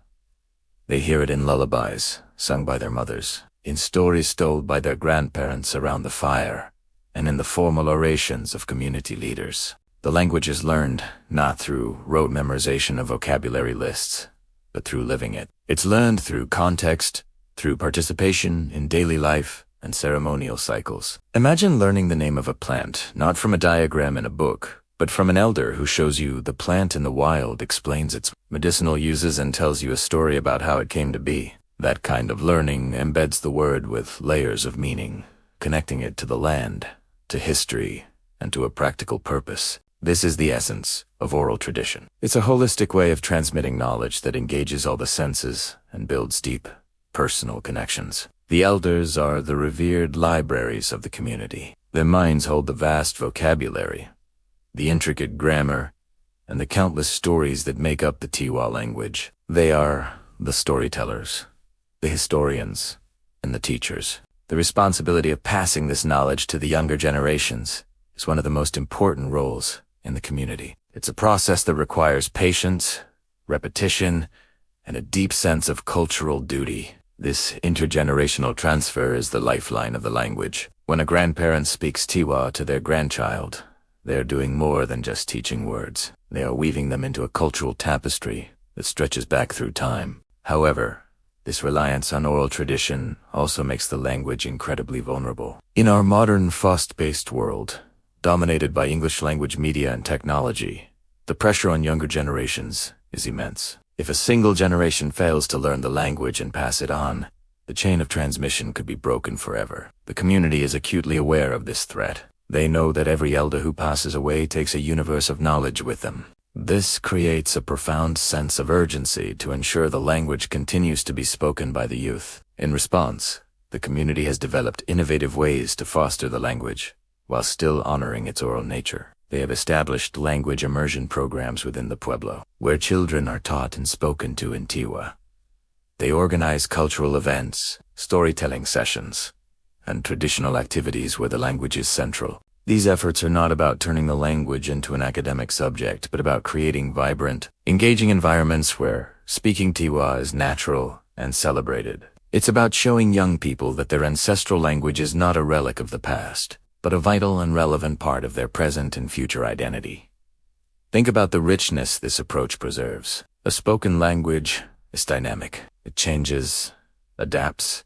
They hear it in lullabies sung by their mothers, in stories told by their grandparents around the fire, and in the formal orations of community leaders. The language is learned not through rote memorization of vocabulary lists, but through living it. It's learned through context, through participation in daily life and ceremonial cycles. Imagine learning the name of a plant, not from a diagram in a book, but from an elder who shows you the plant in the wild, explains its medicinal uses, and tells you a story about how it came to be. That kind of learning embeds the word with layers of meaning, connecting it to the land, to history, and to a practical purpose. This is the essence of oral tradition. It's a holistic way of transmitting knowledge that engages all the senses and builds deep, personal connections. The elders are the revered libraries of the community. Their minds hold the vast vocabulary, the intricate grammar, and the countless stories that make up the Tiwa language. They are the storytellers, the historians, and the teachers. The responsibility of passing this knowledge to the younger generations is one of the most important roles in the community. It's a process that requires patience, repetition, and a deep sense of cultural duty. This intergenerational transfer is the lifeline of the language. When a grandparent speaks Tiwa to their grandchild, they are doing more than just teaching words. They are weaving them into a cultural tapestry that stretches back through time. However, this reliance on oral tradition also makes the language incredibly vulnerable. In our modern, fast-paced world, dominated by English language media and technology, the pressure on younger generations is immense. If a single generation fails to learn the language and pass it on, the chain of transmission could be broken forever. The community is acutely aware of this threat. They know that every elder who passes away takes a universe of knowledge with them. This creates a profound sense of urgency to ensure the language continues to be spoken by the youth. In response, the community has developed innovative ways to foster the language, while still honoring its oral nature. They have established language immersion programs within the Pueblo, where children are taught and spoken to in Tiwa. They organize cultural events, storytelling sessions, and traditional activities where the language is central. These efforts are not about turning the language into an academic subject, but about creating vibrant, engaging environments where speaking Tiwa is natural and celebrated. It's about showing young people that their ancestral language is not a relic of the past, but a vital and relevant part of their present and future identity. Think about the richness this approach preserves. A spoken language is dynamic. It changes, adapts,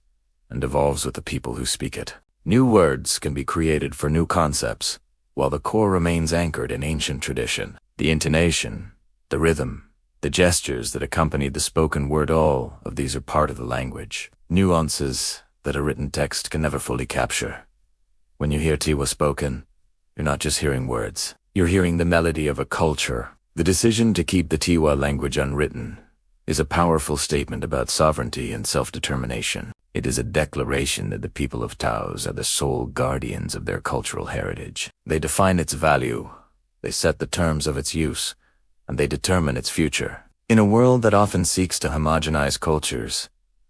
and evolves with the people who speak it. New words can be created for new concepts, while the core remains anchored in ancient tradition. The intonation, the rhythm, the gestures that accompany the spoken word, all of these are part of the language. Nuances that a written text can never fully capture. When you hear Tiwa spoken, you're not just hearing words. You're hearing the melody of a culture. The decision to keep the Tiwa language unwritten is a powerful statement about sovereignty and self-determination. It is a declaration that the people of Taos are the sole guardians of their cultural heritage. They define its value, they set the terms of its use, and they determine its future. In a world that often seeks to homogenize cultures,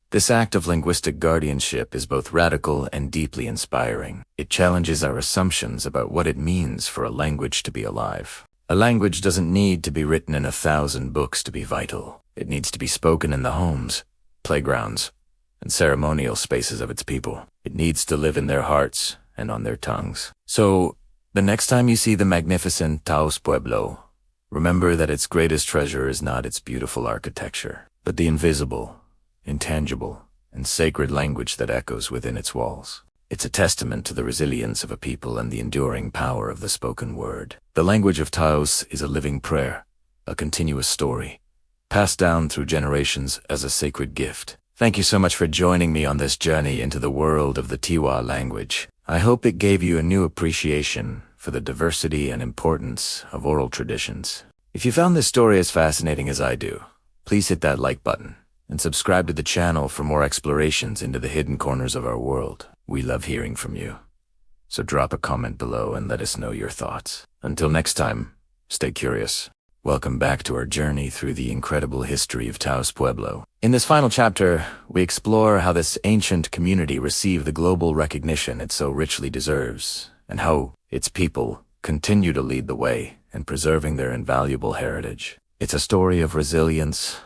this act of linguistic guardianship is both radical and deeply inspiring. It challenges our assumptions about what it means for a language to be alive. A language doesn't need to be written in 1,000 books to be vital. It needs to be spoken in the homes, playgrounds, and ceremonial spaces of its people. It needs to live in their hearts and on their tongues. So, the next time you see the magnificent Taos Pueblo, Remember that its greatest treasure is not its beautiful architecture, but the invisible, intangible, and sacred language that echoes within its walls. It's a testament to the resilience of a people and the enduring power of the spoken word. The language of Taos is a living prayer, a continuous story, passed down through generations as a sacred gift. Thank you so much for joining me on this journey into the world of the Tiwa language. I hope it gave you a new appreciation for the diversity and importance of oral traditions. If you found this story as fascinating as I do, please hit that like button and subscribe to the channel for more explorations into the hidden corners of our world. We love hearing from you. So drop a comment below and let us know your thoughts. Until next time, stay curious. Welcome back to our journey through the incredible history of Taos Pueblo. In this final chapter, we explore how this ancient community received the global recognition it so richly deserves, and how its people continue to lead the way in preserving their invaluable heritage. It's a story of resilience,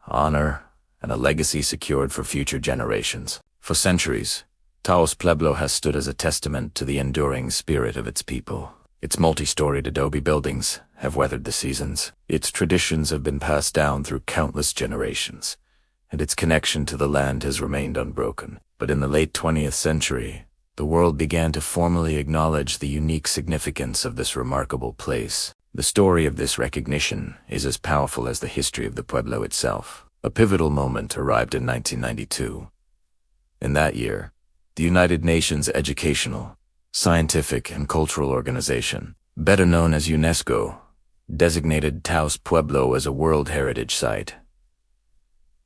honor, and a legacy secured for future generations. For centuries, Taos Pueblo has stood as a testament to the enduring spirit of its people. Its multi-storied adobe buildings have weathered the seasons. Its traditions have been passed down through countless generations, and its connection to the land has remained unbroken. But in the late 20th century, the world began to formally acknowledge the unique significance of this remarkable place. The story of this recognition is as powerful as the history of the Pueblo itself. A pivotal moment arrived in 1992. In that year, the United Nations Educational, Scientific and Cultural Organization, better known as UNESCO, designated Taos Pueblo as a World Heritage Site.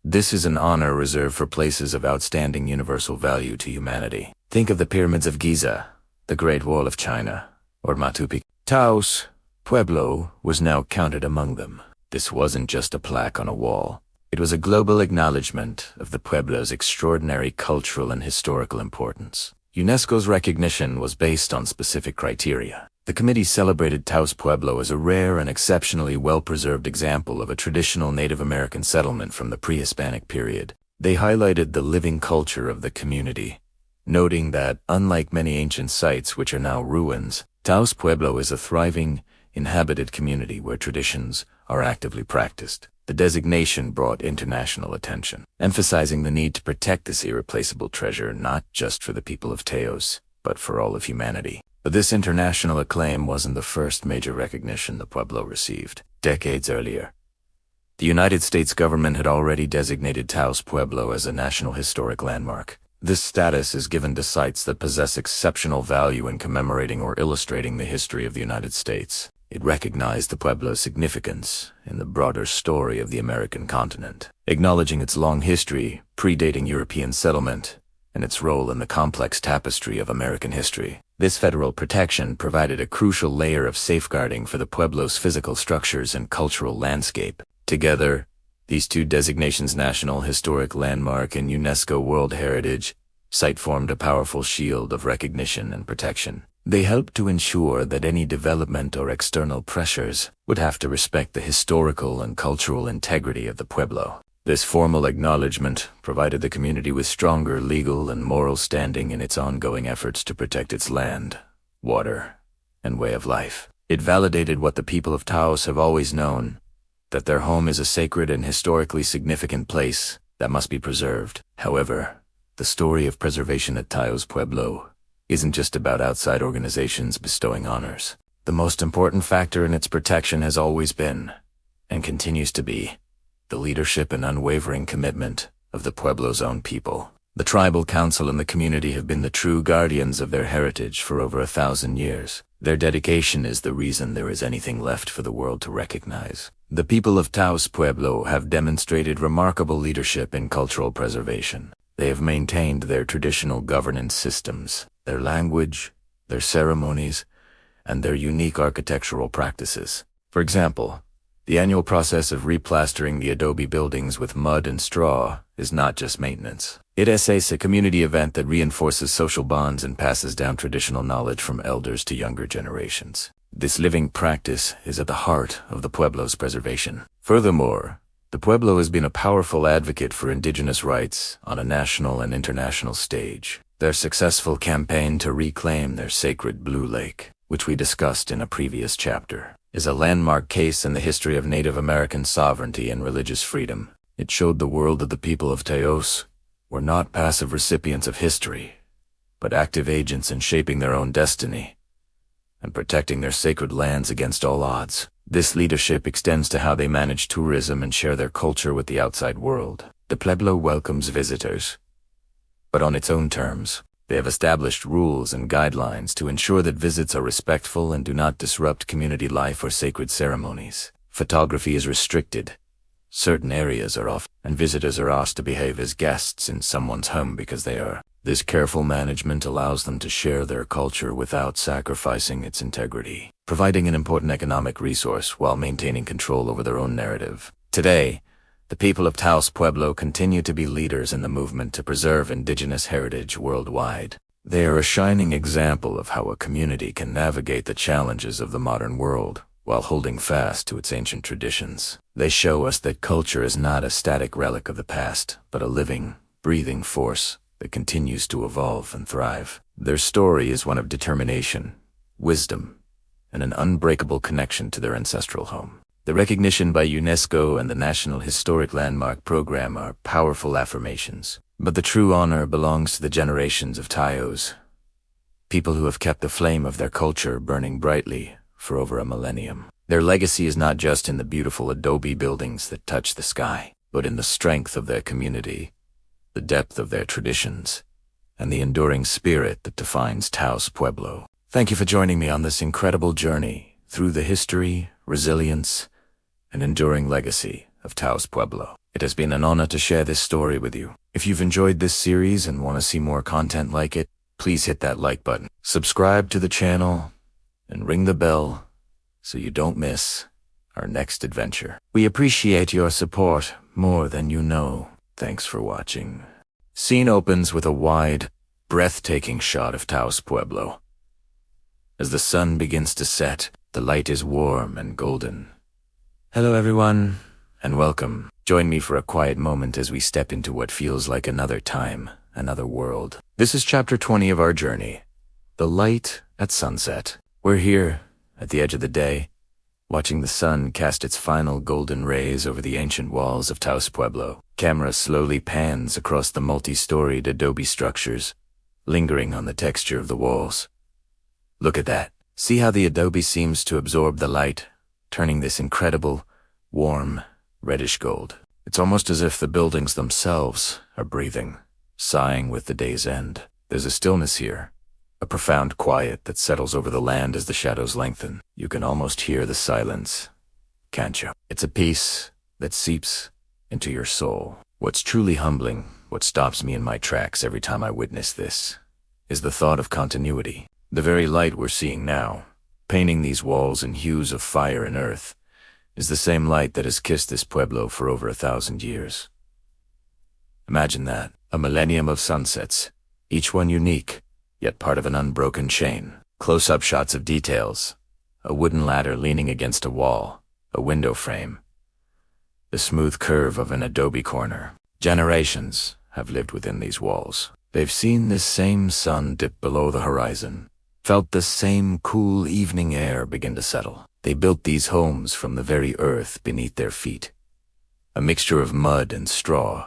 This is an honor reserved for places of outstanding universal value to humanity. Think of the pyramids of Giza, the Great Wall of China, or Machu Picchu. Taos Pueblo was now counted among them. This wasn't just a plaque on a wall. It was a global acknowledgement of the Pueblo's extraordinary cultural and historical importance. UNESCO's recognition was based on specific criteria. The committee celebrated Taos Pueblo as a rare and exceptionally well-preserved example of a traditional Native American settlement from the pre-Hispanic period. They highlighted the living culture of the community, noting that, unlike many ancient sites which are now ruins, Taos Pueblo is a thriving, inhabited community where traditions are actively practiced. The designation brought international attention, emphasizing the need to protect this irreplaceable treasure not just for the people of Taos, but for all of humanity. But this international acclaim wasn't the first major recognition the Pueblo received. Decades earlier, the United States government had already designated Taos Pueblo as a National Historic Landmark. This status is given to sites that possess exceptional value in commemorating or illustrating the history of the United States. It recognized the Pueblo's significance in the broader story of the American continent, acknowledging its long history, predating European settlement, and its role in the complex tapestry of American history. This federal protection provided a crucial layer of safeguarding for the Pueblo's physical structures and cultural landscape. Together, these two designations, National Historic Landmark and UNESCO World Heritage Site, formed a powerful shield of recognition and protection. They helped to ensure that any development or external pressures would have to respect the historical and cultural integrity of the Pueblo. This formal acknowledgement provided the community with stronger legal and moral standing in its ongoing efforts to protect its land, water, and way of life. It validated what the people of Taos have always known, that their home is a sacred and historically significant place that must be preserved. However, the story of preservation at Taos Pueblo isn't just about outside organizations bestowing honors. The most important factor in its protection has always been, and continues to be, the leadership and unwavering commitment of the Pueblo's own people. The tribal council and the community have been the true guardians of their heritage for over 1,000 years. Their dedication is the reason there is anything left for the world to recognize. The people of Taos Pueblo have demonstrated remarkable leadership in cultural preservation. They have maintained their traditional governance systems, their language, their ceremonies, and their unique architectural practices. For example, the annual process of replastering the adobe buildings with mud and straw is not just maintenance. It is a community event that reinforces social bonds and passes down traditional knowledge from elders to younger generations. This living practice is at the heart of the Pueblo's preservation. Furthermore, the Pueblo has been a powerful advocate for indigenous rights on a national and international stage. Their successful campaign to reclaim their sacred Blue Lake, which we discussed in a previous chapter, is a landmark case in the history of Native American sovereignty and religious freedom. It showed the world that the people of Taos were not passive recipients of history, but active agents in shaping their own destiny and protecting their sacred lands against all odds. This leadership extends to how they manage tourism and share their culture with the outside world. The Pueblo welcomes visitors, but on its own terms. They have established rules and guidelines to ensure that visits are respectful and do not disrupt community life or sacred ceremonies. Photography is restricted. Certain areas are off, and visitors are asked to behave as guests in someone's home because they are. This careful management allows them to share their culture without sacrificing its integrity, providing an important economic resource while maintaining control over their own narrative. Today, the people of Taos Pueblo continue to be leaders in the movement to preserve indigenous heritage worldwide. They are a shining example of how a community can navigate the challenges of the modern world while holding fast to its ancient traditions. They show us that culture is not a static relic of the past, but a living, breathing force that continues to evolve and thrive. Their story is one of determination, wisdom, and an unbreakable connection to their ancestral home. The recognition by UNESCO and the National Historic Landmark Program are powerful affirmations, but the true honor belongs to the generations of Taos, people who have kept the flame of their culture burning brightly for over a millennium. Their legacy is not just in the beautiful adobe buildings that touch the sky, but in the strength of their community, the depth of their traditions, and the enduring spirit that defines Taos Pueblo. Thank you for joining me on this incredible journey through the history, resilience, and enduring legacy of Taos Pueblo. It has been an honor to share this story with you. If you've enjoyed this series and want to see more content like it, please hit that like button, subscribe to the channel, and ring the bell so you don't miss our next adventure. We appreciate your support more than you know. Thanks for watching. Scene opens with a wide, breathtaking shot of Taos Pueblo. As the sun begins to set, the light is warm and golden. Hello everyone, and welcome. Join me for a quiet moment as we step into what feels like another time, another world. This is chapter 20 of our journey, The Light at Sunset. We're here, at the edge of the day, watching the sun cast its final golden rays over the ancient walls of Taos Pueblo. Camera slowly pans across the multi-storied adobe structures, lingering on the texture of the walls. Look at that. See how the adobe seems to absorb the light, turning this incredible, warm, reddish gold. It's almost as if the buildings themselves are breathing, sighing with the day's end. There's a stillness here, a profound quiet that settles over the land as the shadows lengthen. You can almost hear the silence, can't you? It's a peace that seeps into your soul. What's truly humbling, what stops me in my tracks every time I witness this, is the thought of continuity. The very light we're seeing now, painting these walls in hues of fire and earth, is the same light that has kissed this pueblo for over 1,000 years. Imagine that, a millennium of sunsets, each one unique, yet part of an unbroken chain. Close-up shots of details, a wooden ladder leaning against a wall, a window frame, the smooth curve of an adobe corner. Generations have lived within these walls. They've seen this same sun dip below the horizon, felt the same cool evening air begin to settle. They built these homes from the very earth beneath their feet, a mixture of mud and straw,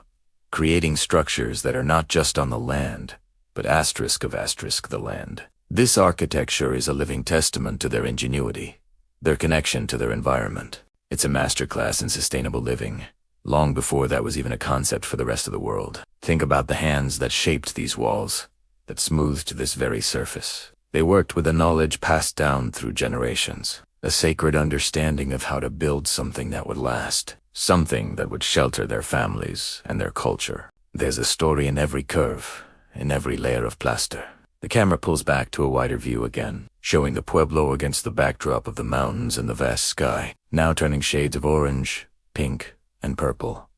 creating structures that are not just on the land, but asterisk of asterisk the land. This architecture is a living testament to their ingenuity, their connection to their environment. It's a masterclass in sustainable living, long before that was even a concept for the rest of the world. Think about the hands that shaped these walls, that smoothed this very surface. They worked with a knowledge passed down through generations, a sacred understanding of how to build something that would last, something that would shelter their families and their culture. There's a story in every curve, in every layer of plaster. The camera pulls back to a wider view again, showing the pueblo against the backdrop of the mountains and the vast sky, now turning shades of orange, pink, and purple.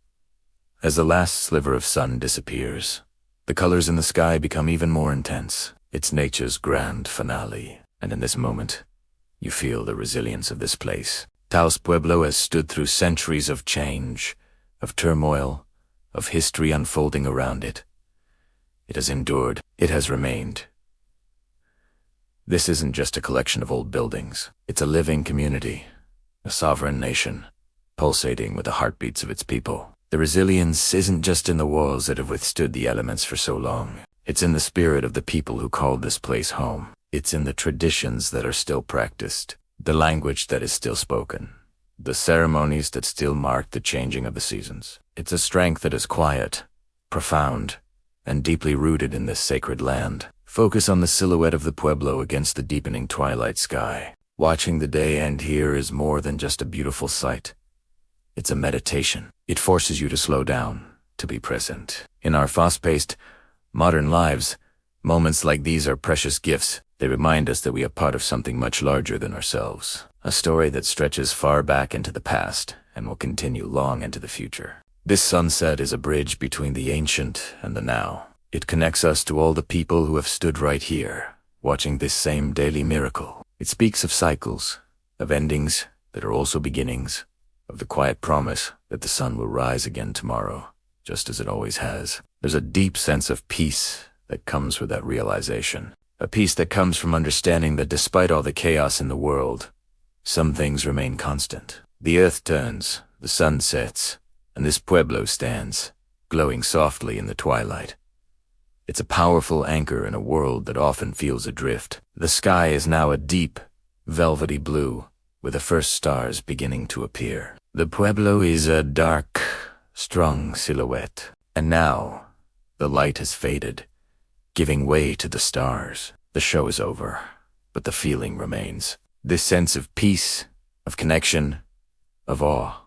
As the last sliver of sun disappears, the colors in the sky become even more intense. It's nature's grand finale, and in this moment, you feel the resilience of this place. Taos Pueblo has stood through centuries of change, of turmoil, of history unfolding around it. It has endured. It has remained. This isn't just a collection of old buildings. It's a living community, a sovereign nation, pulsating with the heartbeats of its people. The resilience isn't just in the walls that have withstood the elements for so long. It's in the spirit of the people who called this place home. It's in the traditions that are still practiced, the language that is still spoken, the ceremonies that still mark the changing of the seasons. It's a strength that is quiet, profound, and deeply rooted in this sacred land. Focus on the silhouette of the Pueblo against the deepening twilight sky. Watching the day end here is more than just a beautiful sight. It's a meditation. It forces you to slow down, to be present. In our fast-paced, modern lives, moments like these are precious gifts. They remind us that we are part of something much larger than ourselves. A story that stretches far back into the past and will continue long into the future. This sunset is a bridge between the ancient and the now. It connects us to all the people who have stood right here, watching this same daily miracle. It speaks of cycles, of endings that are also beginnings, of the quiet promise that the sun will rise again tomorrow, just as it always has. There's a deep sense of peace that comes with that realization. A peace that comes from understanding that despite all the chaos in the world, some things remain constant. The earth turns, the sun sets, and this Pueblo stands, glowing softly in the twilight. It's a powerful anchor in a world that often feels adrift. The sky is now a deep, velvety blue, with the first stars beginning to appear. The Pueblo is a dark, strong silhouette, and now the light has faded, giving way to the stars. The show is over, but the feeling remains. This sense of peace, of connection, of awe.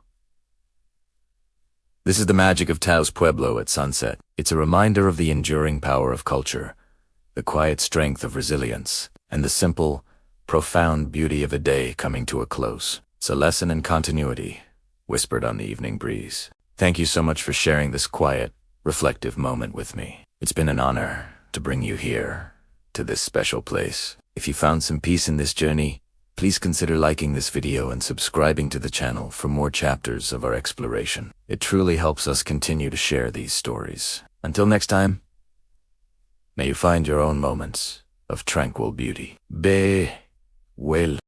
This is the magic of Taos Pueblo at sunset. It's a reminder of the enduring power of culture, the quiet strength of resilience, and the simple, profound beauty of a day coming to a close. It's a lesson in continuity, whispered on the evening breeze. Thank you so much for sharing this quiet, reflective moment with me. It's been an honor to bring you here, to this special place. If you found some peace in this journey, please consider liking this video and subscribing to the channel for more chapters of our exploration. It truly helps us continue to share these stories. Until next time, may you find your own moments of tranquil beauty. Be well.